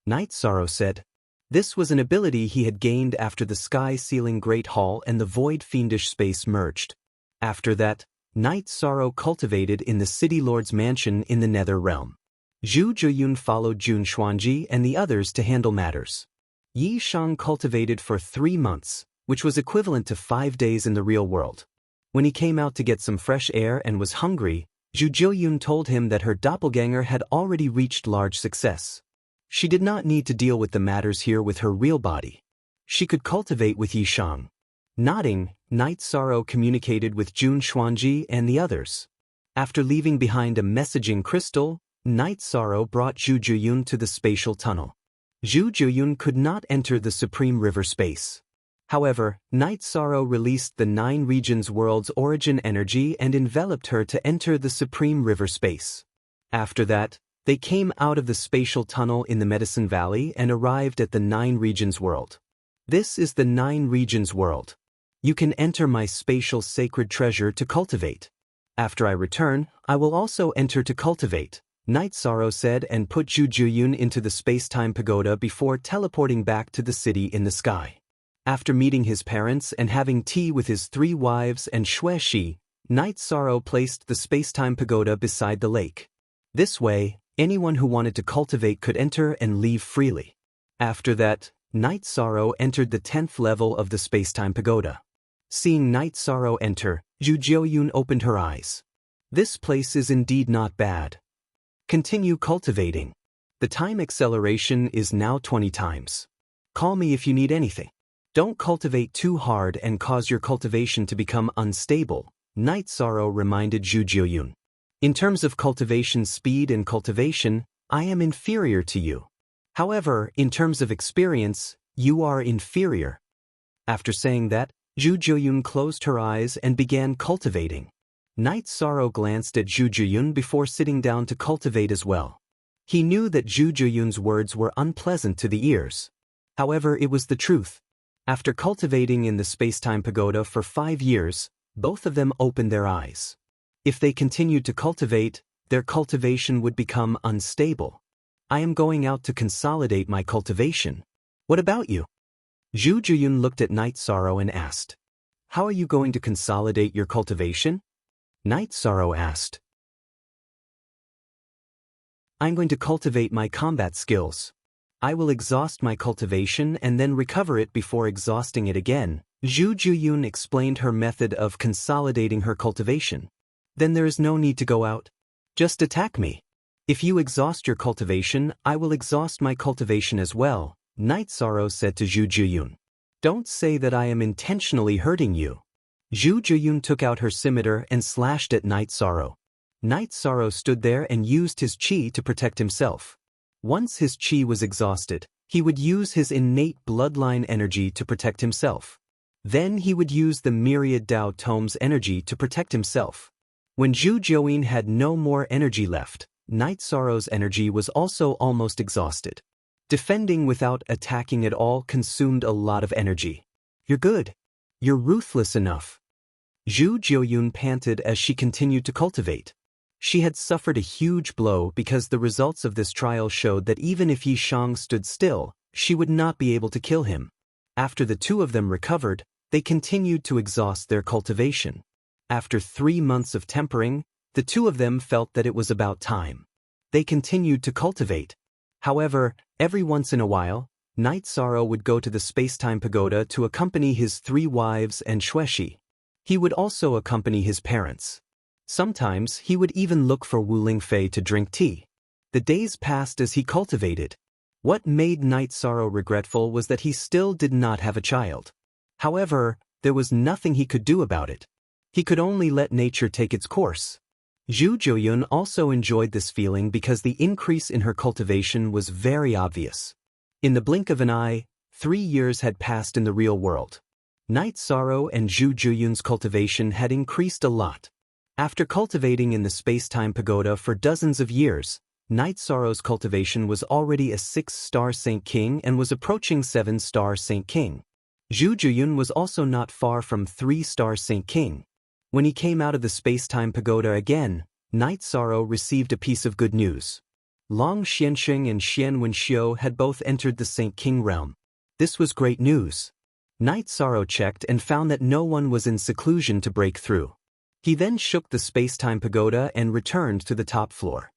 Night Sorrow said. This was an ability he had gained after the sky-sealing Great Hall and the void fiendish space merged. After that, Night Sorrow cultivated in the City Lord's mansion in the nether realm. Zhu Jiuyun followed Jun Xuanji and the others to handle matters. Yi Shang cultivated for 3 months, which was equivalent to 5 days in the real world. When he came out to get some fresh air and was hungry, Zhu Jiuyun told him that her doppelganger had already reached large success. She did not need to deal with the matters here with her real body. She could cultivate with Yi Shang. Nodding, Night Sorrow communicated with Jun Xuanji and the others. After leaving behind a messaging crystal, Night Sorrow brought Zhu Jiuyun to the spatial tunnel. Zhu Jiuyun could not enter the supreme river space. However, Night Sorrow released the 9 regions world's origin energy and enveloped her to enter the supreme river space. After that, they came out of the spatial tunnel in the Medicine Valley and arrived at the 9 regions world. This is the 9 regions world. You can enter my spatial sacred treasure to cultivate. After I return, I will also enter to cultivate, Night Sorrow said and put Zhu Jiuyun into the space-time pagoda before teleporting back to the city in the sky. After meeting his parents and having tea with his 3 wives and Xue Shi, Night Sorrow placed the space-time pagoda beside the lake. This way, anyone who wanted to cultivate could enter and leave freely. After that, Night Sorrow entered the 10th level of the space-time pagoda. Seeing Night Sorrow enter, Zhu Jiuyun opened her eyes. This place is indeed not bad. Continue cultivating. The time acceleration is now 20 times. Call me if you need anything. Don't cultivate too hard and cause your cultivation to become unstable, Night Sorrow reminded Zhu Jiuyun. In terms of cultivation speed and cultivation, I am inferior to you. However, in terms of experience, you are inferior. After saying that, Zhu Jiuyun closed her eyes and began cultivating. Night Sorrow glanced at Zhu Jiuyun before sitting down to cultivate as well. He knew that Zhu Jiuyun's words were unpleasant to the ears. However, it was the truth. After cultivating in the space-time pagoda for 5 years, both of them opened their eyes. If they continued to cultivate, their cultivation would become unstable. I am going out to consolidate my cultivation. What about you? Zhu Jiuyun looked at Night Sorrow and asked, How are you going to consolidate your cultivation? Night Sorrow asked, I'm going to cultivate my combat skills. I will exhaust my cultivation and then recover it before exhausting it again. Zhu Jiuyun explained her method of consolidating her cultivation. Then there is no need to go out. Just attack me. If you exhaust your cultivation, I will exhaust my cultivation as well, Night Sorrow said to Zhu Jiuyun. Don't say that I am intentionally hurting you. Zhu Jiuyun took out her scimitar and slashed at Night Sorrow. Night Sorrow stood there and used his qi to protect himself. Once his qi was exhausted, he would use his innate bloodline energy to protect himself. Then he would use the myriad Dao Tomes energy to protect himself. When Zhu Jiuyun had no more energy left, Night Sorrow's energy was also almost exhausted. Defending without attacking at all consumed a lot of energy. You're good. You're ruthless enough. Zhu Jiuyun panted as she continued to cultivate. She had suffered a huge blow because the results of this trial showed that even if Yi Shang stood still, she would not be able to kill him. After the two of them recovered, they continued to exhaust their cultivation. After 3 months of tempering, the two of them felt that it was about time. They continued to cultivate. However, every once in a while, Night Sorrow would go to the space-time pagoda to accompany his 3 wives and Xueshi. He would also accompany his parents. Sometimes he would even look for Wu Lingfei to drink tea. The days passed as he cultivated. What made Night Sorrow regretful was that he still did not have a child. However, there was nothing he could do about it. He could only let nature take its course. Zhu Jiuyun also enjoyed this feeling because the increase in her cultivation was very obvious. In the blink of an eye, 3 years had passed in the real world. Night Sorrow and Zhu Jiuyun's cultivation had increased a lot. After cultivating in the space-time pagoda for dozens of years, Night Sorrow's cultivation was already a 6-star Saint King and was approaching 7-star Saint King. Zhu Jiuyun was also not far from 3-star Saint King. When he came out of the space-time pagoda again, Night Sorrow received a piece of good news. Long Xianxing and Xian Wenxiu had both entered the Saint King realm. This was great news. Night Sorrow checked and found that no one was in seclusion to break through. He then shook the space-time pagoda and returned to the top floor.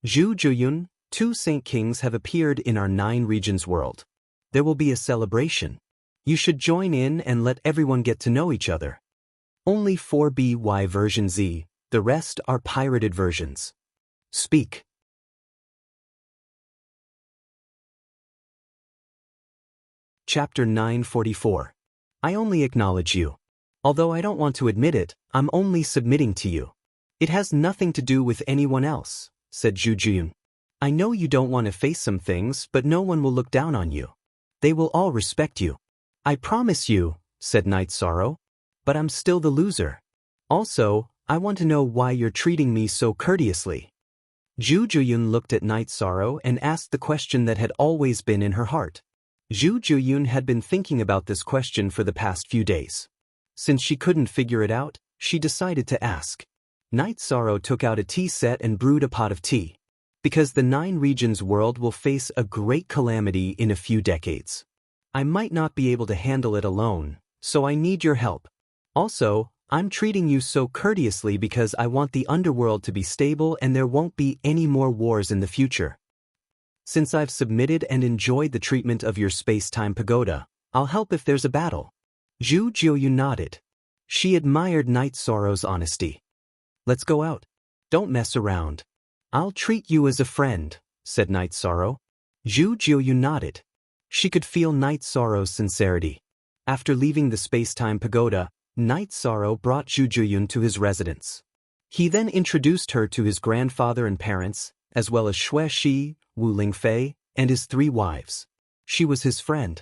Zhu Jiuyun, 2 Saint Kings have appeared in our 9 regions world. There will be a celebration. You should join in and let everyone get to know each other. Only 4BY version Z, the rest are pirated versions. Speak. Chapter 944. I only acknowledge you. Although I don't want to admit it, I'm only submitting to you. It has nothing to do with anyone else, said Zhu Jiuyun. I know you don't want to face some things, but no one will look down on you. They will all respect you. I promise you, said Night Sorrow. But I'm still the loser. Also, I want to know why you're treating me so courteously. Zhu Jiuyun looked at Night Sorrow and asked the question that had always been in her heart. Zhu Jiuyun had been thinking about this question for the past few days. Since she couldn't figure it out, she decided to ask. Night Sorrow took out a tea set and brewed a pot of tea. Because the 9 regions world will face a great calamity in a few decades. I might not be able to handle it alone, so I need your help. Also, I'm treating you so courteously because I want the underworld to be stable and there won't be any more wars in the future. Since I've submitted and enjoyed the treatment of your space-time pagoda, I'll help if there's a battle. Zhu Jiuyun nodded. She admired Night Sorrow's honesty. Let's go out. Don't mess around. I'll treat you as a friend, said Night Sorrow. Zhu Jiuyun nodded. She could feel Night Sorrow's sincerity. After leaving the space-time pagoda, Night Sorrow brought Zhu Juyun to his residence. He then introduced her to his grandfather and parents, as well as Xue Shi, Wu Lingfei, and his 3 wives. She was his friend.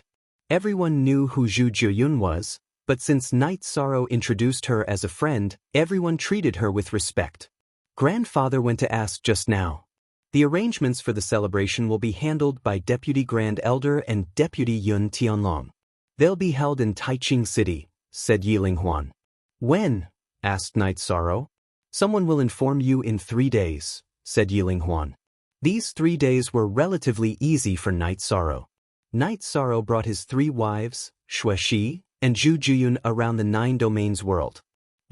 Everyone knew who Zhu Juyun was, but since Night Sorrow introduced her as a friend, everyone treated her with respect. Grandfather went to ask just now. The arrangements for the celebration will be handled by Deputy Grand Elder and Deputy Yun Tianlong. They'll be held in Taiching City, said Yiling Huan. When? Asked Night Sorrow. Someone will inform you in 3 days, said Yiling Huan. These 3 days were relatively easy for Night Sorrow. Night Sorrow brought his 3 wives, Xue Shi, and Zhu Juyun around the 9 domains world.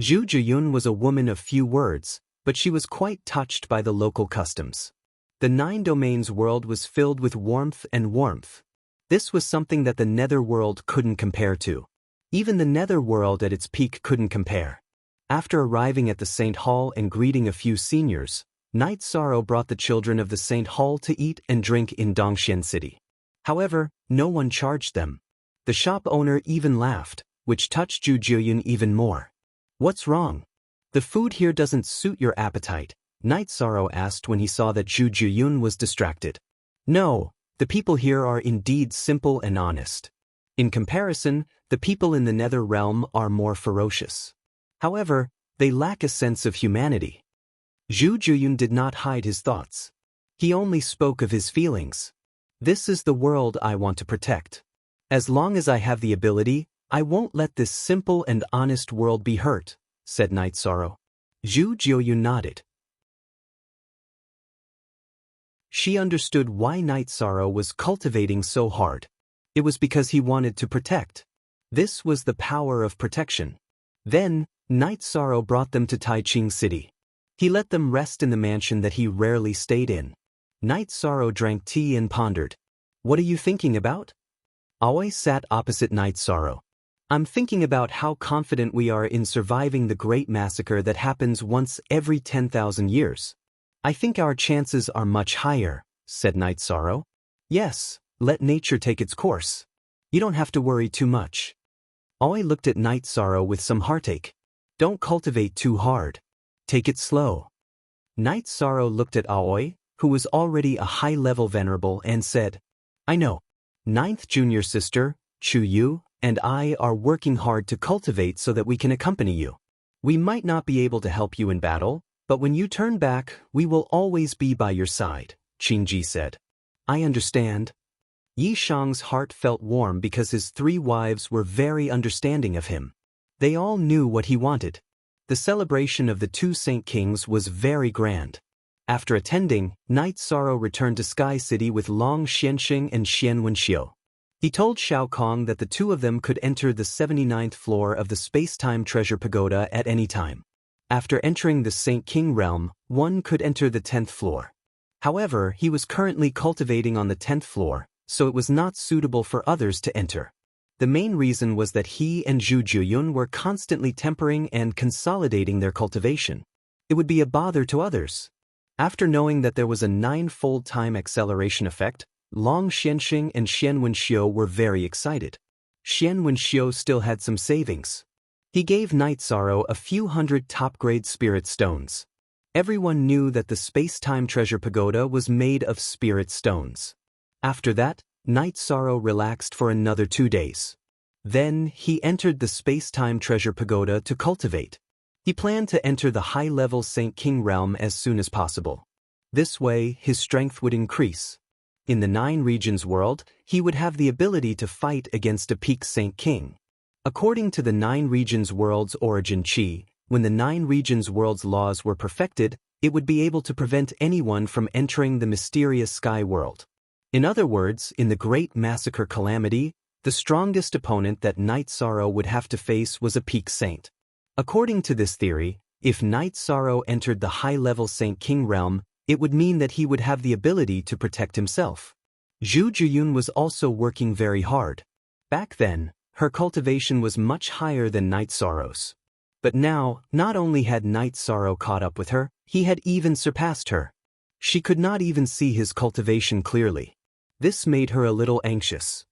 Zhu Juyun was a woman of few words, but she was quite touched by the local customs. The 9 domains world was filled with warmth and warmth. This was something that the nether world couldn't compare to. Even the nether world at its peak couldn't compare. After arriving at the Saint Hall and greeting a few seniors, Night Sorrow brought the children of the Saint Hall to eat and drink in Dongxian City. However, no one charged them. The shop owner even laughed, which touched Zhu Juyun even more. What's wrong? The food here doesn't suit your appetite, Night Sorrow asked when he saw that Zhu Juyun was distracted. No, the people here are indeed simple and honest. In comparison, the people in the nether realm are more ferocious. However, they lack a sense of humanity. Zhu Juyun did not hide his thoughts. He only spoke of his feelings. This is the world I want to protect. As long as I have the ability, I won't let this simple and honest world be hurt, said Night Sorrow. Zhu Juyun nodded. She understood why Night Sorrow was cultivating so hard. It was because he wanted to protect. This was the power of protection. Then, Night Sorrow brought them to Taiching City. He let them rest in the mansion that he rarely stayed in. Night Sorrow drank tea and pondered. What are you thinking about? Aoi sat opposite Night Sorrow. I'm thinking about how confident we are in surviving the great massacre that happens once every 10,000 years. I think our chances are much higher, said Night Sorrow. Yes, let nature take its course. You don't have to worry too much. Aoi looked at Night Sorrow with some heartache. Don't cultivate too hard. Take it slow. Night Sorrow looked at Aoi, who was already a high-level venerable, and said, I know. 9th junior sister, Chu Yu, and I are working hard to cultivate so that we can accompany you. We might not be able to help you in battle, but when you turn back, we will always be by your side, Qingji said. I understand. Yi Shang's heart felt warm because his 3 wives were very understanding of him. They all knew what he wanted. The celebration of the 2 Saint Kings was very grand. After attending, Night Sorrow returned to Sky City with Long Xianxing and Xian Wenxiu. He told Shao Kong that the 2 of them could enter the 79th floor of the Space-Time Treasure Pagoda at any time. After entering the Saint King realm, one could enter the 10th floor. However, he was currently cultivating on the 10th floor, so it was not suitable for others to enter. The main reason was that he and Zhu Juyun were constantly tempering and consolidating their cultivation. It would be a bother to others. After knowing that there was a 9-fold time acceleration effect, Long Xianxing and Xian Wenxiu were very excited. Xian Wenxiu still had some savings. He gave Night Sorrow a few hundred top-grade spirit stones. Everyone knew that the Space-Time Treasure Pagoda was made of spirit stones. After that, Night Sorrow relaxed for another 2 days. Then, he entered the Space-Time Treasure Pagoda to cultivate. He planned to enter the high-level Saint King realm as soon as possible. This way, his strength would increase. In the 9 regions world, he would have the ability to fight against a peak Saint King. According to the 9 regions world's origin chi, when the 9 regions world's laws were perfected, it would be able to prevent anyone from entering the mysterious sky world. In other words, in the Great Massacre Calamity, the strongest opponent that Night Sorrow would have to face was a peak saint. According to this theory, if Night Sorrow entered the high-level Saint King realm, it would mean that he would have the ability to protect himself. Zhu Juyun was also working very hard. Back then, her cultivation was much higher than Night Sorrow's. But now, not only had Night Sorrow caught up with her, he had even surpassed her. She could not even see his cultivation clearly. This made her a little anxious.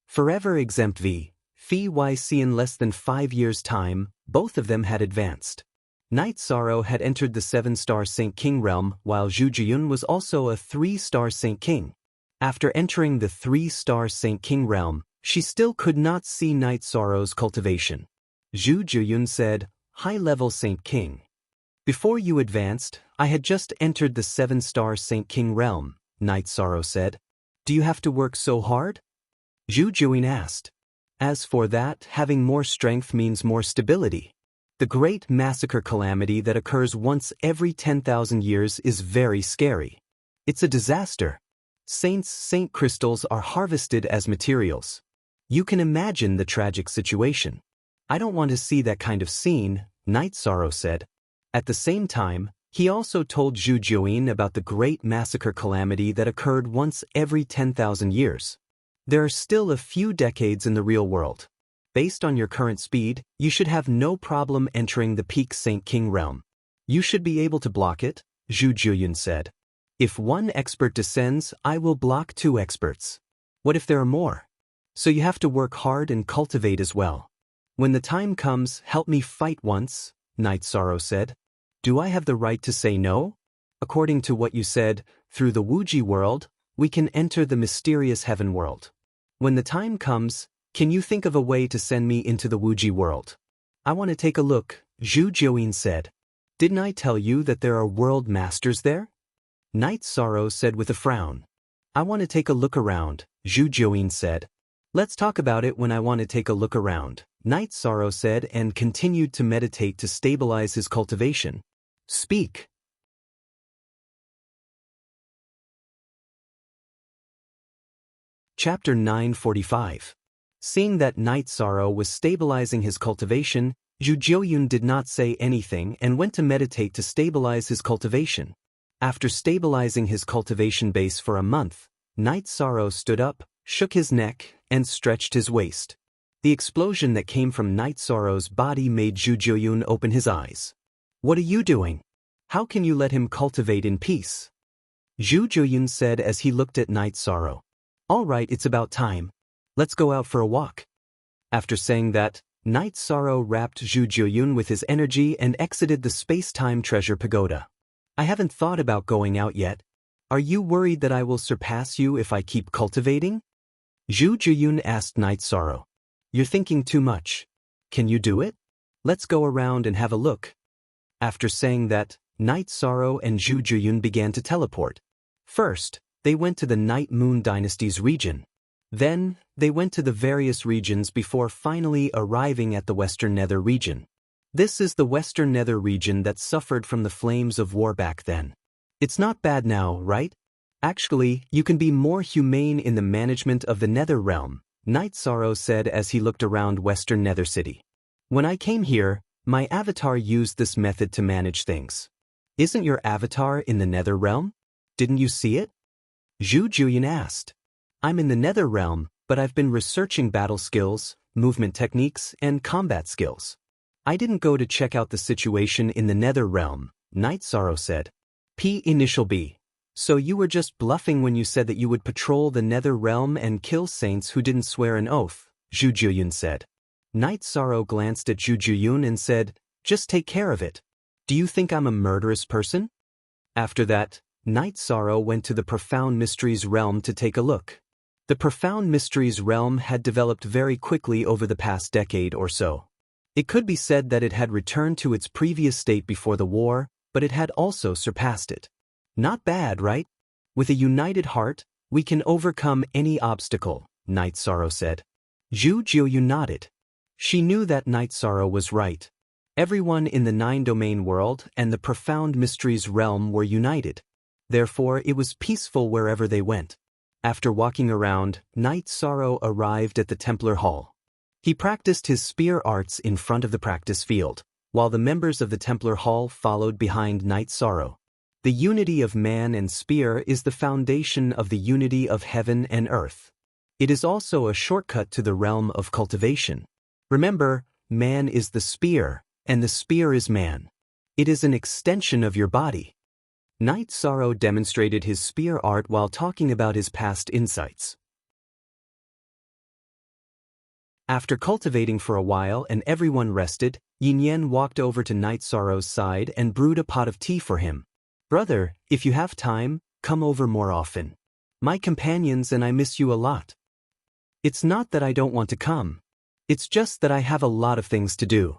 Forever exempt FYC in less than 5 years' time, both of them had advanced. Night Sorrow had entered the 7-star Saint King realm, while Zhu Jiyun was also a 3-star Saint King. After entering the 3-star Saint King realm, she still could not see Night Sorrow's cultivation. Zhu Jiyun said, "High-level Saint King. Before you advanced, I had just entered the 7-star Saint King realm," Night Sorrow said. "Do you have to work so hard?" Zhu Jiyun asked. "As for that, having more strength means more stability. The great massacre calamity that occurs once every 10,000 years is very scary. It's a disaster. Saint crystals are harvested as materials. You can imagine the tragic situation. I don't want to see that kind of scene," Night Sorrow said. At the same time, he also told Zhu Jiyun about the great massacre calamity that occurred once every 10,000 years. There are still a few decades in the real world. Based on your current speed, you should have no problem entering the peak Saint King realm. You should be able to block it, Zhu Jiyun said. If one expert descends, I will block 2 experts. What if there are more? So you have to work hard and cultivate as well. When the time comes, help me fight once, Night Sorrow said. Do I have the right to say no? According to what you said, through the Wuji world, we can enter the mysterious heaven world. When the time comes, can you think of a way to send me into the Wuji world? I want to take a look, Zhu Jiyun said. Didn't I tell you that there are world masters there? Night Sorrow said with a frown. I want to take a look around, Zhu Jiyun said. Let's talk about it when I want to take a look around, Night Sorrow said and continued to meditate to stabilize his cultivation. Speak. Chapter 945. Seeing that Night Sorrow was stabilizing his cultivation, Zhu Jiyun did not say anything and went to meditate to stabilize his cultivation. After stabilizing his cultivation base for a month, Night Sorrow stood up, shook his neck, and stretched his waist. The explosion that came from Night Sorrow's body made Zhu Jiyun open his eyes. What are you doing? How can you let him cultivate in peace? Zhu Jiyun said as he looked at Night Sorrow. All right, it's about time. Let's go out for a walk. After saying that, Night Sorrow wrapped Zhu Jiyun with his energy and exited the space-time treasure pagoda. I haven't thought about going out yet. Are you worried that I will surpass you if I keep cultivating? Zhu Jiyun asked Night Sorrow. You're thinking too much. Can you do it? Let's go around and have a look. After saying that, Night Sorrow and Zhu Jiyun began to teleport. First, they went to the Night Moon Dynasty's region. Then, they went to the various regions before finally arriving at the Western Nether region. This is the Western Nether region that suffered from the flames of war back then. It's not bad now, right? Actually, you can be more humane in the management of the Nether realm, Night Sorrow said as he looked around Western Nether City. When I came here, my avatar used this method to manage things. Isn't your avatar in the Nether realm? Didn't you see it? Zhu Jiyun asked. I'm in the Nether realm, but I've been researching battle skills, movement techniques, and combat skills. I didn't go to check out the situation in the Nether realm, Night Sorrow said. Initial B. So you were just bluffing when you said that you would patrol the Nether realm and kill saints who didn't swear an oath, Zhu Jiyun said. Night Sorrow glanced at Zhu Jiyun and said, just take care of it. Do you think I'm a murderous person? After that, Night Sorrow went to the Profound Mysteries realm to take a look. The Profound Mysteries realm had developed very quickly over the past decade or so. It could be said that it had returned to its previous state before the war, but it had also surpassed it. Not bad, right? With a united heart, we can overcome any obstacle, Night Sorrow said. Zhu Jiyun nodded. She knew that Night Sorrow was right. Everyone in the 9-domain world and the Profound Mysteries realm were united. Therefore, it was peaceful wherever they went. After walking around, Night Sorrow arrived at the Templar Hall. He practiced his spear arts in front of the practice field, while the members of the Templar Hall followed behind Night Sorrow. The unity of man and spear is the foundation of the unity of heaven and earth. It is also a shortcut to the realm of cultivation. Remember, man is the spear, and the spear is man. It is an extension of your body. Night Sorrow demonstrated his spear art while talking about his past insights. After cultivating for a while and everyone rested, Yin Yen walked over to Night Sorrow's side and brewed a pot of tea for him. "Brother, if you have time, come over more often. My companions and I miss you a lot." "It's not that I don't want to come. It's just that I have a lot of things to do.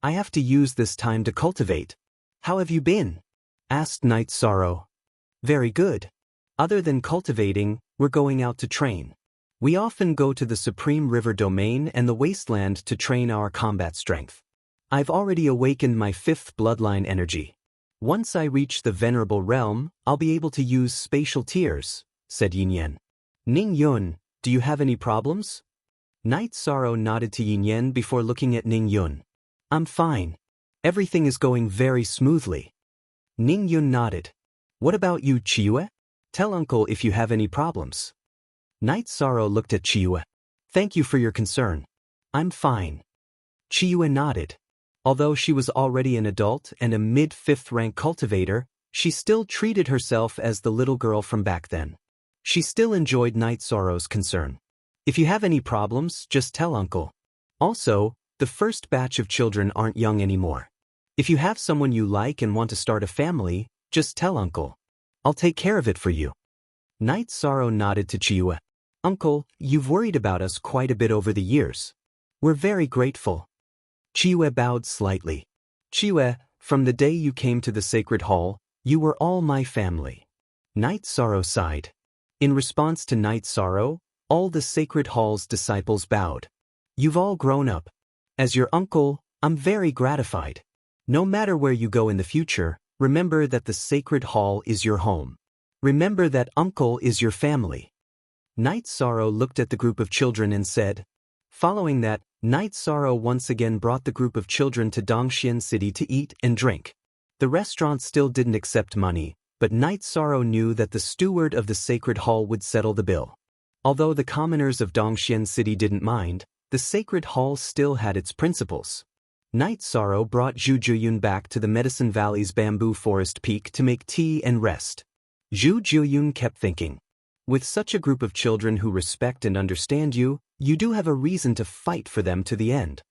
I have to use this time to cultivate." "How have you been?" asked Night Sorrow. "Very good. Other than cultivating, we're going out to train. We often go to the Supreme River Domain and the Wasteland to train our combat strength. I've already awakened my 5th bloodline energy. Once I reach the Venerable Realm, I'll be able to use spatial tears," said Yin Yen. "Ning Yun, do you have any problems?" Night Sorrow nodded to Yin Yen before looking at Ning Yun. "I'm fine. Everything is going very smoothly." Ning Yun nodded. "What about you, Chiyue? Tell uncle if you have any problems." Night Sorrow looked at Chiyue. "Thank you for your concern. I'm fine." Chiyue nodded. Although she was already an adult and a mid-5th rank cultivator, she still treated herself as the little girl from back then. She still enjoyed Night Sorrow's concern. "If you have any problems, just tell uncle. Also, the first batch of children aren't young anymore. If you have someone you like and want to start a family, just tell uncle. I'll take care of it for you." Night Sorrow nodded to Chiyue. "Uncle, you've worried about us quite a bit over the years. We're very grateful." Chiyue bowed slightly. "Chiyue, from the day you came to the Sacred Hall, you were all my family." Night Sorrow sighed. In response to Night Sorrow, all the Sacred Hall's disciples bowed. "You've all grown up. As your uncle, I'm very gratified. No matter where you go in the future, remember that the Sacred Hall is your home. Remember that uncle is your family." Night Sorrow looked at the group of children and said. Following that, Night Sorrow once again brought the group of children to Dongxian City to eat and drink. The restaurant still didn't accept money, but Night Sorrow knew that the steward of the Sacred Hall would settle the bill. Although the commoners of Dongxian City didn't mind, the Sacred Hall still had its principles. Night Sorrow brought Zhu Juyun back to the Medicine Valley's bamboo forest peak to make tea and rest. Zhu Juyun kept thinking, "With such a group of children who respect and understand you, you do have a reason to fight for them to the end."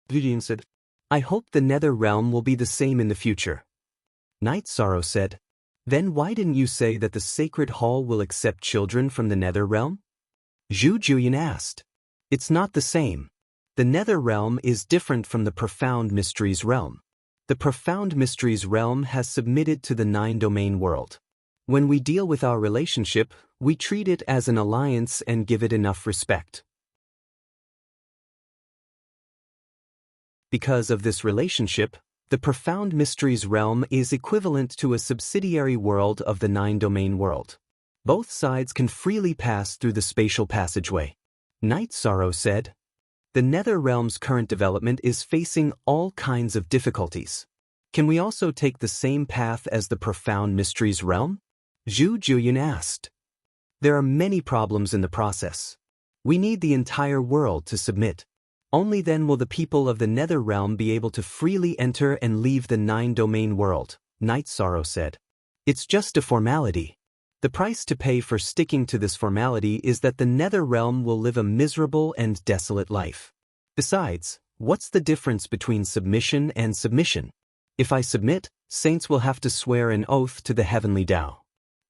Juyun said, "I hope the Nether Realm will be the same in the future." Night Sorrow said, "Then why didn't you say that the Sacred Hall will accept children from the Nether Realm?" Zhu Juyun asked. "It's not the same. The Nether Realm is different from the Profound Mysteries Realm. The Profound Mysteries Realm has submitted to the 9-domain world. When we deal with our relationship, we treat it as an alliance and give it enough respect. Because of this relationship, the Profound Mysteries Realm is equivalent to a subsidiary world of the 9-domain world. Both sides can freely pass through the spatial passageway." Night Sorrow said, "The Nether Realm's current development is facing all kinds of difficulties. Can we also take the same path as the Profound Mysteries Realm?" Zhu Juyun asked. "There are many problems in the process. We need the entire world to submit. Only then will the people of the Nether Realm be able to freely enter and leave the 9-domain world," Night Sorrow said. "It's just a formality. The price to pay for sticking to this formality is that the Nether Realm will live a miserable and desolate life. Besides, what's the difference between submission and submission? If I submit, saints will have to swear an oath to the heavenly Tao.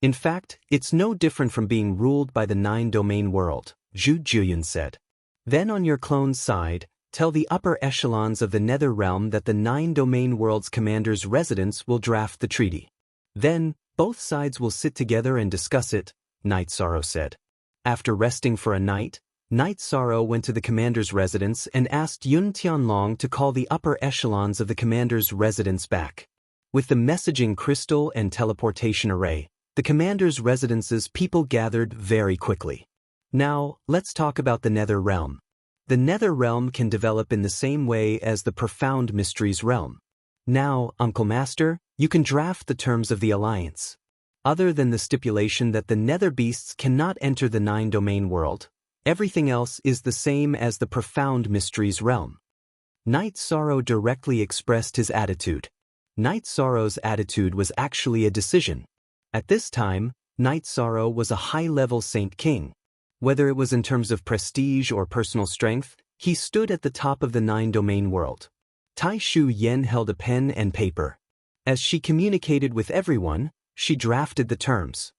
In fact, it's no different from being ruled by the 9-domain world," Zhu Juyun said. "Then on your clone's side, tell the upper echelons of the Nether Realm that the 9-domain world's commander's residence will draft the treaty. Then, both sides will sit together and discuss it," Night Sorrow said. After resting for a night, Night Sorrow went to the commander's residence and asked Yun Tianlong to call the upper echelons of the commander's residence back. With the messaging crystal and teleportation array, the commander's residence's people gathered very quickly. Now, let's talk about the Nether Realm. The Nether Realm can develop in the same way as the Profound Mysteries Realm. Now, Uncle Master, you can draft the terms of the alliance. Other than the stipulation that the Nether Beasts cannot enter the 9-domain world, everything else is the same as the Profound Mysteries Realm." Night Sorrow directly expressed his attitude. Night Sorrow's attitude was actually a decision. At this time, Night Sorrow was a high-level Saint King. Whether it was in terms of prestige or personal strength, He stood at the top of the 9-domain world. Tai Shu Yen held a pen and paper. As she communicated with everyone, she drafted the terms.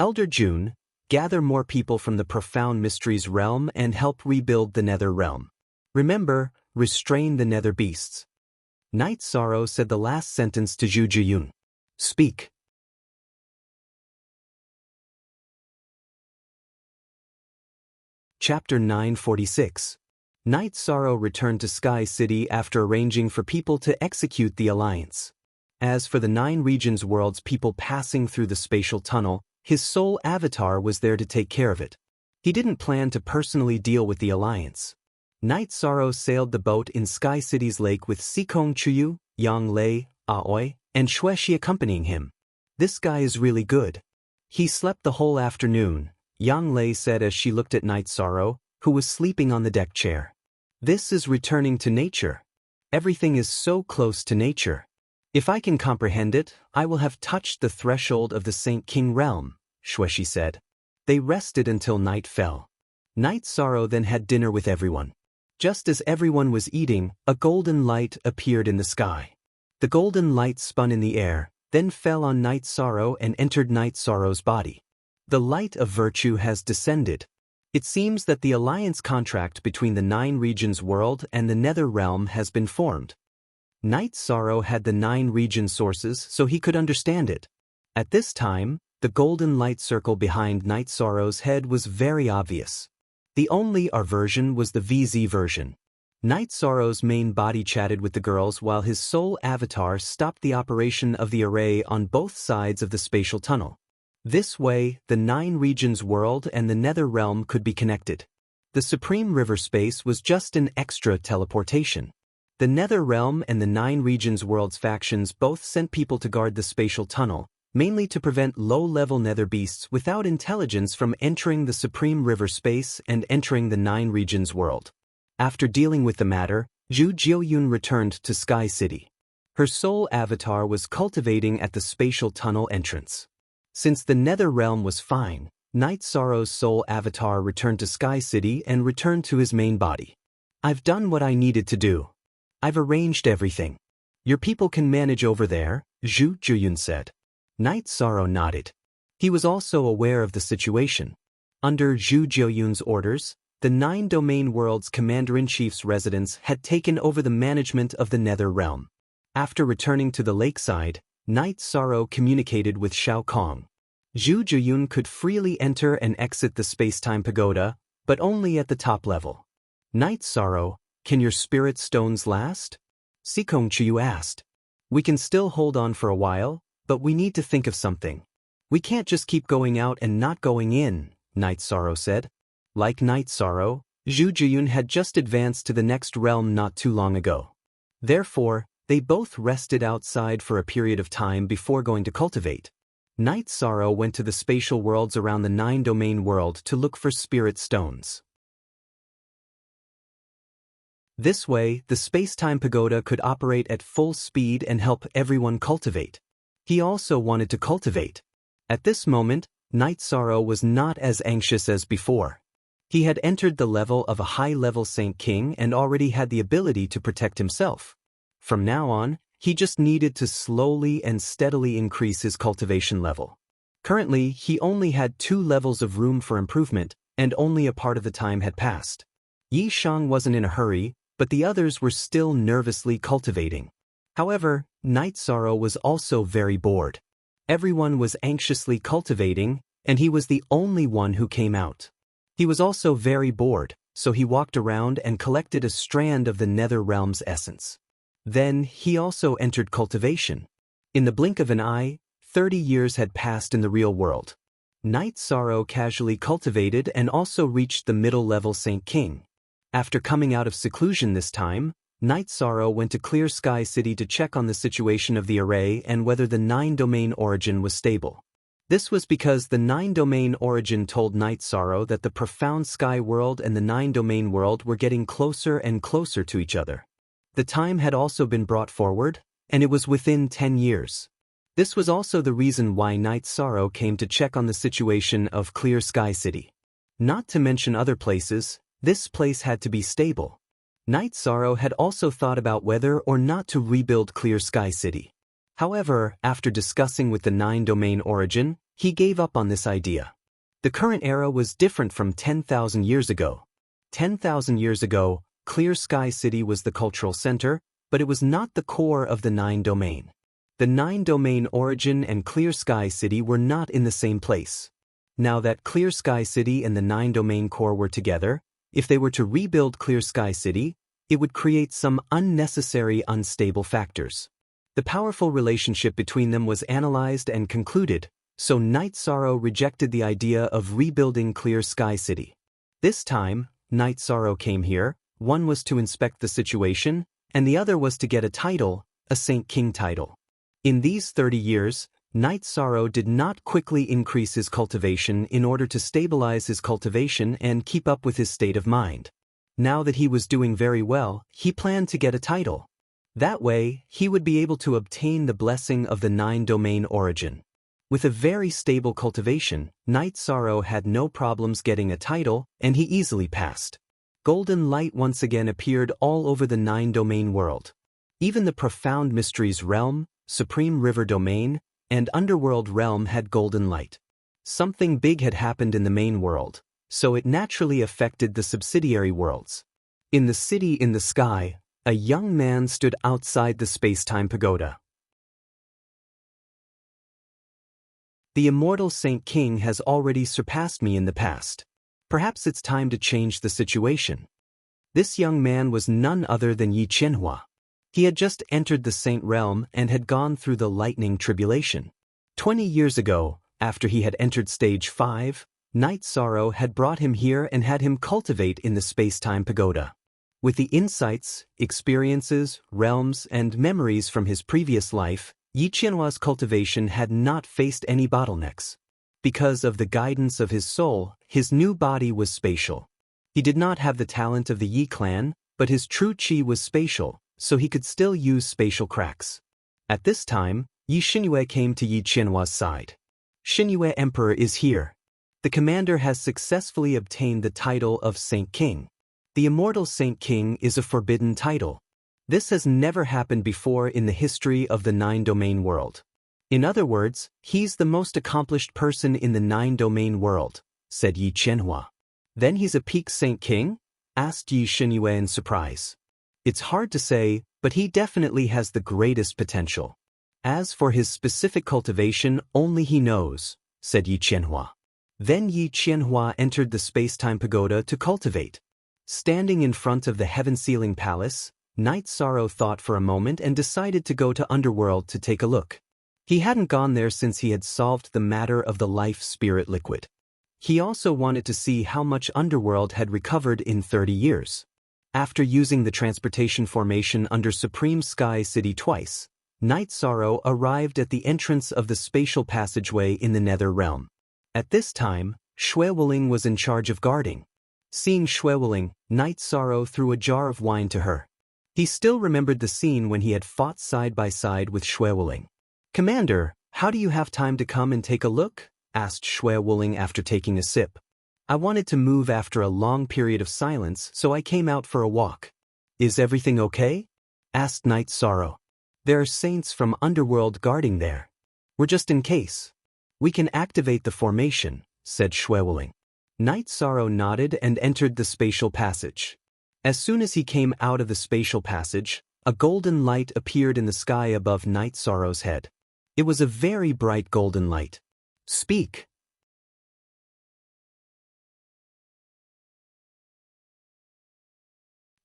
Elder June, gather more people from the Profound Mysteries realm and help rebuild the Nether realm. Remember, restrain the Nether beasts. Night Sorrow said the last sentence to Zhu Jiyun. Speak. Chapter 946. Night Sorrow returned to Sky City after arranging for people to execute the alliance. As for the 9 regions world's people passing through the spatial tunnel, his soul avatar was there to take care of it. He didn't plan to personally deal with the alliance. Night Sorrow sailed the boat in Sky City's lake with Sikong Chuyu, Yang Lei, Aoi, and Xueshi accompanying him. This guy is really good. He slept the whole afternoon, Yang Lei said as she looked at Night Sorrow, who was sleeping on the deck chair. This is returning to nature. Everything is so close to nature. If I can comprehend it, I will have touched the threshold of the Saint King realm, Xueshi said. They rested until night fell. Night Sorrow then had dinner with everyone. Just as everyone was eating, a golden light appeared in the sky. The golden light spun in the air, then fell on Night Sorrow and entered Night Sorrow's body. The light of virtue has descended. It seems that the alliance contract between the 9 regions world and the Nether realm has been formed. Night Sorrow had the 9 region sources so he could understand it. At this time, the golden light circle behind Night Sorrow's head was very obvious. The only R version was the VZ version. Night Sorrow's main body chatted with the girls while his soul avatar stopped the operation of the array on both sides of the spatial tunnel. This way, the 9 regions world and the Nether realm could be connected. The Supreme River space was just an extra teleportation. The Nether realm and the 9 regions world's factions both sent people to guard the spatial tunnel, mainly to prevent low-level Nether beasts without intelligence from entering the Supreme River space and entering the 9 regions world. After dealing with the matter, Zhu Jiuyun returned to Sky City. Her soul avatar was cultivating at the spatial tunnel entrance. Since the Nether realm was fine, Night Sorrow's soul avatar returned to Sky City and returned to his main body. I've done what I needed to do. I've arranged everything. Your people can manage over there, Zhu Jiyun said. Night Sorrow nodded. He was also aware of the situation. Under Zhu Jiyun's orders, the 9-domain world's commander-in-chief's residence had taken over the management of the Nether realm. After returning to the lakeside, Night Sorrow communicated with Shao Kong. Zhu Jiyun could freely enter and exit the space-time pagoda, but only at the top level. Night Sorrow, can your spirit stones last? Sikong Chuyu asked. We can still hold on for a while, but we need to think of something. We can't just keep going out and not going in, Night Sorrow said. Like Night Sorrow, Zhu Jiyun had just advanced to the next realm not too long ago. Therefore, they both rested outside for a period of time before going to cultivate. Night Sorrow went to the spatial worlds around the 9-domain world to look for spirit stones. This way, the space-time pagoda could operate at full speed and help everyone cultivate. He also wanted to cultivate. At this moment, Night Sorrow was not as anxious as before. He had entered the level of a high-level Saint King and already had the ability to protect himself. From now on, he just needed to slowly and steadily increase his cultivation level. Currently, he only had 2 levels of room for improvement, and only a part of the time had passed. Yi Shang wasn't in a hurry, but the others were still nervously cultivating. However, Night Sorrow was also very bored. Everyone was anxiously cultivating, and he was the only one who came out. He was also very bored, so he walked around and collected a strand of the Nether realm's essence. Then, he also entered cultivation. In the blink of an eye, 30 years had passed in the real world. Night Sorrow casually cultivated and also reached the middle-level Saint King. After coming out of seclusion this time, Night Sorrow went to Clear Sky City to check on the situation of the array and whether the 9-domain origin was stable. This was because the 9-domain origin told Night Sorrow that the profound sky world and the 9-domain world were getting closer and closer to each other. The time had also been brought forward, and it was within 10 years. This was also the reason why Night Sorrow came to check on the situation of Clear Sky City. Not to mention other places, this place had to be stable. Night Sorrow had also thought about whether or not to rebuild Clear Sky City. However, after discussing with the 9-domain origin, he gave up on this idea. The current era was different from 10,000 years ago. 10,000 years ago, Clear Sky City was the cultural center, but it was not the core of the 9-domain. The 9-domain origin and Clear Sky City were not in the same place. Now that Clear Sky City and the 9-domain core were together, if they were to rebuild Clear Sky City, it would create some unnecessary unstable factors. The powerful relationship between them was analyzed and concluded, so Night Sorrow rejected the idea of rebuilding Clear Sky City. This time, Night Sorrow came here. One was to inspect the situation, and the other was to get a title, a Saint King title. In these 30 years, Night Sorrow did not quickly increase his cultivation in order to stabilize his cultivation and keep up with his state of mind. Now that he was doing very well, he planned to get a title. That way, he would be able to obtain the blessing of the 9-domain origin. With a very stable cultivation, Night Sorrow had no problems getting a title, and he easily passed. Golden light once again appeared all over the 9-domain world. Even the Profound Mysteries realm, Supreme River domain, and Underworld realm had golden light. Something big had happened in the main world, so it naturally affected the subsidiary worlds. In the city in the sky, a young man stood outside the space-time pagoda. The immortal Saint King has already surpassed me in the past. Perhaps it's time to change the situation. This young man was none other than Yi Qianhua. He had just entered the Saint realm and had gone through the lightning tribulation. 20 years ago, after he had entered stage 5, Night Sorrow had brought him here and had him cultivate in the space-time pagoda. With the insights, experiences, realms, and memories from his previous life, Yi Qianhua's cultivation had not faced any bottlenecks. Because of the guidance of his soul, his new body was spatial. He did not have the talent of the Yi clan, but his true qi was spatial, so he could still use spatial cracks. At this time, Yi Xinyue came to Yi Qianhua's side. Xinyue Emperor is here. The commander has successfully obtained the title of Saint King. The immortal Saint King is a forbidden title. This has never happened before in the history of the 9-domain world. In other words, he's the most accomplished person in the 9-domain world, said Yi Qianhua. Then he's a peak Saint King? Asked Yi Xinyue in surprise. It's hard to say, but he definitely has the greatest potential. As for his specific cultivation, only he knows, said Yi Qianhua. Then Yi Qianhua entered the space-time pagoda to cultivate. Standing in front of the heaven-sealing palace, Night Sorrow thought for a moment and decided to go to Underworld to take a look. He hadn't gone there since he had solved the matter of the life-spirit liquid. He also wanted to see how much Underworld had recovered in 30 years. After using the transportation formation under Supreme Sky City twice, Night Sorrow arrived at the entrance of the spatial passageway in the Nether Realm. At this time, Xue Wuling was in charge of guarding. Seeing Xue Wuling, Night Sorrow threw a jar of wine to her. He still remembered the scene when he had fought side by side with Xue Wuling. "Commander, how do you have time to come and take a look?" asked Xue Wuling after taking a sip. "I wanted to move after a long period of silence, so I came out for a walk." "Is everything okay?" asked Night Sorrow. "There are saints from Underworld guarding there. We're just in case. We can activate the formation," said Xue Wuling. Night Sorrow nodded and entered the spatial passage. As soon as he came out of the spatial passage, a golden light appeared in the sky above Night Sorrow's head. It was a very bright golden light. "Speak."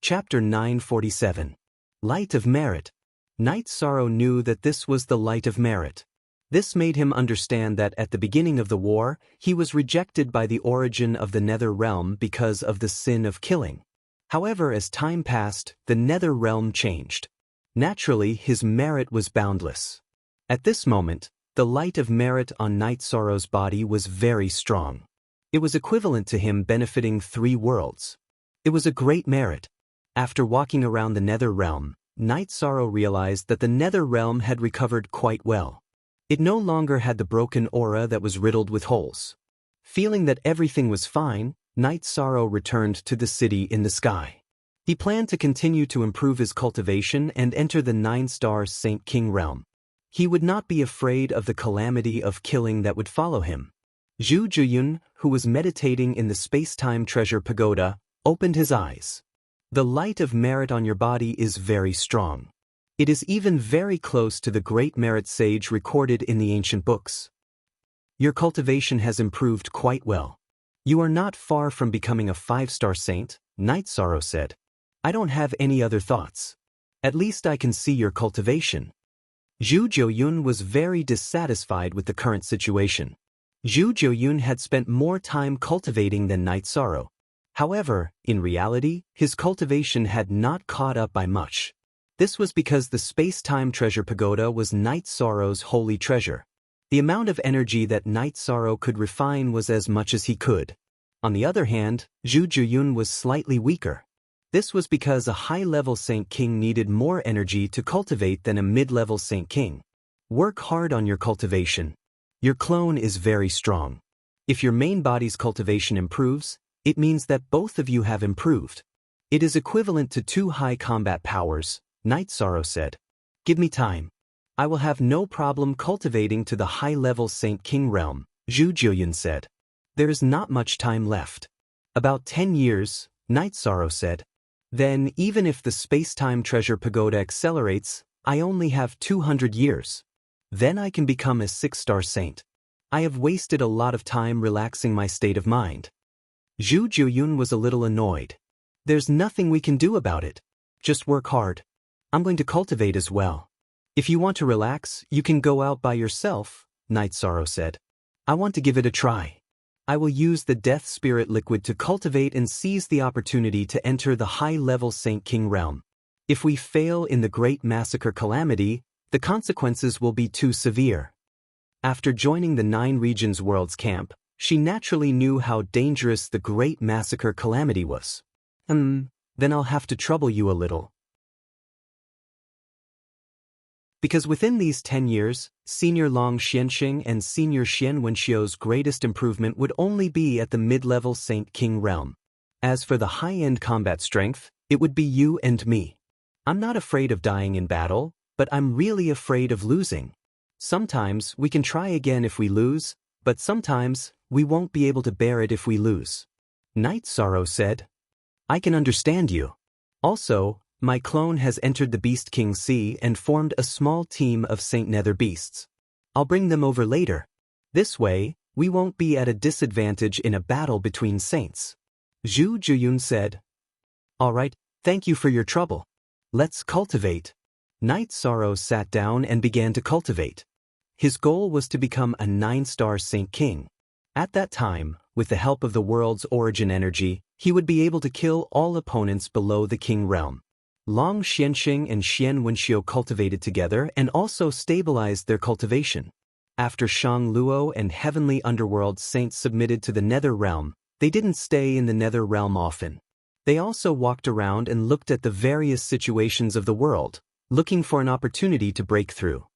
Chapter 947. Light of Merit. Night Sorrow knew that this was the light of merit. This made him understand that at the beginning of the war, he was rejected by the origin of the Nether Realm because of the sin of killing. However, as time passed, the Nether Realm changed. Naturally, his merit was boundless. At this moment, the light of merit on Night Sorrow's body was very strong. It was equivalent to him benefiting 3 worlds. It was a great merit. After walking around the Nether Realm, Night Sorrow realized that the Nether Realm had recovered quite well. It no longer had the broken aura that was riddled with holes. Feeling that everything was fine, Night Sorrow returned to the city in the sky. He planned to continue to improve his cultivation and enter the 9-star Saint King realm. He would not be afraid of the calamity of killing that would follow him. Zhu Juyun, who was meditating in the space-time treasure pagoda, opened his eyes. The light of merit on your body is very strong. It is even very close to the great merit sage recorded in the ancient books. Your cultivation has improved quite well. You are not far from becoming a 5-star saint, Night Sorrow said. I don't have any other thoughts. At least I can see your cultivation. Zhu Jiuyun was very dissatisfied with the current situation. Zhu Jiuyun had spent more time cultivating than Night Sorrow. However, in reality, his cultivation had not caught up by much. This was because the space-time treasure pagoda was Night Sorrow's holy treasure. The amount of energy that Night Sorrow could refine was as much as he could. On the other hand, Zhu Juyun was slightly weaker. This was because a high-level Saint King needed more energy to cultivate than a mid-level Saint King. Work hard on your cultivation. Your clone is very strong. If your main body's cultivation improves, it means that both of you have improved. It is equivalent to 2 high combat powers, Night Sorrow said. Give me time. I will have no problem cultivating to the high-level Saint King realm, Zhu Jiuyun said. There is not much time left. About 10 years, Night Sorrow said. Then, even if the space-time treasure pagoda accelerates, I only have 200 years. Then I can become a 6-star saint. I have wasted a lot of time relaxing my state of mind. Zhu Jiuyun was a little annoyed. There's nothing we can do about it. Just work hard. I'm going to cultivate as well. If you want to relax, you can go out by yourself, Night Sorrow said. I want to give it a try. I will use the Death Spirit liquid to cultivate and seize the opportunity to enter the high-level Saint King realm. If we fail in the Great Massacre Calamity, the consequences will be too severe. After joining the 9 Regions World's camp, she naturally knew how dangerous the Great Massacre Calamity was. Then I'll have to trouble you a little. Because within these 10 years, Senior Long Xianxing and Senior Xian Wenxiu's greatest improvement would only be at the mid-level Saint King realm. As for the high-end combat strength, it would be you and me. I'm not afraid of dying in battle, but I'm really afraid of losing. Sometimes we can try again if we lose, but sometimes we won't be able to bear it if we lose. Night Sorrow said. I can understand you. Also, my clone has entered the Beast King Sea and formed a small team of Saint Nether beasts. I'll bring them over later. This way, we won't be at a disadvantage in a battle between saints. Zhu Juyun said. All right, thank you for your trouble. Let's cultivate. Night Sorrow sat down and began to cultivate. His goal was to become a 9-star Saint King. At that time, with the help of the world's origin energy, he would be able to kill all opponents below the King realm. Long Xianxing and Xian Wenxiu cultivated together and also stabilized their cultivation. After Shang Luo and Heavenly Underworld saints submitted to the Nether realm, they didn't stay in the Nether realm often. They also walked around and looked at the various situations of the world, looking for an opportunity to break through.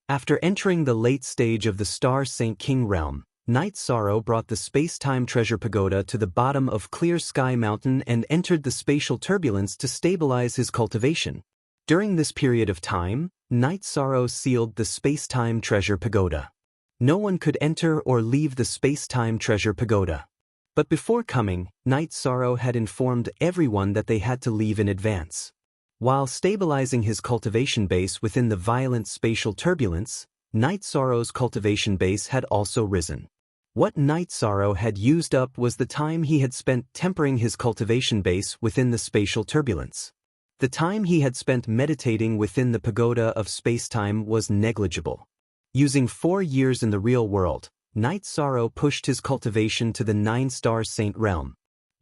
After entering the late stage of the Star Saint King realm, Night Sorrow brought the space-time treasure pagoda to the bottom of Clear Sky Mountain and entered the spatial turbulence to stabilize his cultivation. During this period of time, Night Sorrow sealed the space-time treasure pagoda. No one could enter or leave the space-time treasure pagoda. But before coming, Night Sorrow had informed everyone that they had to leave in advance. While stabilizing his cultivation base within the violent spatial turbulence, Night Sorrow's cultivation base had also risen. What Night Sorrow had used up was the time he had spent tempering his cultivation base within the spatial turbulence. The time he had spent meditating within the pagoda of space-time was negligible. Using 4 years in the real world, Night Sorrow pushed his cultivation to the 9-star saint realm.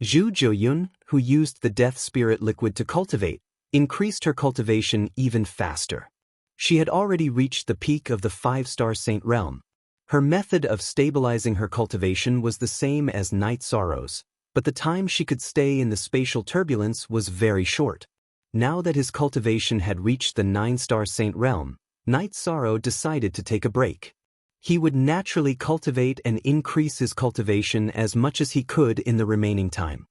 Zhu Jiuyun, who used the Death Spirit liquid to cultivate, increased her cultivation even faster. She had already reached the peak of the 5-star saint realm. Her method of stabilizing her cultivation was the same as Night Sorrow's, but the time she could stay in the spatial turbulence was very short. Now that his cultivation had reached the 9-star saint realm, Night Sorrow decided to take a break. He would naturally cultivate and increase his cultivation as much as he could in the remaining time.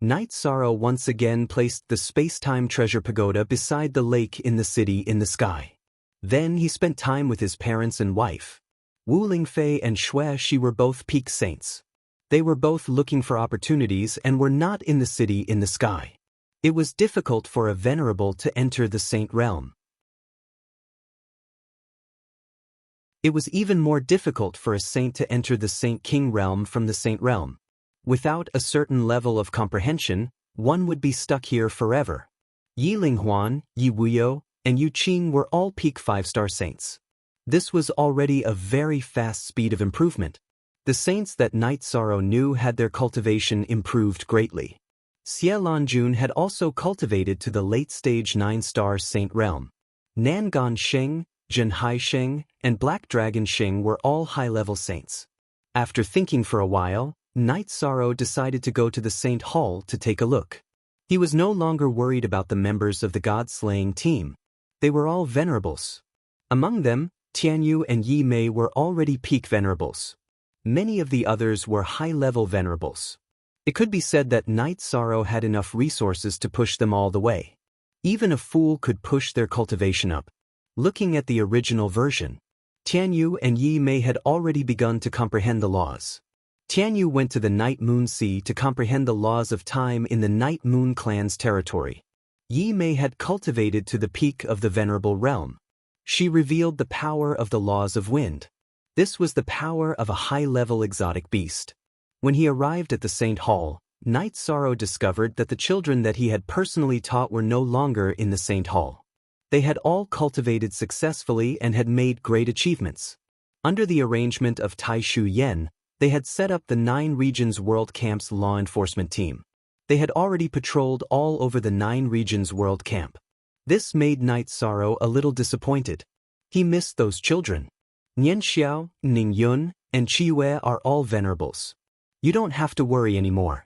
Night Sorrow once again placed the space-time treasure pagoda beside the lake in the city in the sky. Then he spent time with his parents and wife. Wu Lingfei and Xue Shi were both peak saints. They were both looking for opportunities and were not in the city in the sky. It was difficult for a venerable to enter the saint realm. It was even more difficult for a saint to enter the Saint King realm from the saint realm. Without a certain level of comprehension, one would be stuck here forever. Yi Linghuan, Yi Wuyo, and Yu Qing were all peak 5-star saints. This was already a very fast speed of improvement. The saints that Night Sorrow knew had their cultivation improved greatly. Xie Lanjun had also cultivated to the late-stage 9-star saint realm. Nangan Sheng, Zhenhai Sheng, and Black Dragon Sheng were all high-level saints. After thinking for a while, Night Sorrow decided to go to the Saint Hall to take a look. He was no longer worried about the members of the God-slaying team. They were all venerables. Among them, Tianyu and Yi Mei were already peak venerables. Many of the others were high-level venerables. It could be said that Night Sorrow had enough resources to push them all the way. Even a fool could push their cultivation up. Looking at the original version, Tianyu and Yi Mei had already begun to comprehend the laws. Tianyu went to the Night Moon Sea to comprehend the laws of time in the Night Moon clan's territory. Yi Mei had cultivated to the peak of the Venerable Realm. She revealed the power of the laws of wind. This was the power of a high-level exotic beast. When he arrived at the Saint Hall, Night Sorrow discovered that the children that he had personally taught were no longer in the Saint Hall. They had all cultivated successfully and had made great achievements. Under the arrangement of Tai Shu Yen, they had set up the 9 Regions World Camp's law enforcement team. They had already patrolled all over the 9 Regions World Camp. This made Night Sorrow a little disappointed. He missed those children. Nian Xiao, Ning Yun, and Qiyue are all venerables. You don't have to worry anymore.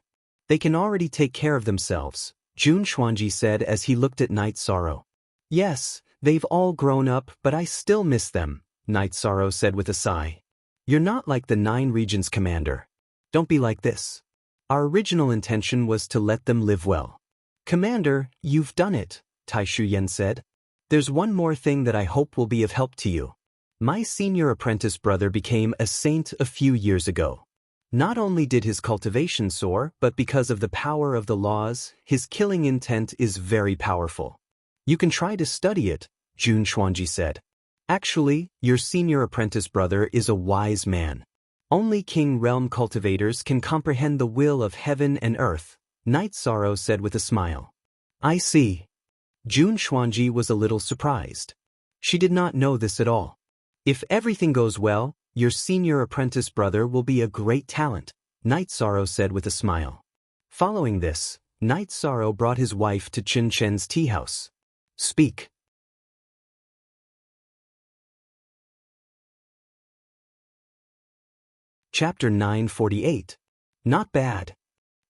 They can already take care of themselves, Jun Xuanji said as he looked at Night Sorrow. Yes, they've all grown up, but I still miss them, Night Sorrow said with a sigh. You're not like the 9 Regions commander. Don't be like this. Our original intention was to let them live well. Commander, you've done it, Tai Shu Yen said. There's one more thing that I hope will be of help to you. My senior apprentice brother became a saint a few years ago. Not only did his cultivation soar, but because of the power of the laws, his killing intent is very powerful. You can try to study it, Jun Xuanji said. Actually, your senior apprentice brother is a wise man. Only King Realm cultivators can comprehend the will of heaven and earth, Night Sorrow said with a smile. I see. Jun Xuanji was a little surprised. She did not know this at all. If everything goes well, your senior apprentice brother will be a great talent, Night Sorrow said with a smile. Following this, Night Sorrow brought his wife to Qin Chen's tea house. Speak. Chapter 948. Not bad.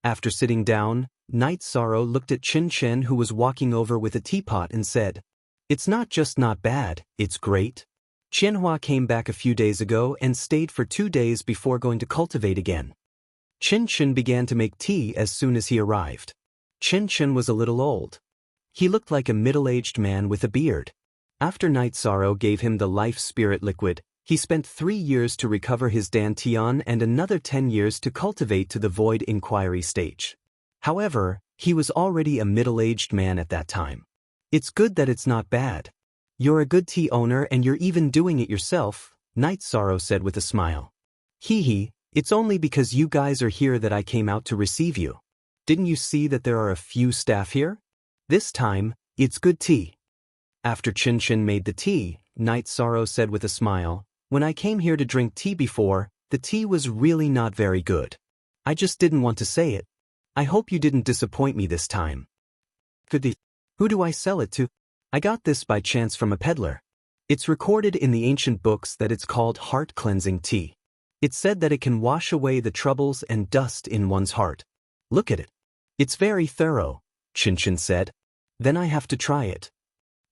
After sitting down, Night Sorrow looked at Qin Chen who was walking over with a teapot and said, It's not just not bad, it's great. Qianhua came back a few days ago and stayed for 2 days before going to cultivate again. Qin Chen began to make tea as soon as he arrived. Qin Chen was a little old. He looked like a middle-aged man with a beard. After Night Sorrow gave him the life spirit liquid, he spent 3 years to recover his dantian and another 10 years to cultivate to the void inquiry stage. However, he was already a middle-aged man at that time. It's good that it's not bad. You're a good tea owner and you're even doing it yourself, Night Sorrow said with a smile. Hee, it's only because you guys are here that I came out to receive you. Didn't you see that there are a few staff here? This time, it's good tea. After Qin Chen made the tea, Night Sorrow said with a smile, When I came here to drink tea before, the tea was really not very good. I just didn't want to say it. I hope you didn't disappoint me this time. Who do I sell it to? I got this by chance from a peddler. It's recorded in the ancient books that it's called heart-cleansing tea. It's said that it can wash away the troubles and dust in one's heart. Look at it. It's very thorough, Qin Chen said. Then I have to try it.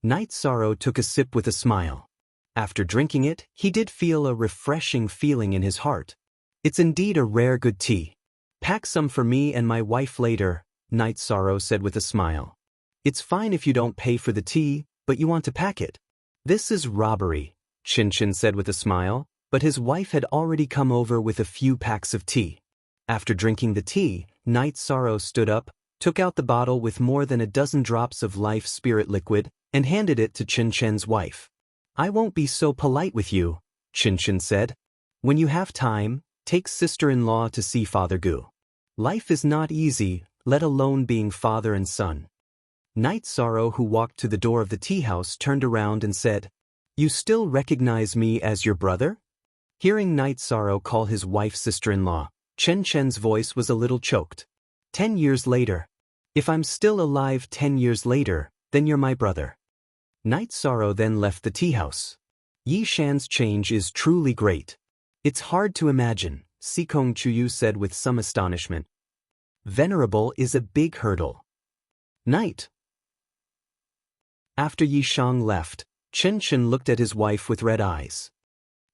Night Sorrow took a sip with a smile. After drinking it, he did feel a refreshing feeling in his heart. It's indeed a rare good tea. Pack some for me and my wife later, Night Sorrow said with a smile. It's fine if you don't pay for the tea, but you want to pack it. This is robbery, Chin said with a smile, but his wife had already come over with a few packs of tea. After drinking the tea, Night Sorrow stood up, took out the bottle with more than a dozen drops of life spirit liquid, and handed it to Chen's wife. I won't be so polite with you, Chin said. When you have time, take sister-in-law to see Father Gu. Life is not easy, let alone being father and son. Night Sorrow, who walked to the door of the tea house, turned around and said, You still recognize me as your brother? Hearing Night Sorrow call his wife sister-in-law, Chen's voice was a little choked. 10 years later. If I'm still alive 10 years later, then you're my brother. Night Sorrow then left the tea house. Yi Shan's change is truly great. It's hard to imagine, Sikong Chuyu said with some astonishment. Venerable is a big hurdle. Night. After Yi Shang left, Chen looked at his wife with red eyes.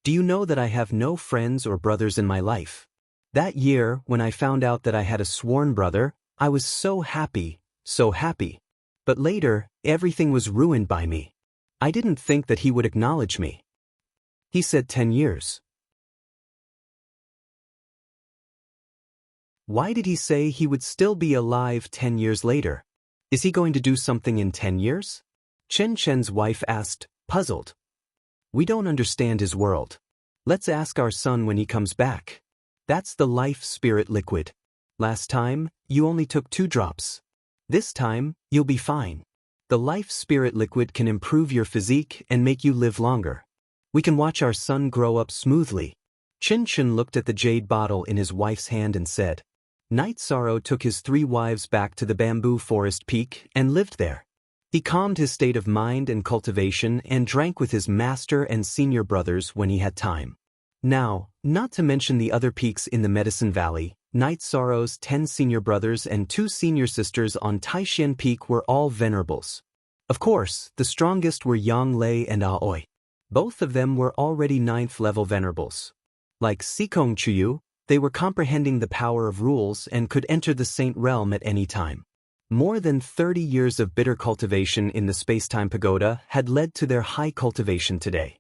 Do you know that I have no friends or brothers in my life? That year, when I found out that I had a sworn brother, I was so happy, so happy. But later, everything was ruined by me. I didn't think that he would acknowledge me. He said 10 years. Why did he say he would still be alive 10 years later? Is he going to do something in 10 years? Chen's wife asked, puzzled. We don't understand his world. Let's ask our son when he comes back. That's the life spirit liquid. Last time, you only took 2 drops. This time, you'll be fine. The life spirit liquid can improve your physique and make you live longer. We can watch our son grow up smoothly. Chin looked at the jade bottle in his wife's hand and said. Night Sorrow took his 3 wives back to the bamboo forest peak and lived there. He calmed his state of mind and cultivation and drank with his master and senior brothers when he had time. Now, not to mention the other peaks in the Medicine Valley, Night Sorrow's 10 senior brothers and 2 senior sisters on Taishan Peak were all venerables. Of course, the strongest were Yang Lei and Aoi. Both of them were already 9th level venerables. Like Sikong Chuyu, they were comprehending the power of rules and could enter the Saint Realm at any time. More than 30 years of bitter cultivation in the space-time pagoda had led to their high cultivation today.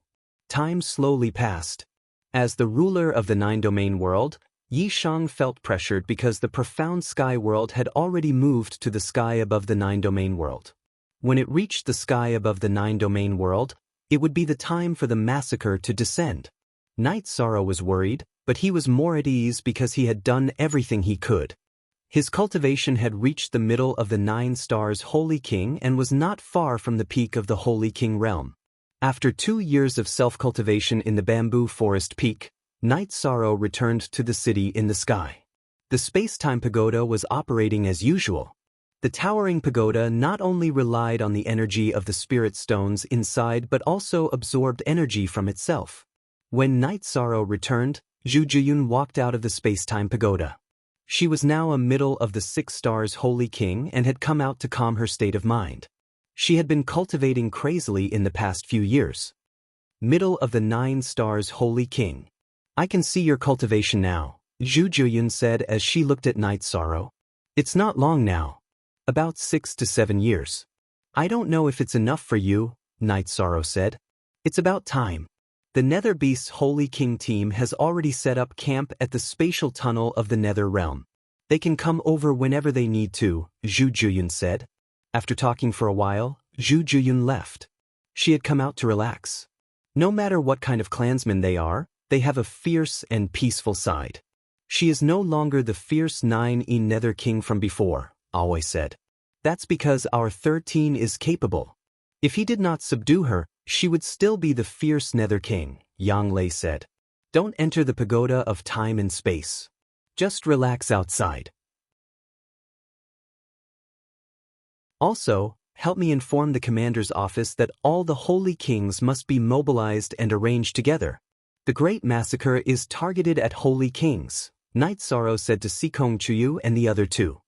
Time slowly passed. As the ruler of the 9-domain world, Yi Shang felt pressured because the profound sky world had already moved to the sky above the 9-domain world. When it reached the sky above the 9-domain world, it would be the time for the massacre to descend. Night Sorrow was worried, but he was more at ease because he had done everything he could. His cultivation had reached the middle of the 9 stars Holy King and was not far from the peak of the Holy King realm. After 2 years of self-cultivation in the bamboo forest peak, Night Sorrow returned to the city in the sky. The space-time pagoda was operating as usual. The towering pagoda not only relied on the energy of the spirit stones inside but also absorbed energy from itself. When Night Sorrow returned, Zhu Jiyun walked out of the space-time pagoda. She was now a middle of the 6 stars Holy King and had come out to calm her state of mind. She had been cultivating crazily in the past few years. Middle of the 9 stars Holy King. I can see your cultivation now, Zhu Jiyun said as she looked at Night Sorrow. It's not long now. About 6 to 7 years. I don't know if it's enough for you, Night Sorrow said. It's about time. The Nether Beast's Holy King team has already set up camp at the spatial tunnel of the Nether Realm. They can come over whenever they need to, Zhu Jiyun said. After talking for a while, Zhu Jiyun left. She had come out to relax. No matter what kind of clansmen they are, they have a fierce and peaceful side. She is no longer the fierce 9E Nether King from before, Aoi said. That's because our 13 is capable. If he did not subdue her, she would still be the fierce Nether King, Yang Lei said. Don't enter the pagoda of time and space. Just relax outside. Also, help me inform the commander's office that all the Holy Kings must be mobilized and arranged together. The Great Massacre is targeted at Holy Kings, Night Sorrow said to Sikong Chuyu and the other 2.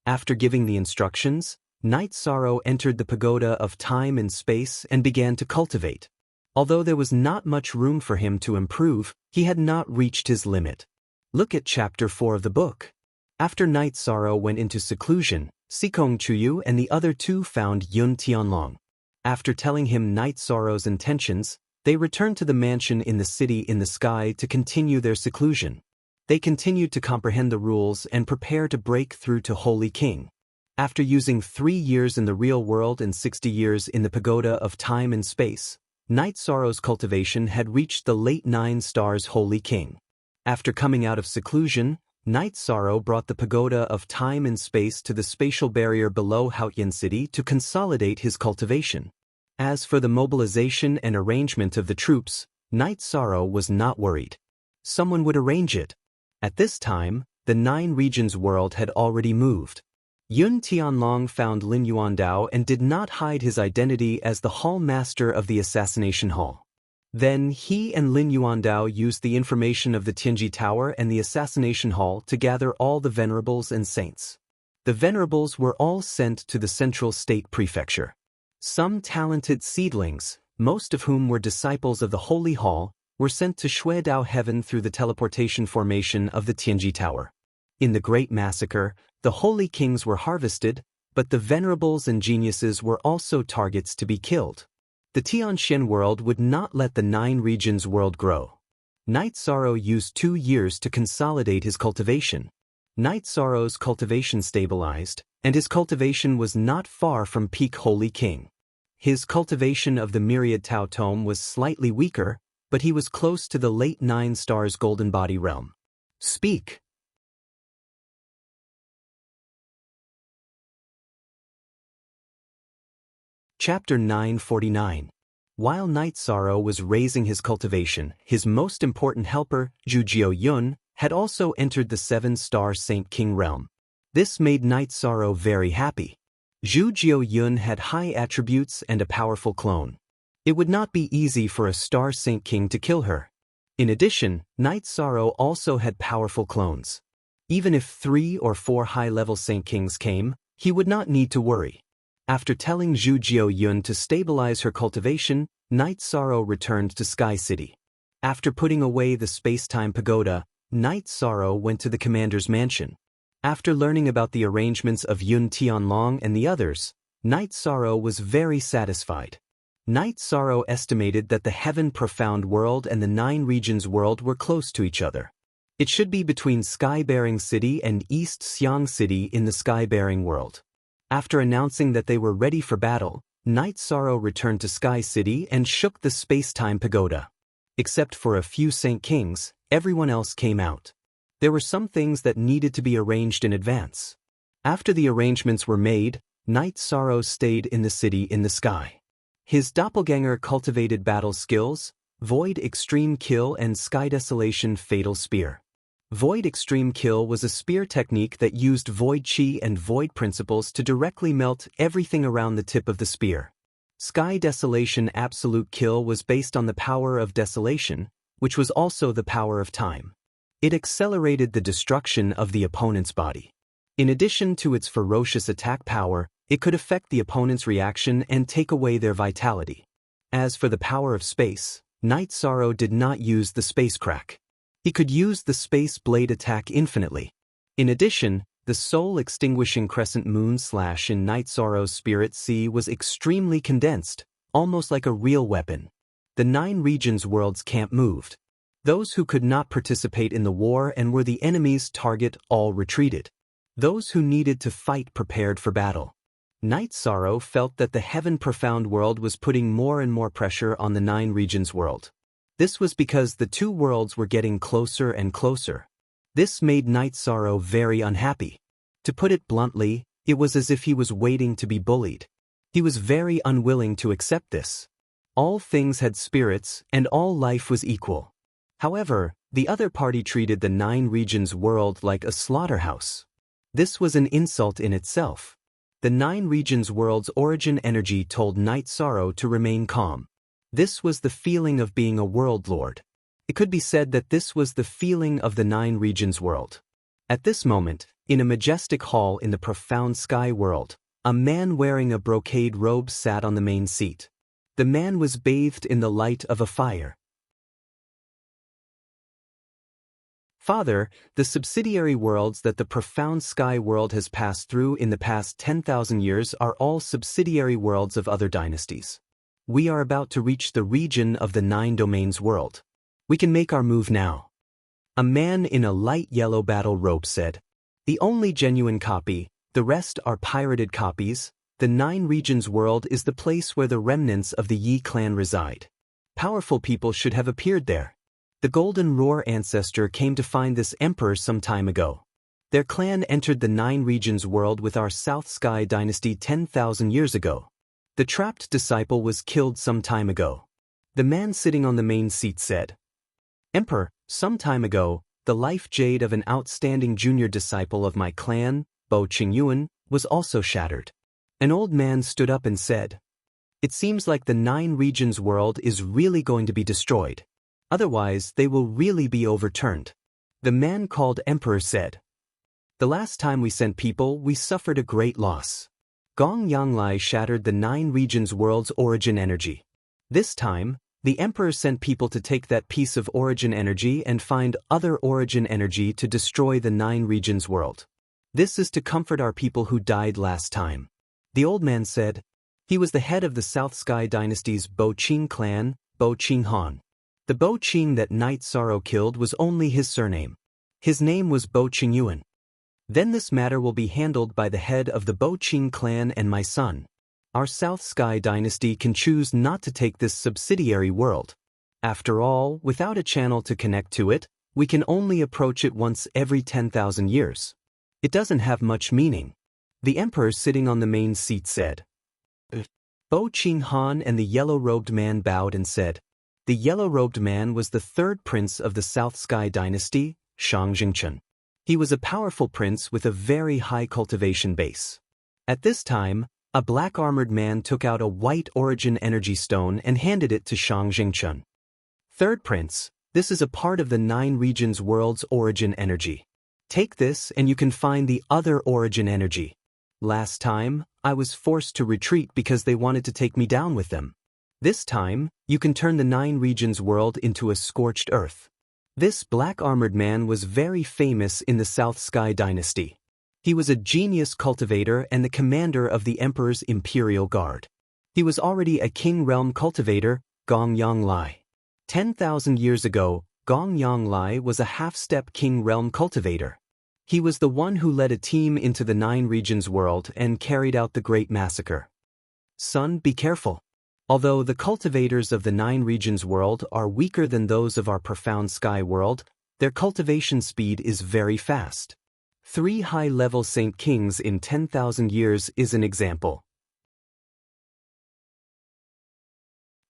After giving the instructions, Night Sorrow entered the pagoda of time and space and began to cultivate. Although there was not much room for him to improve, he had not reached his limit. Look at chapter 4 of the book. After Night Sorrow went into seclusion, Sikong Chuyu and the other two found Yun Tianlong. After telling him Night Sorrow's intentions, they returned to the mansion in the city in the sky to continue their seclusion. They continued to comprehend the rules and prepare to break through to Holy King. After using 3 years in the real world and 60 years in the pagoda of time and space, Night Sorrow's cultivation had reached the late 9 stars Holy King. After coming out of seclusion, Night Sorrow brought the pagoda of time and space to the spatial barrier below Haotian City to consolidate his cultivation. As for the mobilization and arrangement of the troops, Night Sorrow was not worried. Someone would arrange it. At this time, the 9 regions world had already moved. Yun Tianlong found Lin Yuandao and did not hide his identity as the hall master of the assassination hall. Then he and Lin Yuandao used the information of the Tianji Tower and the assassination hall to gather all the venerables and saints. The venerables were all sent to the central state prefecture. Some talented seedlings, most of whom were disciples of the Holy Hall, were sent to Shuedao Heaven through the teleportation formation of the Tianji Tower. In the Great Massacre, the Holy Kings were harvested, but the venerables and geniuses were also targets to be killed. The Tianxian world would not let the 9 regions world grow. Night Sorrow used 2 years to consolidate his cultivation. Night Sorrow's cultivation stabilized, and his cultivation was not far from peak Holy King. His cultivation of the Myriad Tao Tome was slightly weaker, but he was close to the late 9 stars Golden Body realm. Speak. Chapter 949. While Night Sorrow was raising his cultivation, his most important helper, Zhu Jiao Yun, had also entered the 7-star Saint King realm. This made Night Sorrow very happy. Zhu Jiao Yun had high attributes and a powerful clone. It would not be easy for a Star Saint King to kill her. In addition, Night Sorrow also had powerful clones. Even if 3 or 4 high-level Saint Kings came, he would not need to worry. After telling Zhu Jiao Yun to stabilize her cultivation, Night Sorrow returned to Sky City. After putting away the space-time pagoda, Night Sorrow went to the commander's mansion. After learning about the arrangements of Yun Tianlong and the others, Night Sorrow was very satisfied. Night Sorrow estimated that the Heaven Profound World and the 9 Regions World were close to each other. It should be between Sky-Bearing City and East Xiang City in the Sky-Bearing World. After announcing that they were ready for battle, Night Sorrow returned to Sky City and shook the space-time pagoda. Except for a few Saint Kings, everyone else came out. There were some things that needed to be arranged in advance. After the arrangements were made, Night Sorrow stayed in the city in the sky. His doppelganger cultivated battle skills, Void Extreme Kill and Sky Desolation Fatal Spear. Void Extreme Kill was a spear technique that used Void Chi and Void principles to directly melt everything around the tip of the spear. Sky Desolation Absolute Kill was based on the power of desolation, which was also the power of time. It accelerated the destruction of the opponent's body. In addition to its ferocious attack power, it could affect the opponent's reaction and take away their vitality. As for the power of space, Night Sorrow did not use the space crack. He could use the space blade attack infinitely. In addition, the soul-extinguishing crescent moon slash in Night Sorrow's Spirit Sea was extremely condensed, almost like a real weapon. The 9 regions worlds camp moved. Those who could not participate in the war and were the enemy's target all retreated. Those who needed to fight prepared for battle. Night Sorrow felt that the Heaven Profound World was putting more and more pressure on the 9 regions world. This was because the 2 worlds were getting closer and closer. This made Night Sorrow very unhappy. To put it bluntly, it was as if he was waiting to be bullied. He was very unwilling to accept this. All things had spirits, and all life was equal. However, the other party treated the 9 regions world like a slaughterhouse. This was an insult in itself. The 9 regions world's origin energy told Night Sorrow to remain calm. This was the feeling of being a world lord. It could be said that this was the feeling of the 9 regions world. At this moment, in a majestic hall in the profound sky world, a man wearing a brocade robe sat on the main seat. The man was bathed in the light of a fire. Father, the subsidiary worlds that the profound sky world has passed through in the past 10,000 years are all subsidiary worlds of other dynasties. We are about to reach the region of the 9 domains world. We can make our move now. A man in a light yellow battle robe said. The only genuine copy, the rest are pirated copies. The 9 regions world is the place where the remnants of the Yi clan reside. Powerful people should have appeared there. The Golden Roar ancestor came to find this emperor some time ago. Their clan entered the 9 regions world with our South Sky dynasty 10,000 years ago. The trapped disciple was killed some time ago. The man sitting on the main seat said, Emperor, some time ago, the life jade of an outstanding junior disciple of my clan, Bo Qingyuan, was also shattered. An old man stood up and said, It seems like the 9 regions world is really going to be destroyed. Otherwise, they will really be overturned. The man called Emperor said, The last time we sent people, we suffered a great loss. Gong Yanglai shattered the 9 regions world's origin energy. This time, the Emperor sent people to take that piece of origin energy and find other origin energy to destroy the 9 regions world. This is to comfort our people who died last time. The old man said. He was the head of the South Sky dynasty's Bo Qing clan, Bo Qing Han. The Bo Qing that Night Sorrow killed was only his surname. His name was Bo Qingyuan. Then this matter will be handled by the head of the Bo Qing clan and my son. Our South Sky dynasty can choose not to take this subsidiary world. After all, without a channel to connect to it, we can only approach it once every 10,000 years. It doesn't have much meaning. The emperor sitting on the main seat said. Bo Qing Han and the yellow-robed man bowed and said. The yellow-robed man was the 3rd prince of the South Sky dynasty, Shang Jingchen. He was a powerful prince with a very high cultivation base. At this time, a black-armored man took out a white origin energy stone and handed it to Shang Jingchen. 3rd prince, this is a part of the 9 regions world's origin energy. Take this and you can find the other origin energy. Last time, I was forced to retreat because they wanted to take me down with them. This time, you can turn the 9 regions world into a scorched earth. This black-armored man was very famous in the South Sky dynasty. He was a genius cultivator and the commander of the Emperor's Imperial Guard. He was already a King Realm cultivator, Gong Yanglai. 10,000 years ago, Gong Yanglai was a half-step King Realm cultivator. He was the one who led a team into the 9 regions world and carried out the Great Massacre. Son, be careful. Although the cultivators of the 9 regions world are weaker than those of our profound sky world, their cultivation speed is very fast. 3 high-level Saint Kings in 10,000 years is an example.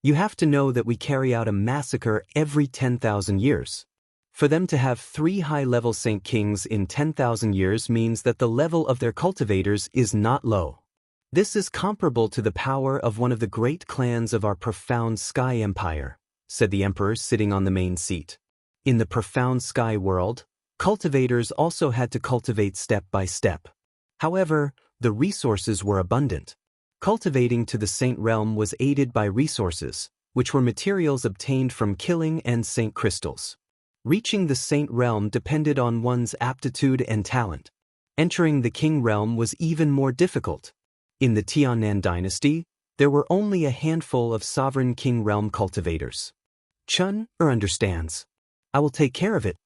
You have to know that we carry out a massacre every 10,000 years. For them to have 3 high-level Saint Kings in 10,000 years means that the level of their cultivators is not low. This is comparable to the power of one of the great clans of our profound sky empire, said the emperor sitting on the main seat. In the profound sky world, cultivators also had to cultivate step by step. However, the resources were abundant. Cultivating to the saint realm was aided by resources, which were materials obtained from killing and saint crystals. Reaching the saint realm depended on one's aptitude and talent. Entering the king realm was even more difficult. In the Tiannan dynasty, there were only a handful of sovereign king realm cultivators. Chun understands. I will take care of it.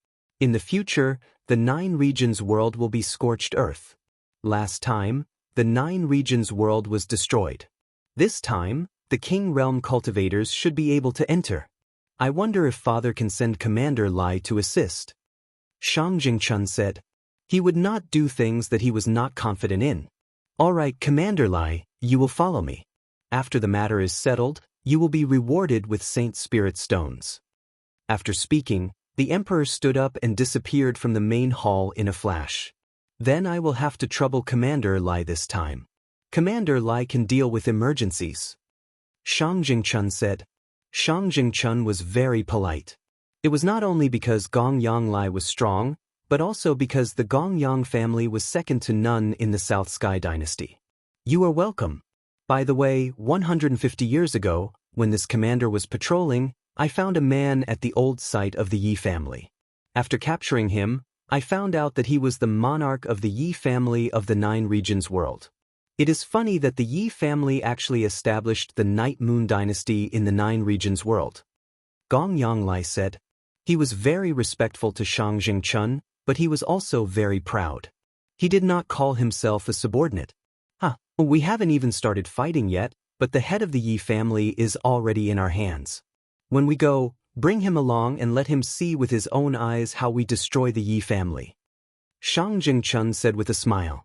In the future, the 9 regions world will be scorched earth. Last time, the 9 regions world was destroyed. This time, the king realm cultivators should be able to enter. I wonder if Father can send Commander Lai to assist. Shang Jingchen said. He would not do things that he was not confident in. All right, Commander Lai, you will follow me. After the matter is settled, you will be rewarded with Saint Spirit stones. After speaking, the emperor stood up and disappeared from the main hall in a flash. Then I will have to trouble Commander Lai this time. Commander Lai can deal with emergencies. Shang Jingchen said. Shang Jingchen was very polite. It was not only because Gong Yanglai was strong, but also because the Gong Yang family was second to none in the South Sky dynasty. You are welcome. By the way, 150 years ago, when this commander was patrolling, I found a man at the old site of the Yi family. After capturing him, I found out that he was the monarch of the Yi family of the 9 regions world. It is funny that the Yi family actually established the Night Moon dynasty in the 9 regions world. Gong Yanglai said. He was very respectful to Shang Jingchun, but he was also very proud. He did not call himself a subordinate. We haven't even started fighting yet, but the head of the Yi family is already in our hands. When we go, bring him along and let him see with his own eyes how we destroy the Yi family. Shang Jingchun said with a smile.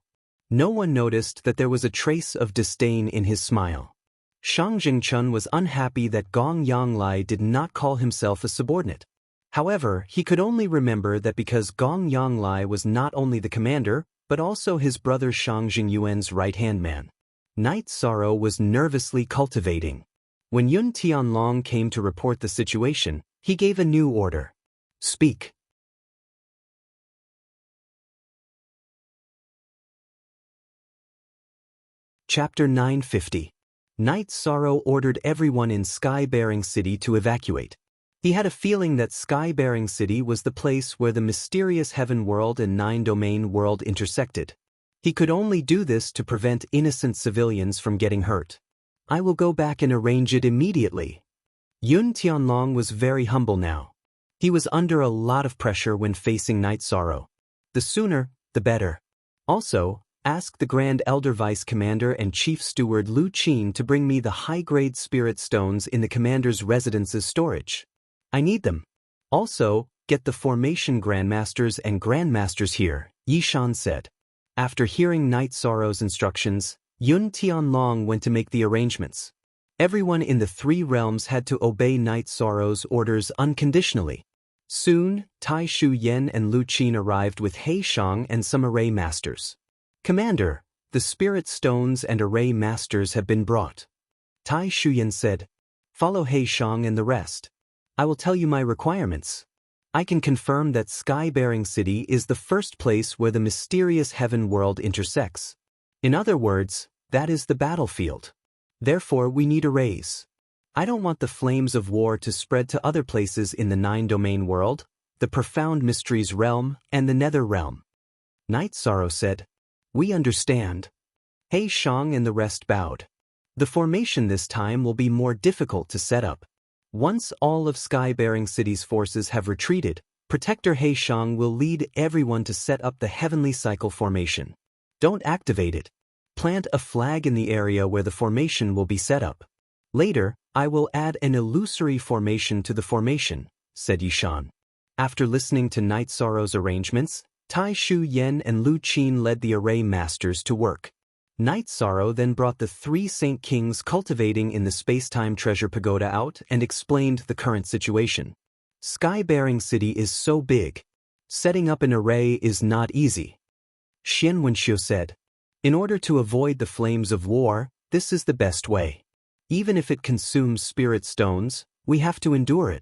No one noticed that there was a trace of disdain in his smile. Shang Jingchun was unhappy that Gong Yanglai did not call himself a subordinate. However, he could only remember that because Gong Yanglai was not only the commander, but also his brother Shang Jingyuan's right-hand man. Night Sorrow was nervously cultivating. When Yun Tianlong came to report the situation, he gave a new order. Speak. Chapter 950. Night Sorrow ordered everyone in Sky-bearing City to evacuate. He had a feeling that Sky-bearing City was the place where the mysterious Heaven World and 9-domain world intersected. He could only do this to prevent innocent civilians from getting hurt. I will go back and arrange it immediately. Yun Tianlong was very humble now. He was under a lot of pressure when facing Night Sorrow. The sooner, the better. Also, ask the Grand Elder Vice Commander and Chief Steward Lu Qin to bring me the high-grade spirit stones in the Commander's residence's storage. I need them. Also, get the formation Grandmasters and Grandmasters here, Yishan said. After hearing Night Sorrow's instructions, Yun Tianlong went to make the arrangements. Everyone in the 3 realms had to obey Night Sorrow's orders unconditionally. Soon, Tai Shu Yen and Lu Qin arrived with He Shang and some array masters. Commander, the spirit stones and array masters have been brought. Tai Shu Yen said. Follow He Shang and the rest. I will tell you my requirements. I can confirm that Sky-bearing City is the first place where the mysterious Heaven World intersects. In other words, that is the battlefield. Therefore, we need arrays. I don't want the flames of war to spread to other places in the 9-domain world, the Profound Mysteries realm, and the Nether realm. Night Sorrow said. We understand. He Shang and the rest bowed. The formation this time will be more difficult to set up. Once all of Sky-bearing City's forces have retreated, Protector He Shang will lead everyone to set up the Heavenly Cycle formation. Don't activate it. Plant a flag in the area where the formation will be set up. Later, I will add an illusory formation to the formation, said Yishan. After listening to Night Sorrow's arrangements, Tai Shu Yen and Lu Qin led the array masters to work. Night Sorrow then brought the 3 Saint Kings cultivating in the space-time treasure pagoda out and explained the current situation. Sky-bearing City is so big. Setting up an array is not easy. Xian Wenxiu said. In order to avoid the flames of war, this is the best way. Even if it consumes spirit stones, we have to endure it.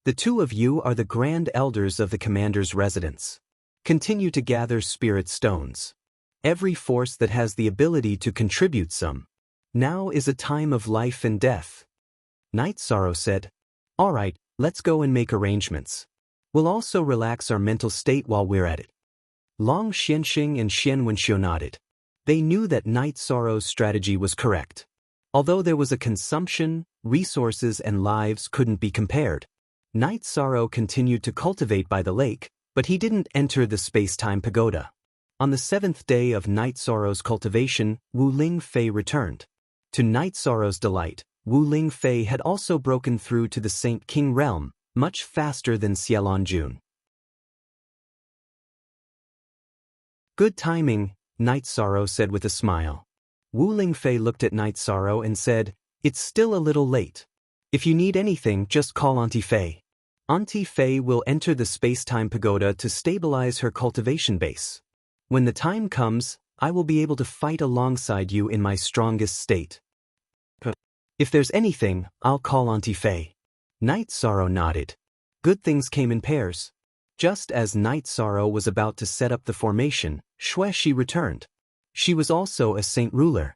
The 2 of you are the Grand Elders of the Commander's residence. Continue to gather spirit stones. Every force that has the ability to contribute some. Now is a time of life and death. Night Sorrow said. All right, let's go and make arrangements. We'll also relax our mental state while we're at it. Long Xianxing and Xian Wenxiu nodded. They knew that Night Sorrow's strategy was correct. Although there was a consumption, resources and lives couldn't be compared. Night Sorrow continued to cultivate by the lake, but he didn't enter the space-time pagoda. On the 7th day of Night Sorrow's cultivation, Wu Ling Fei returned. To Night Sorrow's delight, Wu Ling Fei had also broken through to the Saint King realm, much faster than Xiaolon Jun. Good timing, Night Sorrow said with a smile. Wu Ling Fei looked at Night Sorrow and said, It's still a little late. If you need anything, just call Auntie Fei. Auntie Fei will enter the space-time pagoda to stabilize her cultivation base. When the time comes, I will be able to fight alongside you in my strongest state. If there's anything, I'll call Auntie Fei. Night Sorrow nodded. Good things came in pairs. Just as Night Sorrow was about to set up the formation, Xueshi returned. She was also a saint ruler.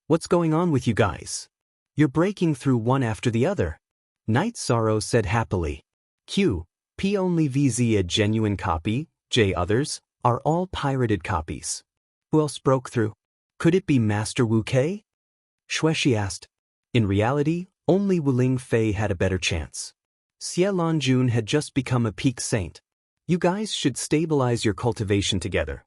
What's going on with you guys? You're breaking through one after the other. Night Sorrow said happily. Q, P only VZ a genuine copy, J others, are all pirated copies. Who else broke through? Could it be Master Wu Kei? Shueshi asked. In reality, only Wuling Fei had a better chance. Xie Lanjun had just become a peak saint. You guys should stabilize your cultivation together.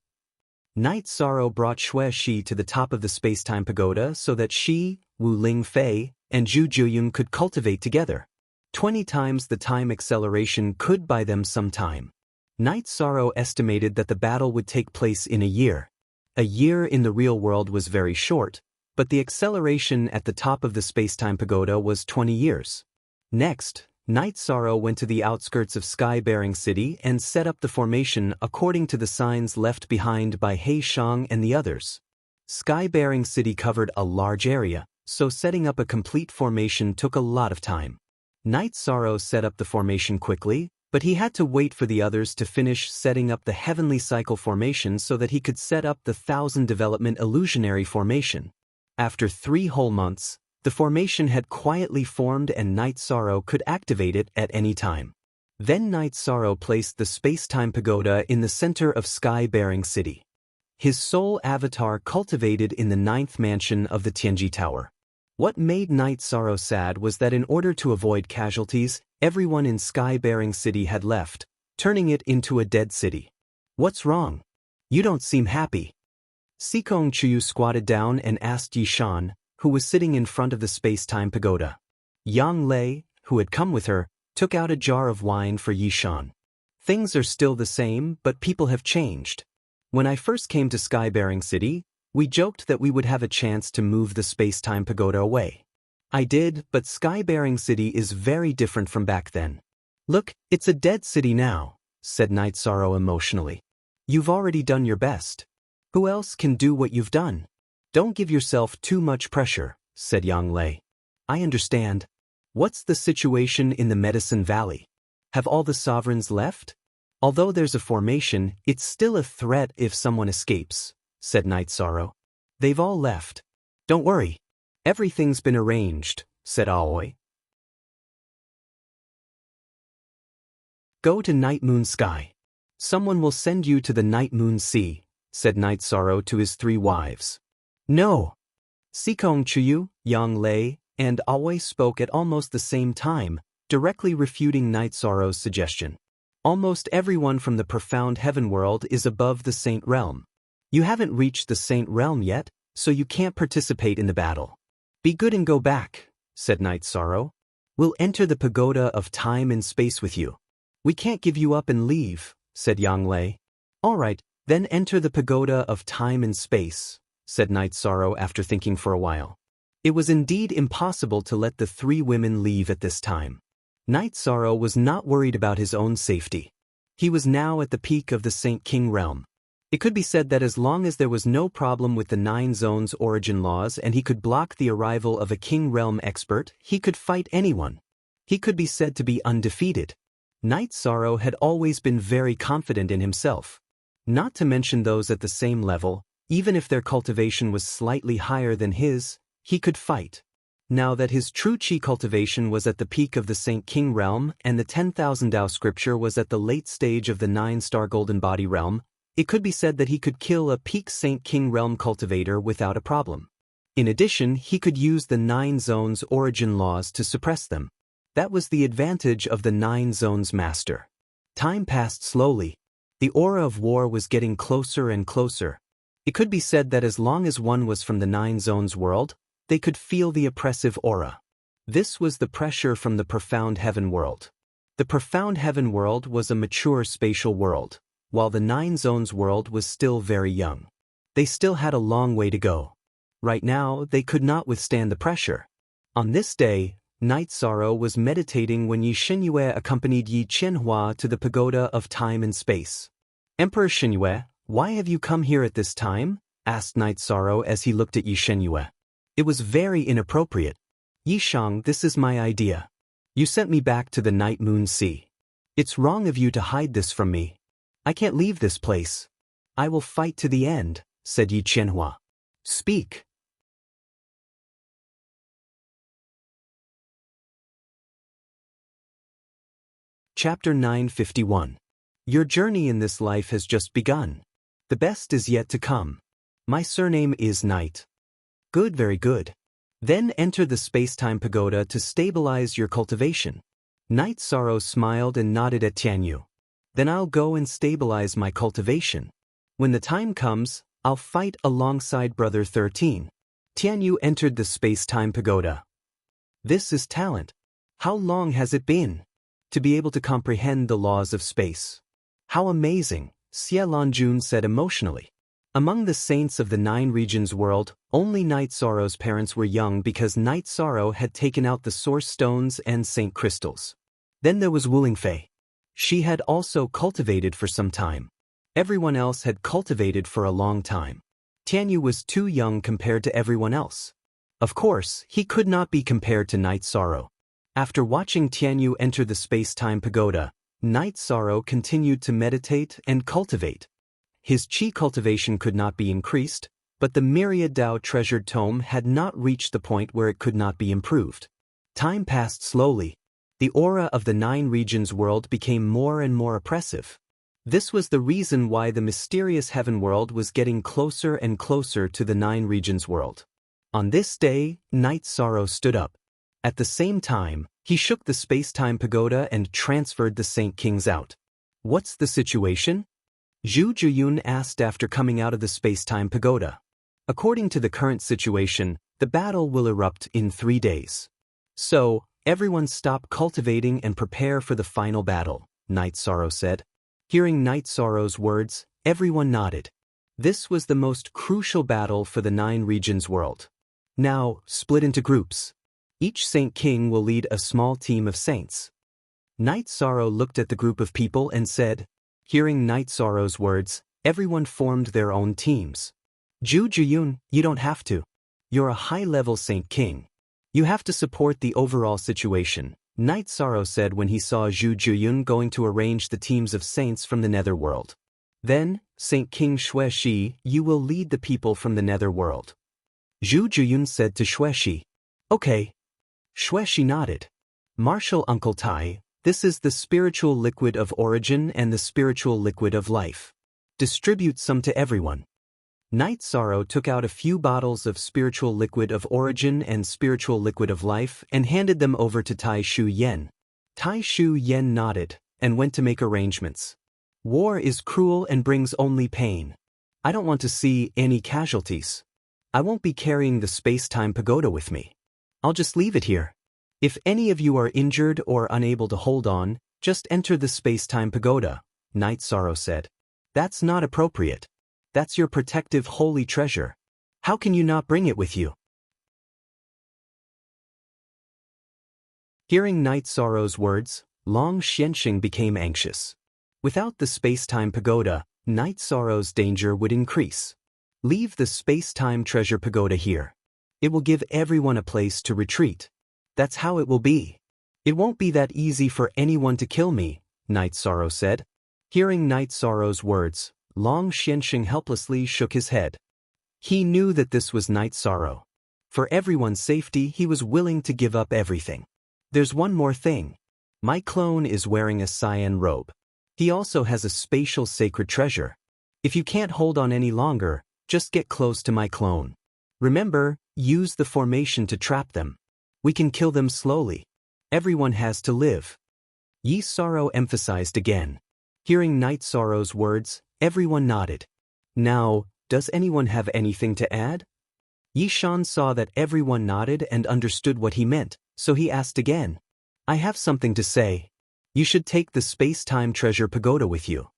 Night Sorrow brought Shueshi to the top of the space-time pagoda so that she, Wuling Fei, and Zhu Juyun could cultivate together. 20 times the time acceleration could buy them some time. Night Sorrow estimated that the battle would take place in a year. A year in the real world was very short, but the acceleration at the top of the space-time pagoda was 20 years. Next, Night Sorrow went to the outskirts of Sky-bearing City and set up the formation according to the signs left behind by He Shang and the others. Sky-bearing City covered a large area, so setting up a complete formation took a lot of time. Night Sorrow set up the formation quickly, but he had to wait for the others to finish setting up the Heavenly Cycle formation so that he could set up the 1000 Development Illusionary formation. After 3 whole months, the formation had quietly formed and Night Sorrow could activate it at any time. Then Night Sorrow placed the space-time pagoda in the center of Sky-bearing City. His soul avatar cultivated in the 9th mansion of the Tianji Tower. What made Night Sorrow sad was that in order to avoid casualties, everyone in Sky-bearing City had left, turning it into a dead city. What's wrong? You don't seem happy. Sikong Chuyu squatted down and asked Yishan, who was sitting in front of the space-time pagoda. Yang Lei, who had come with her, took out a jar of wine for Yishan. Things are still the same, but people have changed. When I first came to Sky-bearing City, we joked that we would have a chance to move the space-time pagoda away. I did, but Sky-bearing City is very different from back then. Look, it's a dead city now, said Night Sorrow emotionally. You've already done your best. Who else can do what you've done? Don't give yourself too much pressure, said Yang Lei. I understand. What's the situation in the Medicine Valley? Have all the sovereigns left? Although there's a formation, it's still a threat if someone escapes, said Night Sorrow. They've all left. Don't worry. Everything's been arranged, said Aoi. Go to Night Moon Sky. Someone will send you to the Night Moon Sea, said Night Sorrow to his 3 wives. No. Sikong Chuyu, Yang Lei, and Aoi spoke at almost the same time, directly refuting Night Sorrow's suggestion. Almost everyone from the profound heaven world is above the Saint Realm. You haven't reached the Saint Realm yet, so you can't participate in the battle. Be good and go back, said Night Sorrow. We'll enter the pagoda of time and space with you. We can't give you up and leave, said Yang Lei. All right, then enter the pagoda of time and space, said Night Sorrow after thinking for a while. It was indeed impossible to let the 3 women leave at this time. Night Sorrow was not worried about his own safety. He was now at the peak of the Saint King realm. It could be said that as long as there was no problem with the 9 zones origin laws and he could block the arrival of a King realm expert, he could fight anyone. He could be said to be undefeated. Night Sorrow had always been very confident in himself. Not to mention those at the same level, even if their cultivation was slightly higher than his, he could fight. Now that his true chi cultivation was at the peak of the Saint King realm and the 10,000 Dao scripture was at the late stage of the 9-star golden body realm, it could be said that he could kill a peak Saint King realm cultivator without a problem. In addition, he could use the 9 zones origin laws to suppress them. That was the advantage of the 9 zones master. Time passed slowly. The aura of war was getting closer and closer. It could be said that as long as one was from the 9 zones world, they could feel the oppressive aura. This was the pressure from the profound heaven world. The profound heaven world was a mature spatial world, while the 9 zones world was still very young. They still had a long way to go. Right now, they could not withstand the pressure. On this day, Night Sorrow was meditating when Yi Xinyue accompanied Yi Qianhua to the pagoda of time and space. Emperor Xinyue, why have you come here at this time? Asked Night Sorrow as he looked at Yi Xinyue. It was very inappropriate. Yishang, this is my idea. You sent me back to the Night Moon Sea. It's wrong of you to hide this from me. I can't leave this place. I will fight to the end, said Yi Qianhua. Speak. Chapter 951. Your journey in this life has just begun. The best is yet to come. My surname is Knight. Good, very good. Then enter the space-time pagoda to stabilize your cultivation. Knight Sorrow smiled and nodded at Tianyu. Then I'll go and stabilize my cultivation. When the time comes, I'll fight alongside Brother 13. Tianyu entered the space-time pagoda. This is talent. How long has it been? To be able to comprehend the laws of space. How amazing, Xie Lanjun said emotionally. Among the saints of the 9 regions world, only Knight Sorrow's parents were young because Knight Sorrow had taken out the source stones and saint crystals. Then there was Wuling Fei. She had also cultivated for some time. Everyone else had cultivated for a long time. Tianyu was too young compared to everyone else. Of course, he could not be compared to Knight Sorrow. After watching Tianyu enter the space-time pagoda, Knight Sorrow continued to meditate and cultivate. His qi cultivation could not be increased, but the myriad Dao treasured tome had not reached the point where it could not be improved. Time passed slowly. The aura of the 9 regions world became more and more oppressive. This was the reason why the mysterious heaven world was getting closer and closer to the 9 regions world. On this day, Knight Sorrow stood up. At the same time, he shook the space-time pagoda and transferred the Saint Kings out. What's the situation? Zhu Juyun asked after coming out of the space-time pagoda. According to the current situation, the battle will erupt in 3 days. So, everyone stop cultivating and prepare for the final battle, Knight Sorrow said. Hearing Knight Sorrow's words, everyone nodded. This was the most crucial battle for the 9 regions world. Now, split into groups. Each Saint King will lead a small team of saints. Knight Sorrow looked at the group of people and said, hearing Knight Sorrow's words, everyone formed their own teams. Zhu Juyun, you don't have to. You're a high-level Saint King. You have to support the overall situation, Knight Sorrow said when he saw Zhu Juyun going to arrange the teams of saints from the netherworld. Then, Saint King Xueshi, you will lead the people from the netherworld. Zhu Juyun said to Xueshi. Okay. Xueshi nodded. Martial Uncle Tai, this is the spiritual liquid of origin and the spiritual liquid of life. Distribute some to everyone. Knight Sorrow took out a few bottles of spiritual liquid of origin and spiritual liquid of life and handed them over to Tai Shu Yen. Tai Shu Yen nodded and went to make arrangements. War is cruel and brings only pain. I don't want to see any casualties. I won't be carrying the space-time pagoda with me. I'll just leave it here. If any of you are injured or unable to hold on, just enter the space-time pagoda, Knight Sorrow said. That's not appropriate. That's your protective holy treasure. How can you not bring it with you? Hearing Knight Sorrow's words, Long Xianxing became anxious. Without the space-time pagoda, Knight Sorrow's danger would increase. Leave the space-time treasure pagoda here. It will give everyone a place to retreat. That's how it will be. It won't be that easy for anyone to kill me, Knight Sorrow said. Hearing Knight Sorrow's words, Long Xianxing helplessly shook his head. He knew that this was Knight Sorrow. For everyone's safety, he was willing to give up everything. There's one more thing. My clone is wearing a cyan robe. He also has a spatial sacred treasure. If you can't hold on any longer, just get close to my clone. Remember, use the formation to trap them. We can kill them slowly. Everyone has to live. Yi Sorrow emphasized again. Hearing Knight Sorrow's words, everyone nodded. Now, does anyone have anything to add? Yi Shan saw that everyone nodded and understood what he meant, so he asked again. I have something to say. You should take the space-time treasure pagoda with you.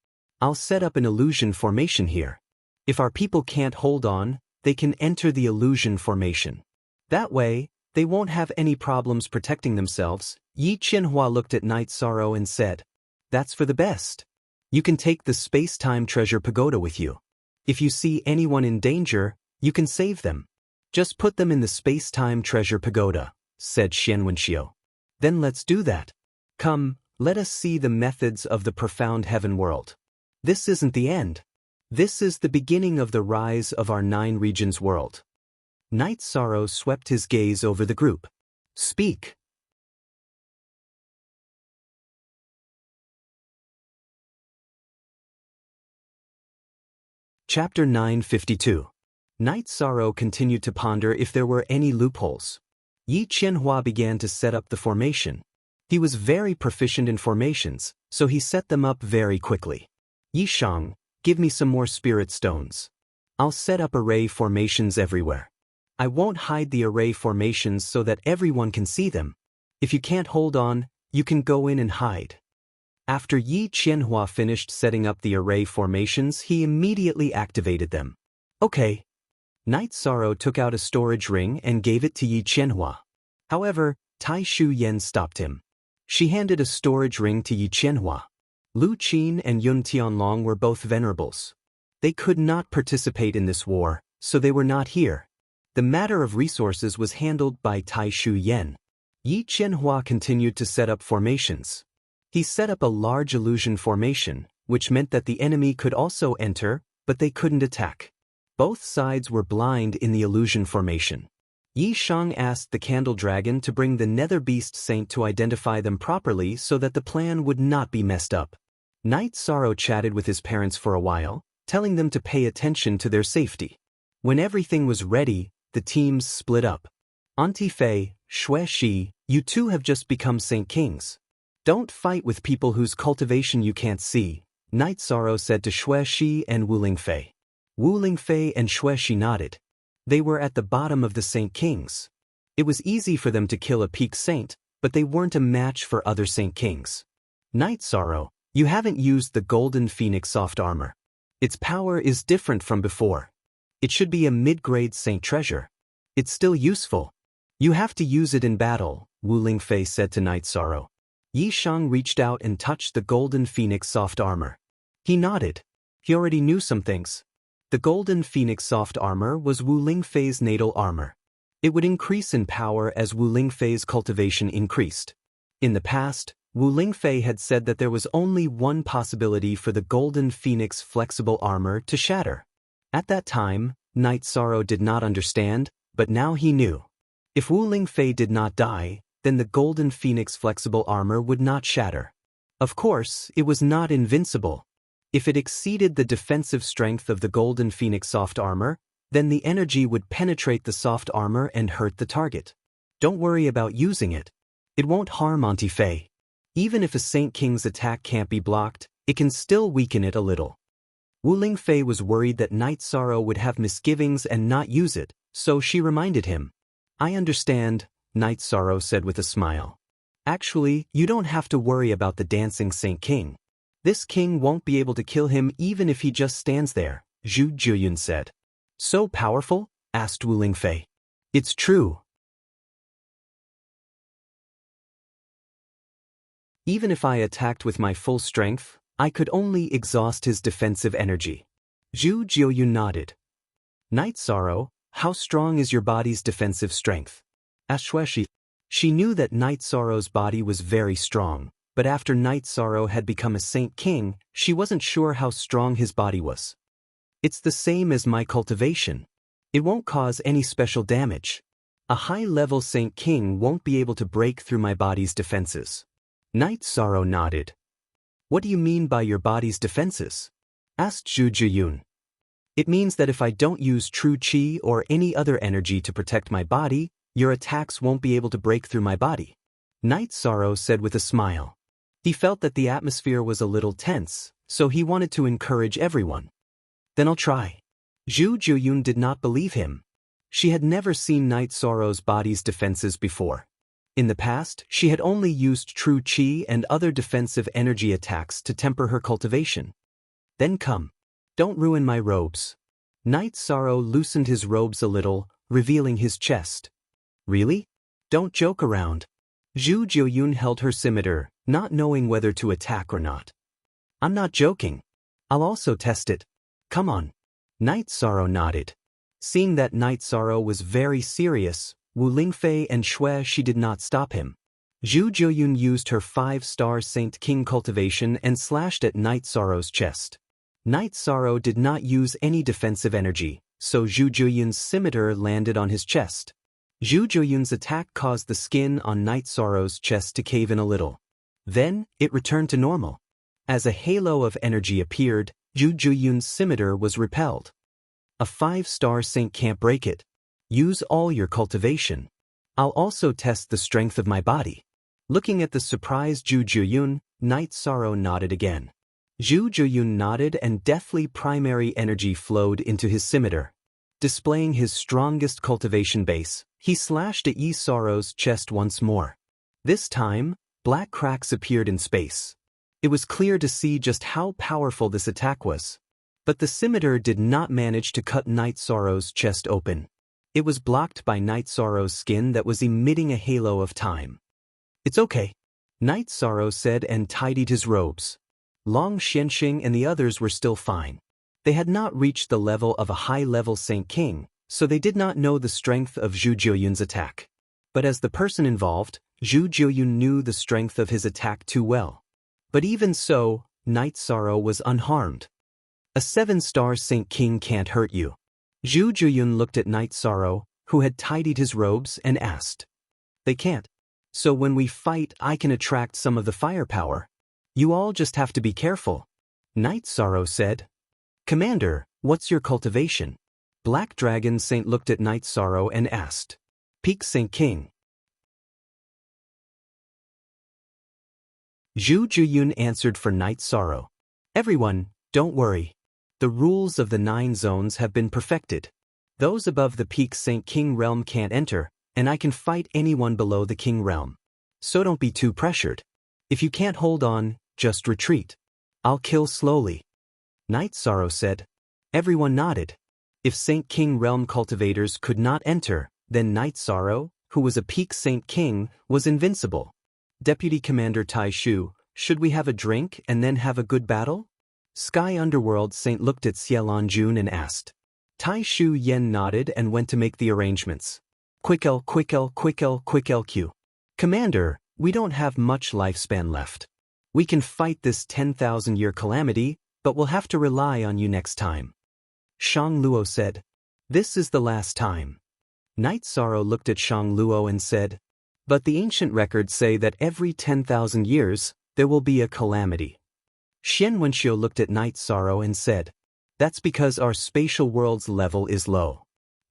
I'll set up an illusion formation here. If our people can't hold on, they can enter the illusion formation. That way, they won't have any problems protecting themselves. Yi Qinhua looked at Knight Sorrow and said, that's for the best. You can take the space-time treasure pagoda with you. If you see anyone in danger, you can save them. Just put them in the space-time treasure pagoda, said Xian Wenxiu. Then let's do that. Come, let us see the methods of the profound heaven world. This isn't the end. This is the beginning of the rise of our 9 regions world. Knight Sorrow swept his gaze over the group. Speak. Chapter 952. Night Sorrow continued to ponder if there were any loopholes. Yi Qianhua began to set up the formation. He was very proficient in formations, so he set them up very quickly. Yi Shang, give me some more spirit stones. I'll set up array formations everywhere. I won't hide the array formations so that everyone can see them. If you can't hold on, you can go in and hide. After Yi Qianhua finished setting up the array formations, he immediately activated them. Okay. Night Sorrow took out a storage ring and gave it to Yi Qianhua. However, Tai Shu Yan stopped him. She handed a storage ring to Yi Qianhua. Lu Qin and Yun Tianlong were both venerables. They could not participate in this war, so they were not here. The matter of resources was handled by Tai Shu Yan. Yi Qianhua continued to set up formations. He set up a large illusion formation, which meant that the enemy could also enter, but they couldn't attack. Both sides were blind in the illusion formation. Yi Shang asked the Candle Dragon to bring the Nether Beast Saint to identify them properly so that the plan would not be messed up. Night Sorrow chatted with his parents for a while, telling them to pay attention to their safety. When everything was ready, the teams split up. Auntie Fei, Xue Shi, you two have just become Saint Kings. Don't fight with people whose cultivation you can't see, Night Sorrow said to Xue Shi and Wu Lingfei. Wu Lingfei and Xue Shi nodded. They were at the bottom of the Saint Kings. It was easy for them to kill a peak saint, but they weren't a match for other Saint Kings. Night Sorrow, you haven't used the Golden Phoenix soft armor. Its power is different from before. It should be a mid-grade saint treasure. It's still useful. You have to use it in battle, Wu Lingfei said to Night Sorrow. Yi Shang reached out and touched the Golden Phoenix soft armor. He nodded. He already knew some things. The Golden Phoenix soft armor was Wu Lingfei's natal armor. It would increase in power as Wu Lingfei's cultivation increased. In the past, Wu Lingfei had said that there was only one possibility for the Golden Phoenix flexible armor to shatter. At that time, Night Sorrow did not understand, but now he knew. If Wu Lingfei did not die, then the Golden Phoenix flexible armor would not shatter. Of course, it was not invincible. If it exceeded the defensive strength of the Golden Phoenix soft armor, then the energy would penetrate the soft armor and hurt the target. Don't worry about using it. It won't harm Auntie Fei. Even if a Saint King's attack can't be blocked, it can still weaken it a little. Wu Lingfei was worried that Night Sorrow would have misgivings and not use it, so she reminded him. I understand, Night Sorrow said with a smile. Actually, you don't have to worry about the dancing Saint King. This king won't be able to kill him even if he just stands there, Zhu Jiyun said. So powerful? Asked Wu Lingfei. It's true. Even if I attacked with my full strength, I could only exhaust his defensive energy. Zhu Jiyun nodded. Night Sorrow, how strong is your body's defensive strength? Asked Xue Shi. She knew that Night Sorrow's body was very strong, but after Night Sorrow had become a Saint King, she wasn't sure how strong his body was. It's the same as my cultivation. It won't cause any special damage. A high-level Saint King won't be able to break through my body's defenses. Night Sorrow nodded. What do you mean by your body's defenses? Asked Zhu Jiyun. It means that if I don't use true qi or any other energy to protect my body, your attacks won't be able to break through my body. Night Sorrow said with a smile. He felt that the atmosphere was a little tense, so he wanted to encourage everyone. Then I'll try. Zhu Jiyun did not believe him. She had never seen Night Sorrow's body's defenses before. In the past, she had only used true qi and other defensive energy attacks to temper her cultivation. Then come. Don't ruin my robes. Night Sorrow loosened his robes a little, revealing his chest. Really? Don't joke around. Zhu Jiyun held her scimitar, not knowing whether to attack or not. I'm not joking. I'll also test it. Come on. Night Sorrow nodded. Seeing that Night Sorrow was very serious, Wu Lingfei and Xue Shi did not stop him. Zhu Jiyun used her 5-star Saint King cultivation and slashed at Night Sorrow's chest. Night Sorrow did not use any defensive energy, so Zhu Jiyun's scimitar landed on his chest. Zhu Jiyun's attack caused the skin on Night Sorrow's chest to cave in a little. Then, it returned to normal. As a halo of energy appeared, Zhu Juyun's scimitar was repelled. A 5-star saint can't break it. Use all your cultivation. I'll also test the strength of my body. Looking at the surprised Zhu Juyun, Night Sorrow nodded again. Zhu Juyun nodded and deathly primary energy flowed into his scimitar. Displaying his strongest cultivation base, he slashed at Yi Sorrow's chest once more. This time, black cracks appeared in space. It was clear to see just how powerful this attack was. But the scimitar did not manage to cut Night Sorrow's chest open. It was blocked by Night Sorrow's skin that was emitting a halo of time. It's okay, Night Sorrow said and tidied his robes. Long Xianxing and the others were still fine. They had not reached the level of a high-level Saint King, so they did not know the strength of Zhu Jiuyun's attack. But as the person involved, Zhu Jiuyun knew the strength of his attack too well. But even so, Night Sorrow was unharmed. A 7-star Saint King can't hurt you. Zhu Jiuyun looked at Night Sorrow, who had tidied his robes, and asked. They can't. So when we fight, I can attract some of the firepower. You all just have to be careful. Night Sorrow said. Commander, what's your cultivation? Black Dragon Saint looked at Night Sorrow and asked. Peak Saint King. Zhu Juyun answered for Night Sorrow. Everyone, don't worry. The rules of the 9 zones have been perfected. Those above the peak Saint King realm can't enter, and I can fight anyone below the King realm. So don't be too pressured. If you can't hold on, just retreat. I'll kill slowly. Night Sorrow said. Everyone nodded. If Saint King realm cultivators could not enter, then Night Sorrow, who was a peak Saint King, was invincible. Deputy Commander Tai Shu, should we have a drink and then have a good battle? Sky Underworld Saint looked at Xiaolan Jun and asked. Tai Shu Yen nodded and went to make the arrangements. Quick LQ. Commander, we don't have much lifespan left. We can fight this 10,000-year calamity, but we'll have to rely on you next time. Shang Luo said. This is the last time. Night Sorrow looked at Shang Luo and said. But the ancient records say that every 10,000 years, there will be a calamity. Xian Wenxiu looked at Night Sorrow and said. That's because our spatial world's level is low.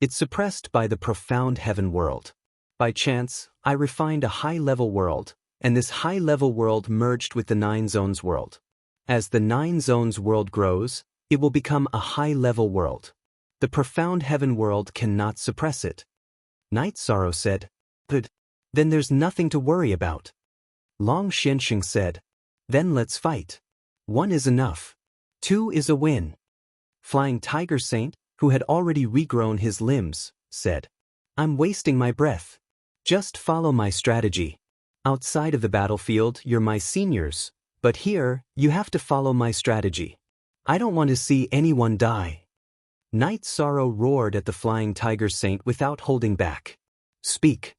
It's suppressed by the profound heaven world. By chance, I refined a high-level world, and this high-level world merged with the 9 zones world. As the 9 zones world grows, it will become a high-level world. The profound heaven world cannot suppress it. Night Sorrow said. Good. Then there's nothing to worry about. Long Xianxing said. Then let's fight. 1 is enough. 2 is a win. Flying Tiger Saint, who had already regrown his limbs, said. I'm wasting my breath. Just follow my strategy. Outside of the battlefield, you're my seniors, but here, you have to follow my strategy. I don't want to see anyone die. Night Sorrow roared at the Flying Tiger Saint without holding back. Speak.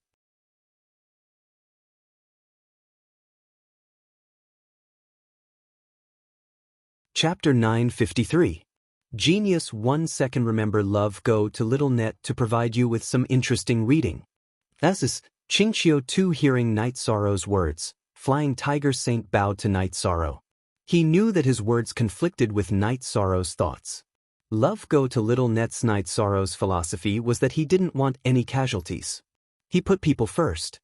Chapter 953. Genius 1 second. Remember love. Go to Little Net to provide you with some interesting reading. As is, Qingqiu 2 hearing Night Sorrow's words, Flying Tiger Saint bowed to Night Sorrow. He knew that his words conflicted with Night Sorrow's thoughts. Love. Go to Little Net's Night Sorrow's philosophy was that he didn't want any casualties. He put people first.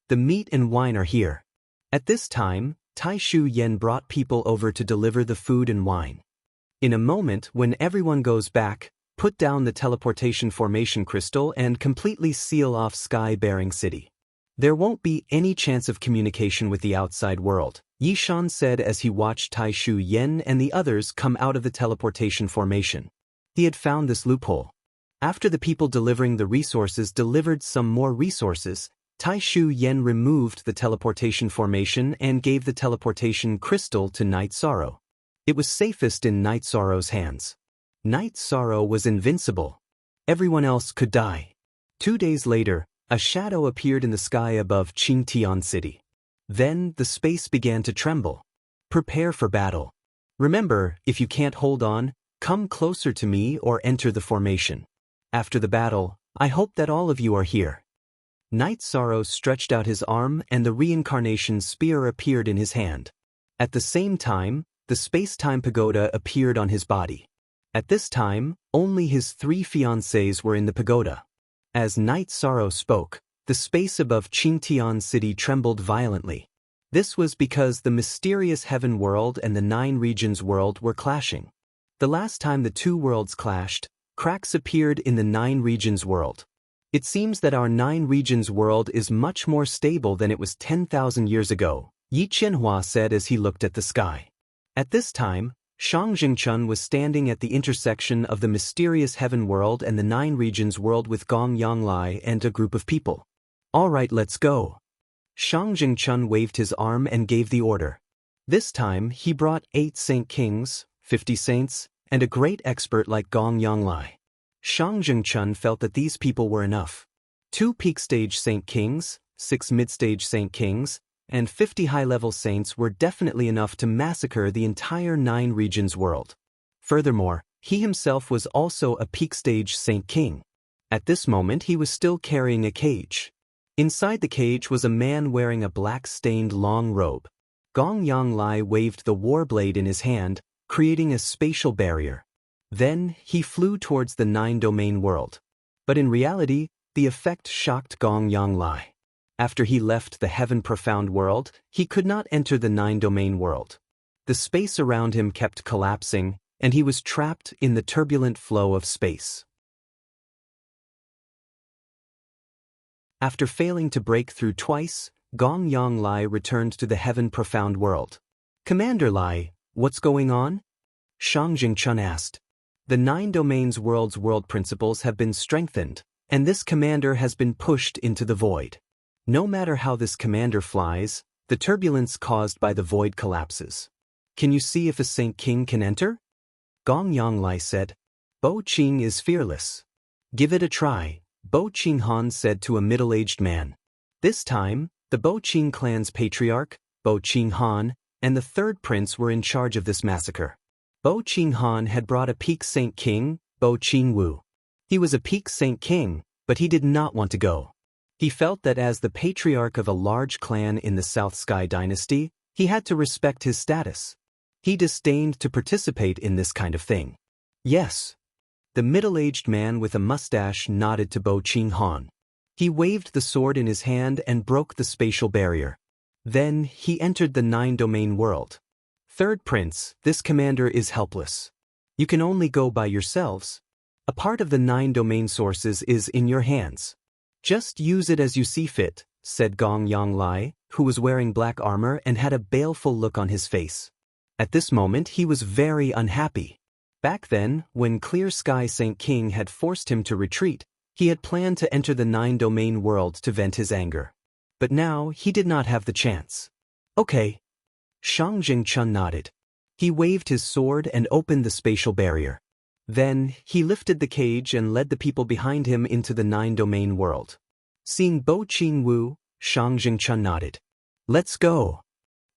The meat and wine are here. At this time, Tai Shu Yen brought people over to deliver the food and wine. In a moment, when everyone goes back, put down the teleportation formation crystal and completely seal off Sky-bearing City. There won't be any chance of communication with the outside world, Yishan said as he watched Tai Shu Yen and the others come out of the teleportation formation. He had found this loophole. After the people delivering the resources delivered some more resources, Tai Shu Yen removed the teleportation formation and gave the teleportation crystal to Night Sorrow. It was safest in Night Sorrow's hands. Night Sorrow was invincible. Everyone else could die. 2 days later, a shadow appeared in the sky above Qingtian City. Then, the space began to tremble. Prepare for battle. Remember, if you can't hold on, come closer to me or enter the formation. After the battle, I hope that all of you are here. Night Sorrow stretched out his arm and the reincarnation spear appeared in his hand. At the same time, the the space-time pagoda appeared on his body. At this time, only his 3 fiancées were in the pagoda. As Night Sorrow spoke, the space above Qingtian City trembled violently. This was because the mysterious heaven world and the 9 regions world were clashing. The last time the 2 worlds clashed, cracks appeared in the 9 regions world. It seems that our 9 regions world is much more stable than it was 10,000 years ago, Yi Qianhua said as he looked at the sky. At this time, Shang Jingchun was standing at the intersection of the mysterious heaven world and the 9 regions world with Gong Yanglai and a group of people. All right, let's go. Shang Jingchun waved his arm and gave the order. This time, he brought 8 Saint Kings, 50 saints, and a great expert like Gong Yanglai. Shang Jingchun felt that these people were enough. 2 peak stage Saint Kings, 6 mid-stage Saint Kings, and 50 high-level saints were definitely enough to massacre the entire 9 regions world. Furthermore, he himself was also a peak stage Saint King. At this moment he was still carrying a cage. Inside the cage was a man wearing a black-stained long robe. Gong Yanglai waved the war blade in his hand, creating a spatial barrier. Then, he flew towards the 9-domain world. But in reality, the effect shocked Gong Yanglai. After he left the heaven profound world, he could not enter the 9-domain world. The space around him kept collapsing, and he was trapped in the turbulent flow of space. After failing to break through twice, Gong Yanglai returned to the heaven profound world. Commander Lai, what's going on? Shang Jingchun asked. The 9 domains world's world principles have been strengthened, and this commander has been pushed into the void. No matter how this commander flies, the turbulence caused by the void collapses. Can you see if a Saint King can enter? Gong Yanglai said. Bo Qing is fearless. Give it a try, Bo Qing Han said to a middle-aged man. This time, the Bo Qing clan's patriarch, Bo Qing Han, and the 3rd prince were in charge of this massacre. Bo Qing Han had brought a peak Saint King, Bo Qing Wu. He was a peak Saint King, but he did not want to go. He felt that as the patriarch of a large clan in the South Sky dynasty, he had to respect his status. He disdained to participate in this kind of thing. Yes. The middle-aged man with a mustache nodded to Bo Qing Han. He waved the sword in his hand and broke the spatial barrier. Then, he entered the 9-domain world. 3rd Prince, this commander is helpless. You can only go by yourselves. A part of the 9-domain sources is in your hands. Just use it as you see fit, said Gong Yanglai, who was wearing black armor and had a baleful look on his face. At this moment he was very unhappy. Back then, when Clear Sky Saint King had forced him to retreat, he had planned to enter the 9-domain world to vent his anger. But now he did not have the chance. Okay. Shang Jingchun nodded. He waved his sword and opened the spatial barrier. Then, he lifted the cage and led the people behind him into the 9-domain world. Seeing Bo Qing Wu, Shang Jingchun nodded. Let's go.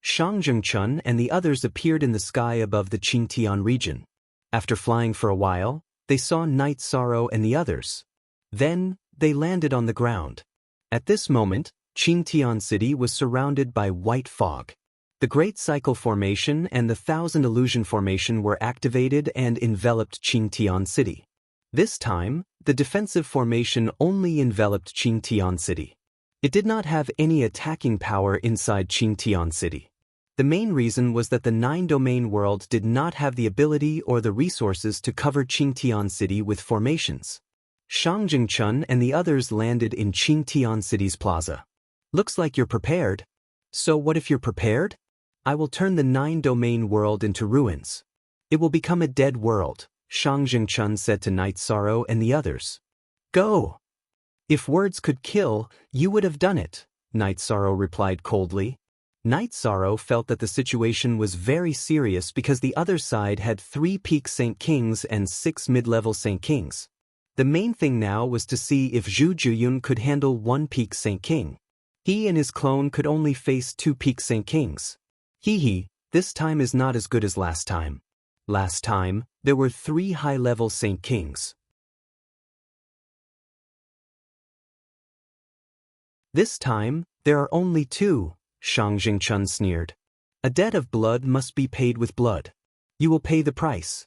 Shang Jingchun and the others appeared in the sky above the Qingtian region. After flying for a while, they saw Night Sorrow and the others. Then, they landed on the ground. At this moment, Qingtian City was surrounded by white fog. The Great Cycle Formation and the 1000 Illusion Formation were activated and enveloped Qingtian City. This time, the defensive formation only enveloped Qingtian City. It did not have any attacking power inside Qingtian City. The main reason was that the 9-domain world did not have the ability or the resources to cover Qingtian City with formations. Shang Jingchun and the others landed in Qingtian City's plaza. Looks like you're prepared. So what if you're prepared? I will turn the 9-domain world into ruins. It will become a dead world, Shang Jingchun said to Night Sorrow and the others. Go! If words could kill, you would have done it, Night Sorrow replied coldly. Night Sorrow felt that the situation was very serious because the other side had 3 peak Saint Kings and 6 mid-level Saint Kings. The main thing now was to see if Zhu Juyun could handle 1 peak Saint King. He and his clone could only face 2 peak Saint Kings. This time is not as good as last time. Last time, there were 3 high-level Saint Kings. This time, there are only 2, Shang Jingchun sneered. A debt of blood must be paid with blood. You will pay the price.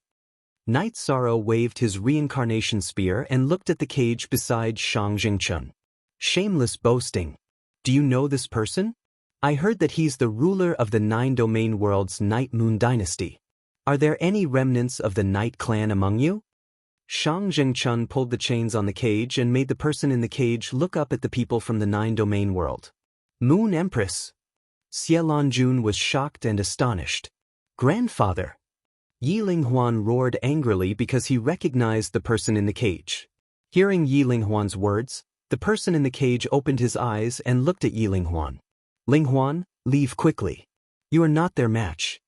Night Sorrow waved his reincarnation spear and looked at the cage beside Shang Jingchun. Shameless boasting. Do you know this person? I heard that he's the ruler of the 9-domain world's Night Moon dynasty. Are there any remnants of the Night clan among you? Shang Jingchun pulled the chains on the cage and made the person in the cage look up at the people from the 9-domain world. Moon Empress. Xie Lanjun was shocked and astonished. Grandfather. Yi Linghuan roared angrily because he recognized the person in the cage. Hearing Yi Linghuan's words, the person in the cage opened his eyes and looked at Yi Linghuan. Linghuan, leave quickly. You are not their match.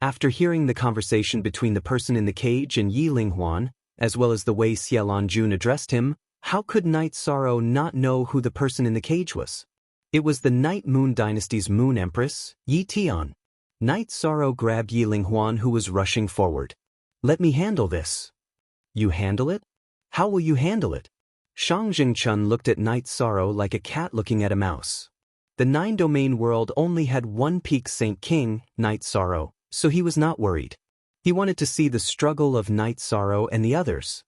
After hearing the conversation between the person in the cage and Yi Linghuan, as well as the way Xie Lanjun addressed him, how could Night Sorrow not know who the person in the cage was? It was the Night Moon dynasty's Moon Empress, Yi Tian. Night Sorrow grabbed Yi Linghuan, who was rushing forward. Let me handle this. You handle it? How will you handle it? Shang Jingchun looked at Night Sorrow like a cat looking at a mouse. The 9-domain world only had one peak Saint King, Night Sorrow, so he was not worried. He wanted to see the struggle of Night Sorrow and the others.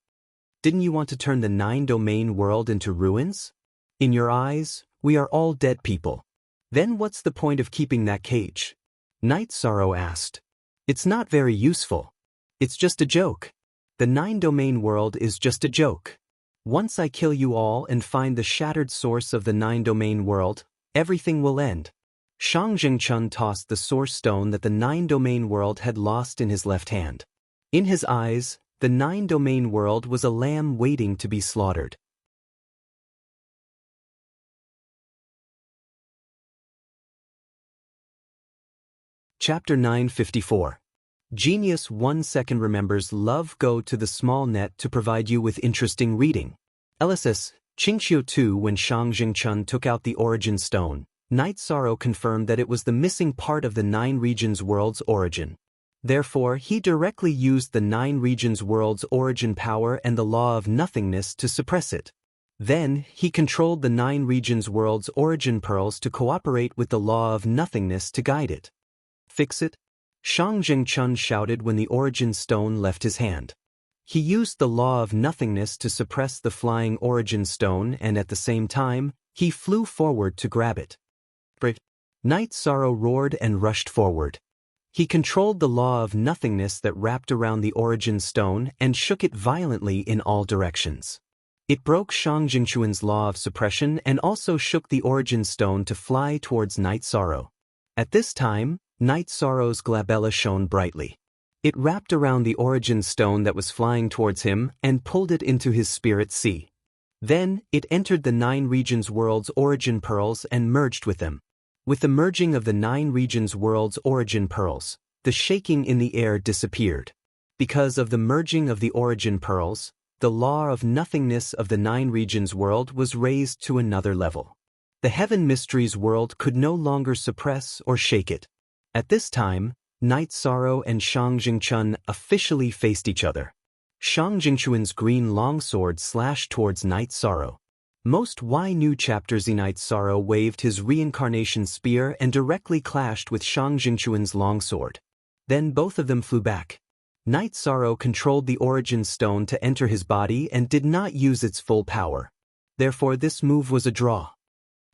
Didn't you want to turn the 9-domain world into ruins? In your eyes, we are all dead people. Then what's the point of keeping that cage? Night Sorrow asked. It's not very useful. It's just a joke. The 9-domain world is just a joke. Once I kill you all and find the shattered source of the 9-domain world, everything will end. Shang Jingchun tossed the source stone that the 9-domain world had lost in his left hand. In his eyes, the 9-domain world was a lamb waiting to be slaughtered. Chapter 954. Genius 1 second remembers love. Go to the small net to provide you with interesting reading. LSS, Qingqiu 2. When Shang Jingchun took out the origin stone, Night Sorrow confirmed that it was the missing part of the 9 regions world's origin. Therefore, he directly used the 9 regions world's origin power and the law of nothingness to suppress it. Then, he controlled the 9 regions world's origin pearls to cooperate with the law of nothingness to guide it. Fix it? Shang Jingchun shouted when the origin stone left his hand. He used the law of nothingness to suppress the flying origin stone, and at the same time, he flew forward to grab it. Night Sorrow roared and rushed forward. He controlled the law of nothingness that wrapped around the origin stone and shook it violently in all directions. It broke Shang Jingchun's law of suppression and also shook the origin stone to fly towards Night Sorrow. At this time, Night Sorrow's glabella shone brightly. It wrapped around the origin stone that was flying towards him and pulled it into his spirit sea. Then, it entered the 9 regions world's origin pearls and merged with them. With the merging of the 9 regions world's origin pearls, the shaking in the air disappeared. Because of the merging of the origin pearls, the law of nothingness of the 9 regions world was raised to another level. The Heaven Mysteries world could no longer suppress or shake it. At this time, Night Sorrow and Shang Jingchun officially faced each other. Shang Jingchun's green longsword slashed towards Night Sorrow. Most new chapters. Night Sorrow waved his reincarnation spear and directly clashed with Shang Jingchun's longsword. Then both of them flew back. Night Sorrow controlled the origin stone to enter his body and did not use its full power. Therefore this move was a draw.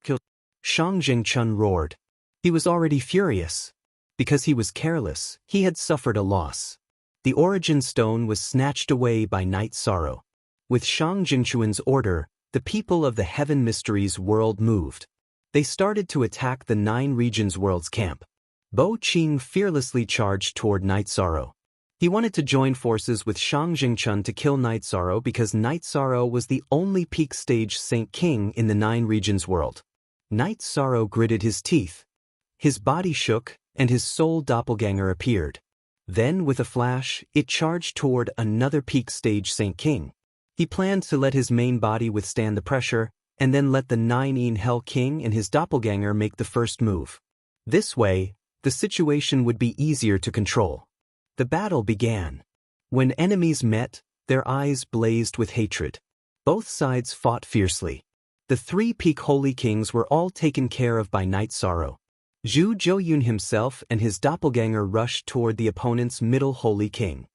Kill. Shang Jingchun roared. He was already furious. Because he was careless, he had suffered a loss. The origin stone was snatched away by Night Sorrow. With Shang Jingchun's order, the people of the Heaven Mysteries world moved. They started to attack the 9 regions world's camp. Bo Qing fearlessly charged toward Night Sorrow. He wanted to join forces with Shang Jingchun to kill Night Sorrow because Night Sorrow was the only peak stage Saint King in the 9 regions world. Night Sorrow gritted his teeth. His body shook, and his soul doppelganger appeared. Then, with a flash, it charged toward another peak stage Saint King. He planned to let his main body withstand the pressure, and then let the 9 Hell King and his doppelganger make the first move. This way, the situation would be easier to control. The battle began. When enemies met, their eyes blazed with hatred. Both sides fought fiercely. The 3 peak Holy Kings were all taken care of by Night Sorrow. Zhu Zhouyun himself and his doppelganger rushed toward the opponent's middle holy king.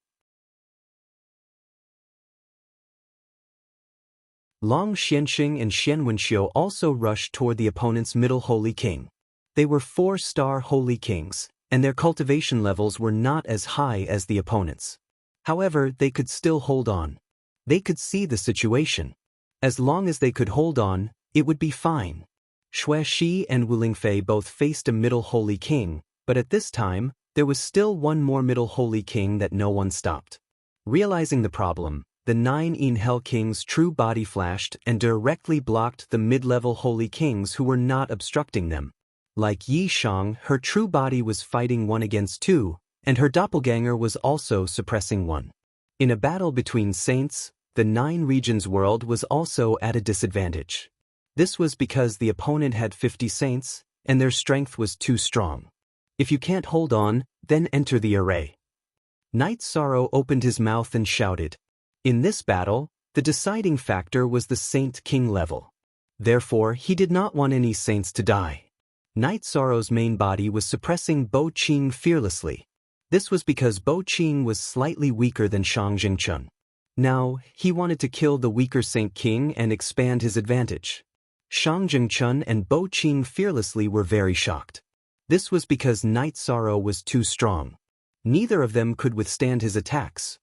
Long Xianxing and Xianwenxiu also rushed toward the opponent's middle holy king. They were 4-star holy kings, and their cultivation levels were not as high as the opponent's. However, they could still hold on. They could see the situation. As long as they could hold on, it would be fine. Xue Shi and Wu Lingfei both faced a middle holy king, but at this time, there was still one more middle holy king that no one stopped. Realizing the problem, the 9 Yin Hell Kings' true body flashed and directly blocked the mid-level holy kings who were not obstructing them. Like Yi Shang, her true body was fighting 1 against 2, and her doppelganger was also suppressing 1. In a battle between saints, the 9 regions world was also at a disadvantage. This was because the opponent had 50 saints, and their strength was too strong. If you can't hold on, then enter the array. Knight Sorrow opened his mouth and shouted. In this battle, the deciding factor was the Saint King level. Therefore, he did not want any saints to die. Knight Sorrow's main body was suppressing Bo Qing fearlessly. This was because Bo Qing was slightly weaker than Shang Jingchun. Now, he wanted to kill the weaker Saint King and expand his advantage. Shang Jingchun and Bo Qing fearlessly were very shocked. This was because Knight Sorrow was too strong. Neither of them could withstand his attacks.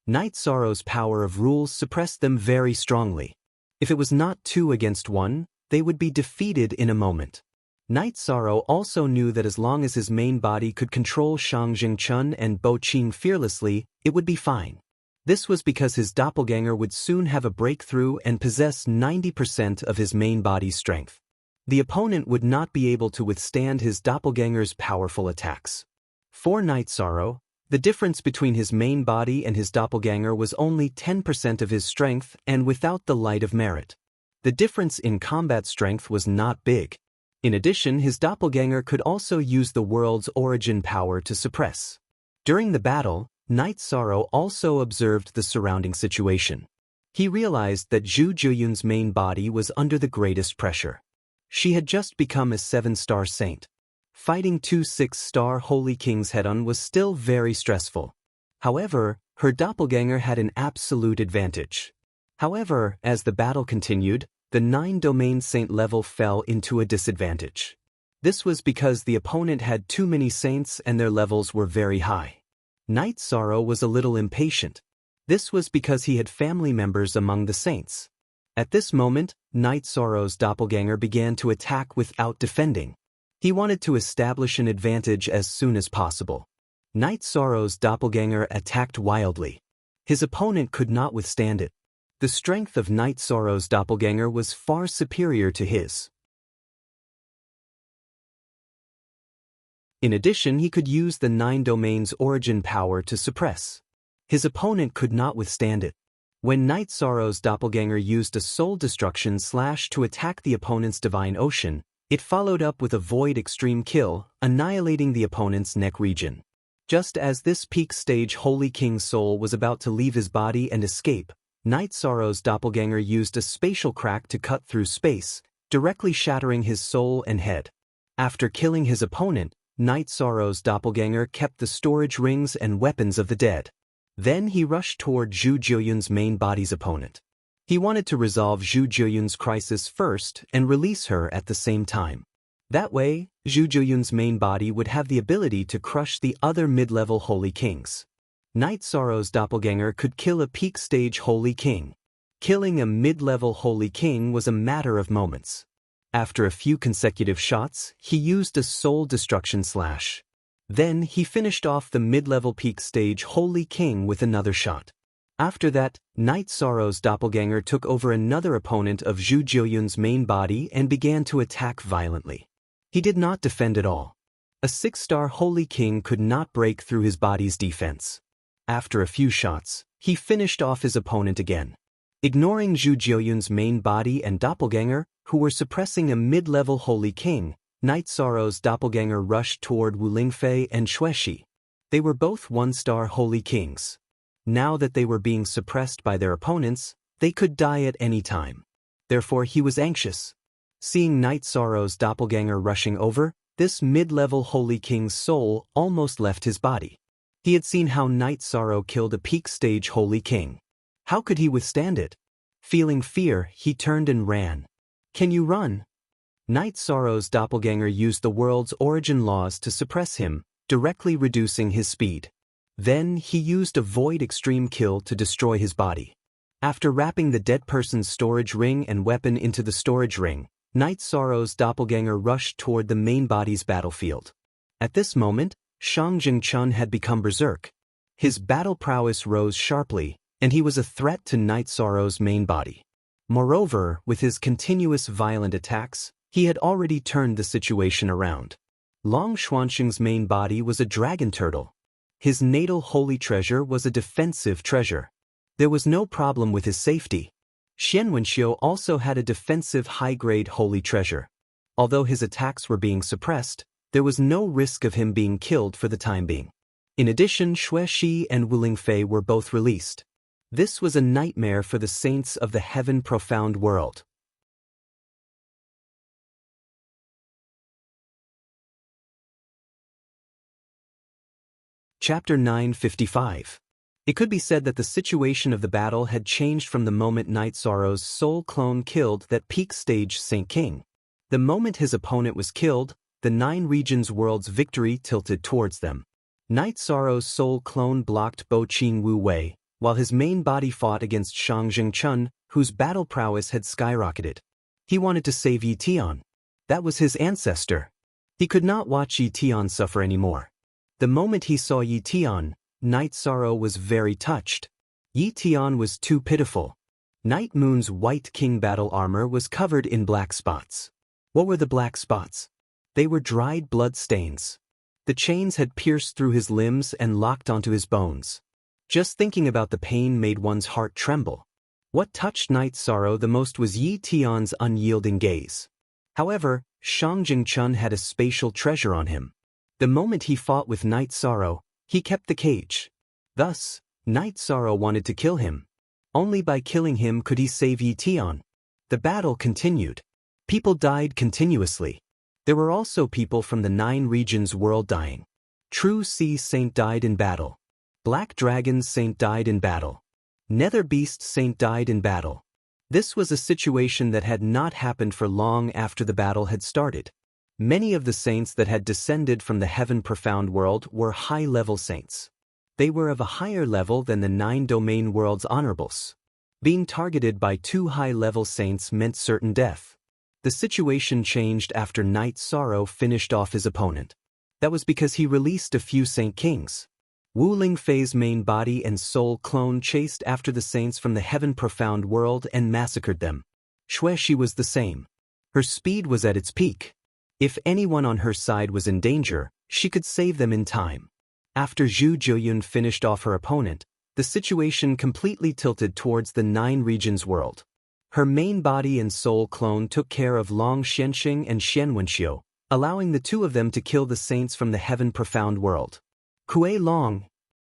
Knight Sorrow's power of rules suppressed them very strongly. If it was not 2 against 1, they would be defeated in a moment. Knight Sorrow also knew that as long as his main body could control Shang Jingchun and Bo Qing fearlessly, it would be fine. This was because his doppelganger would soon have a breakthrough and possess 90% of his main body's strength. The opponent would not be able to withstand his doppelganger's powerful attacks. For Knight Sorrow, the difference between his main body and his doppelganger was only 10% of his strength and without the light of merit. The difference in combat strength was not big. In addition, his doppelganger could also use the world's origin power to suppress. During the battle, Knight Sorrow also observed the surrounding situation. He realized that Zhu Zhuyun's main body was under the greatest pressure. She had just become a 7-star saint. Fighting 2 6-star holy kings head-on was still very stressful. However, her doppelganger had an absolute advantage. However, as the battle continued, the 9-domain saint level fell into a disadvantage. This was because the opponent had too many saints and their levels were very high. Knight Sorrow was a little impatient. This was because he had family members among the saints. At this moment, Knight Sorrow's doppelganger began to attack without defending. He wanted to establish an advantage as soon as possible. Knight Sorrow's doppelganger attacked wildly. His opponent could not withstand it. The strength of Knight Sorrow's doppelganger was far superior to his. In addition, he could use the 9 domain's origin power to suppress. His opponent could not withstand it. When Knight Sorrow's doppelganger used a soul destruction slash to attack the opponent's divine ocean, it followed up with a void extreme kill, annihilating the opponent's neck region. Just as this peak stage Holy King's soul was about to leave his body and escape, Knight Sorrow's doppelganger used a spatial crack to cut through space, directly shattering his soul and head. After killing his opponent, Knight Sorrow's doppelganger kept the storage rings and weapons of the dead. Then he rushed toward Zhu Zhuyun's main body's opponent. He wanted to resolve Zhu Zhuyun's crisis first and release her at the same time. That way, Zhu Zhuyun's main body would have the ability to crush the other mid-level Holy Kings. Knight Sorrow's doppelganger could kill a peak stage Holy King. Killing a mid-level Holy King was a matter of moments. After a few consecutive shots, he used a soul destruction slash. Then he finished off the mid-level peak stage Holy King with another shot. After that, Knight Sorrow's doppelganger took over another opponent of Zhu Zhuyun's main body and began to attack violently. He did not defend at all. A 6-star Holy King could not break through his body's defense. After a few shots, he finished off his opponent again. Ignoring Zhu Zhuyun's main body and doppelganger, who were suppressing a mid-level Holy King, Knight Sorrow's doppelganger rushed toward Wu Lingfei and Xueshi. They were both 1-star Holy Kings. Now that they were being suppressed by their opponents, they could die at any time. Therefore he was anxious. Seeing Knight Sorrow's doppelganger rushing over, This mid-level Holy King's soul almost left his body. He had seen how Night Sorrow killed a peak stage Holy King. How could he withstand it? Feeling fear, he turned and ran. Can you run? Night Sorrow's doppelganger used the world's origin laws to suppress him, directly reducing his speed. Then he used a void extreme kill to destroy his body. After wrapping the dead person's storage ring and weapon into the storage ring, Night Sorrow's doppelganger rushed toward the main body's battlefield. At this moment, Shang Jingchun had become berserk. His battle prowess rose sharply, and he was a threat to Night Sorrow's main body. Moreover, with his continuous violent attacks, he had already turned the situation around. Long Xuanxing's main body was a dragon turtle. His natal holy treasure was a defensive treasure. There was no problem with his safety. Xian Wenxiu also had a defensive high-grade holy treasure. Although his attacks were being suppressed, there was no risk of him being killed for the time being. In addition, Xue Shi and Wu Lingfei were both released. This was a nightmare for the saints of the heaven profound world. Chapter 955. It could be said that the situation of the battle had changed from the moment Night Sorrow's soul clone killed that peak stage Saint King. The moment his opponent was killed, the 9 regions world's victory tilted towards them. Night Sorrow's soul clone blocked Bo Qing Wu Wei, while his main body fought against Shang Jingchun, whose battle prowess had skyrocketed. He wanted to save Yi Tian. That was his ancestor. He could not watch Yi Tian suffer anymore. The moment he saw Yi Tian, Night Sorrow was very touched. Yi Tian was too pitiful. Night Moon's white king battle armor was covered in black spots. What were the black spots? They were dried blood stains. The chains had pierced through his limbs and locked onto his bones. Just thinking about the pain made one's heart tremble. What touched Night Sorrow the most was Yi Tian's unyielding gaze. However, Shang Jingchun had a spatial treasure on him. The moment he fought with Night Sorrow, he kept the cage. Thus, Night Sorrow wanted to kill him. Only by killing him could he save Yi Tian. The battle continued. People died continuously. There were also people from the 9 regions world dying. True Sea Saint died in battle. Black Dragon Saint died in battle. Nether Beast Saint died in battle. This was a situation that had not happened for long after the battle had started. Many of the saints that had descended from the heaven profound world were high-level saints. They were of a higher level than the 9 domain world's honorables. Being targeted by 2 high-level saints meant certain death. The situation changed after Night Sorrow finished off his opponent. That was because he released a few Saint Kings. Wu Lingfei's main body and soul clone chased after the saints from the heaven profound world and massacred them. Xue Shi was the same. Her speed was at its peak. If anyone on her side was in danger, she could save them in time. After Zhu Jiuyun finished off her opponent, the situation completely tilted towards the 9 regions world. Her main body and soul clone took care of Long Xianxing and Xian Wenxiu, allowing the 2 of them to kill the saints from the heaven profound world. Kuei Long.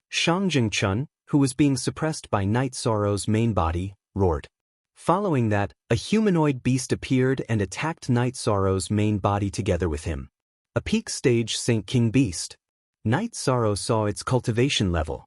Shang Jingchun, who was being suppressed by Night Sorrow's main body, roared. Following that, a humanoid beast appeared and attacked Night Sorrow's main body together with him. A peak stage Saint King beast. Night Sorrow saw its cultivation level.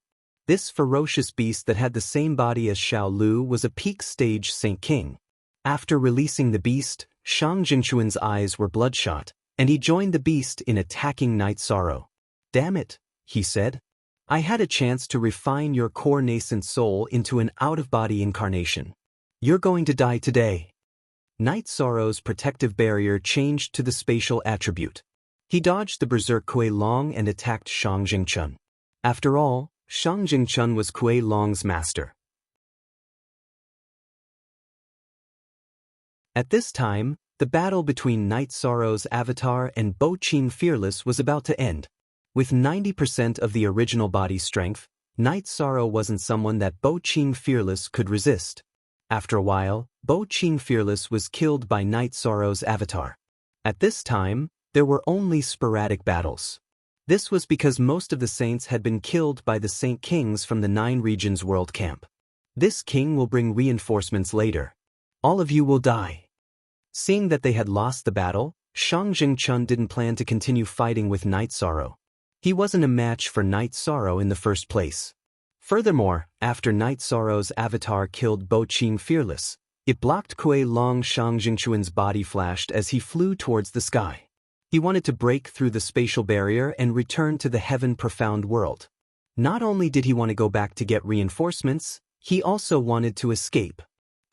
This ferocious beast that had the same body as Xiao Lu was a peak stage Saint King. After releasing the beast, Shang Jingchuan's eyes were bloodshot, and he joined the beast in attacking Night Sorrow. Damn it, he said. I had a chance to refine your core nascent soul into an out-of-body incarnation. You're going to die today. Night Sorrow's protective barrier changed to the spatial attribute. He dodged the berserk Kuei Long and attacked Shang Jingchun. After all, Shang Jingchun was Kuei Long's master. At this time, the battle between Night Sorrow's avatar and Bo Qing Fearless was about to end. With 90% of the original body strength, Night Sorrow wasn't someone that Bo Qing Fearless could resist. After a while, Bo Qing Fearless was killed by Night Sorrow's avatar. At this time, there were only sporadic battles. This was because most of the saints had been killed by the Saint Kings from the 9 regions world camp. This king will bring reinforcements later. All of you will die. Seeing that they had lost the battle, Shang Jingchun didn't plan to continue fighting with Night Sorrow. He wasn't a match for Night Sorrow in the first place. Furthermore, after Night Sorrow's avatar killed Bo Qing Fearless, it blocked Kuei Long. Shang Jingchuan's body flashed as he flew towards the sky. He wanted to break through the spatial barrier and return to the heaven profound world. Not only did he want to go back to get reinforcements, he also wanted to escape.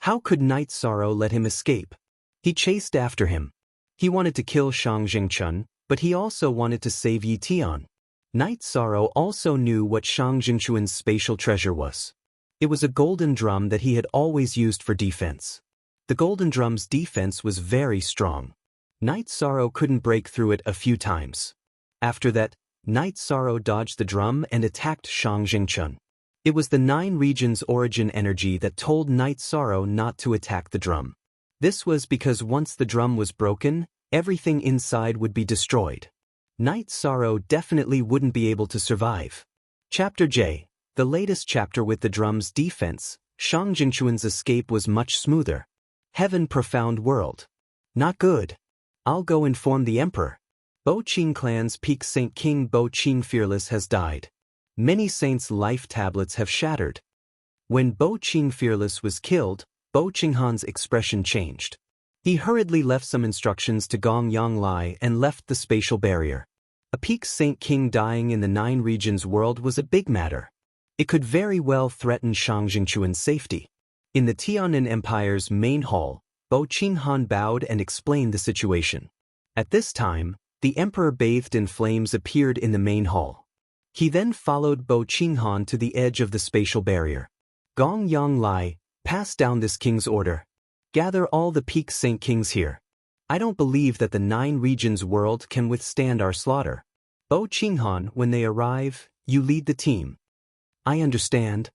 How could Night Sorrow let him escape? He chased after him. He wanted to kill Shang Jingchun, but he also wanted to save Yi Tian. Night Sorrow also knew what Shang Jingchuan's spatial treasure was. It was a golden drum that he had always used for defense. The golden drum's defense was very strong. Night Sorrow couldn't break through it a few times. After that, Night Sorrow dodged the drum and attacked Shang Jingchun. It was the 9 regions origin energy that told Night Sorrow not to attack the drum. This was because once the drum was broken, everything inside would be destroyed. Night Sorrow definitely wouldn't be able to survive. Chapter J, the latest chapter with the drum's defense. Shang Jingchuan's escape was much smoother. Heaven profound world. Not good. I'll go inform the emperor. Bo Qing clan's peak Saint King Bo Qing Fearless has died. Many saints' life tablets have shattered. When Bo Qing Fearless was killed, Bo Qinghan's expression changed. He hurriedly left some instructions to Gong Yonglai and left the spatial barrier. A peak Saint King dying in the 9 regions world was a big matter. It could very well threaten Shang Jingchuan's safety. In the Tianan Empire's main hall, Bo Qinghan bowed and explained the situation. At this time, the emperor bathed in flames appeared in the main hall. He then followed Bo Qinghan to the edge of the spatial barrier. Gong Yonglai, pass down this king's order. Gather all the peak Saint Kings here. I don't believe that the 9 regions world can withstand our slaughter. Bo Qinghan, when they arrive, you lead the team. I understand.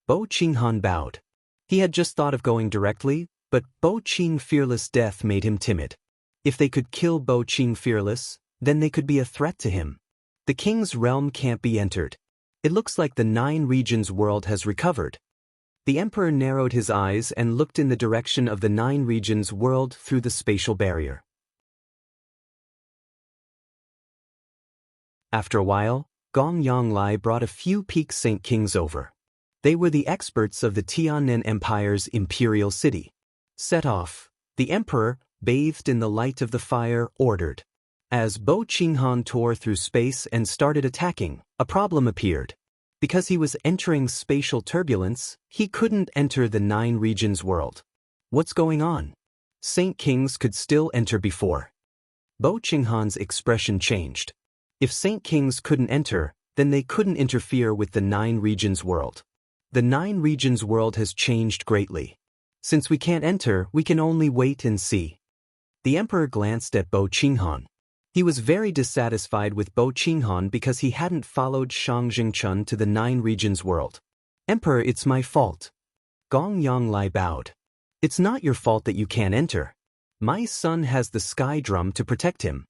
Bo Qinghan bowed. He had just thought of going directly, but Bo Qing Fearless' death made him timid. If they could kill Bo Qing Fearless, then they could be a threat to him. The king's realm can't be entered. It looks like the 9 regions world has recovered. The emperor narrowed his eyes and looked in the direction of the 9 regions world through the spatial barrier. After a while, Gong Yonglai brought a few peak Saint Kings over. They were the experts of the Tianan Empire's imperial city. Set off. The emperor, bathed in the light of the fire, ordered. As Bo Qinghan tore through space and started attacking, a problem appeared. Because he was entering spatial turbulence, he couldn't enter the 9 regions world. What's going on? Saint Kings could still enter before. Bo Qinghan's expression changed. If Saint Kings couldn't enter, then they couldn't interfere with the 9 regions world. The 9 regions world has changed greatly. Since we can't enter, we can only wait and see. The emperor glanced at Bo Qinghan. He was very dissatisfied with Bo Qinghan because he hadn't followed Shang Jingchun to the 9 regions world. Emperor, it's my fault. Gong Yonglai bowed. It's not your fault that you can't enter. My son has the sky drum to protect him.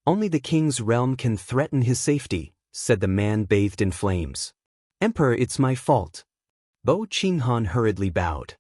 Only the king's realm can threaten his safety, said the man bathed in flames. Emperor, it's my fault. Bo Qinghan hurriedly bowed.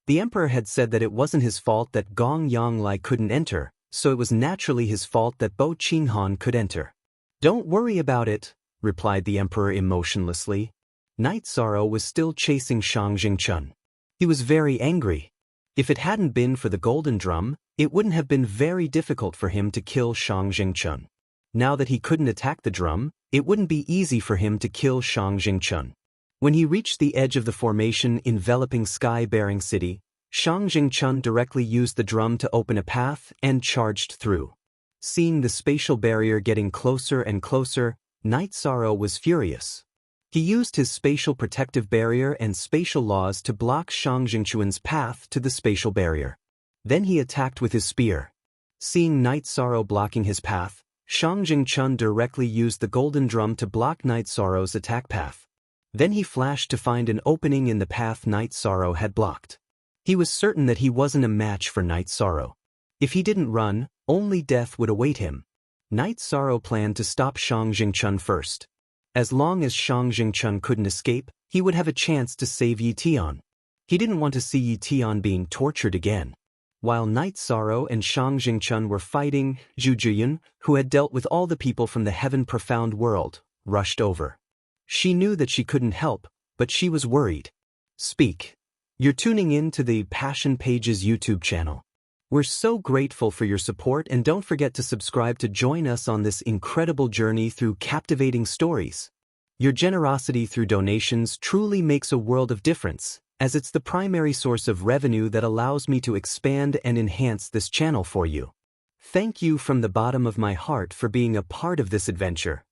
The emperor had said that it wasn't his fault that Gong Yonglai couldn't enter, so it was naturally his fault that Bo Qinghan could enter. Don't worry about it, replied the emperor emotionlessly. Night Sorrow was still chasing Shang Jingchun. He was very angry. If it hadn't been for the golden drum, it wouldn't have been very difficult for him to kill Shang Jingchun. Now that he couldn't attack the drum, it wouldn't be easy for him to kill Shang Jingchun. When he reached the edge of the formation enveloping sky-bearing city, Shang Jingchun directly used the drum to open a path and charged through. Seeing the spatial barrier getting closer and closer, Night Sorrow was furious. He used his spatial protective barrier and spatial laws to block Shang Jingchuan's path to the spatial barrier. Then he attacked with his spear. Seeing Night Sorrow blocking his path, Shang Jingchun directly used the golden drum to block Night Sorrow's attack path. Then he flashed to find an opening in the path Night Sorrow had blocked. He was certain that he wasn't a match for Night Sorrow. If he didn't run, only death would await him. Night Sorrow planned to stop Shang Jingchun first. As long as Shang Jingchun couldn't escape, he would have a chance to save Yi Tian. He didn't want to see Yi Tian being tortured again. While Night Sorrow and Shang Jingchun were fighting, Zhu Jiyun, who had dealt with all the people from the heaven profound world, rushed over. She knew that she couldn't help, but she was worried. Speak. You're tuning in to the Passion Pages YouTube channel. We're so grateful for your support, and don't forget to subscribe to join us on this incredible journey through captivating stories. Your generosity through donations truly makes a world of difference, as it's the primary source of revenue that allows me to expand and enhance this channel for you. Thank you from the bottom of my heart for being a part of this adventure.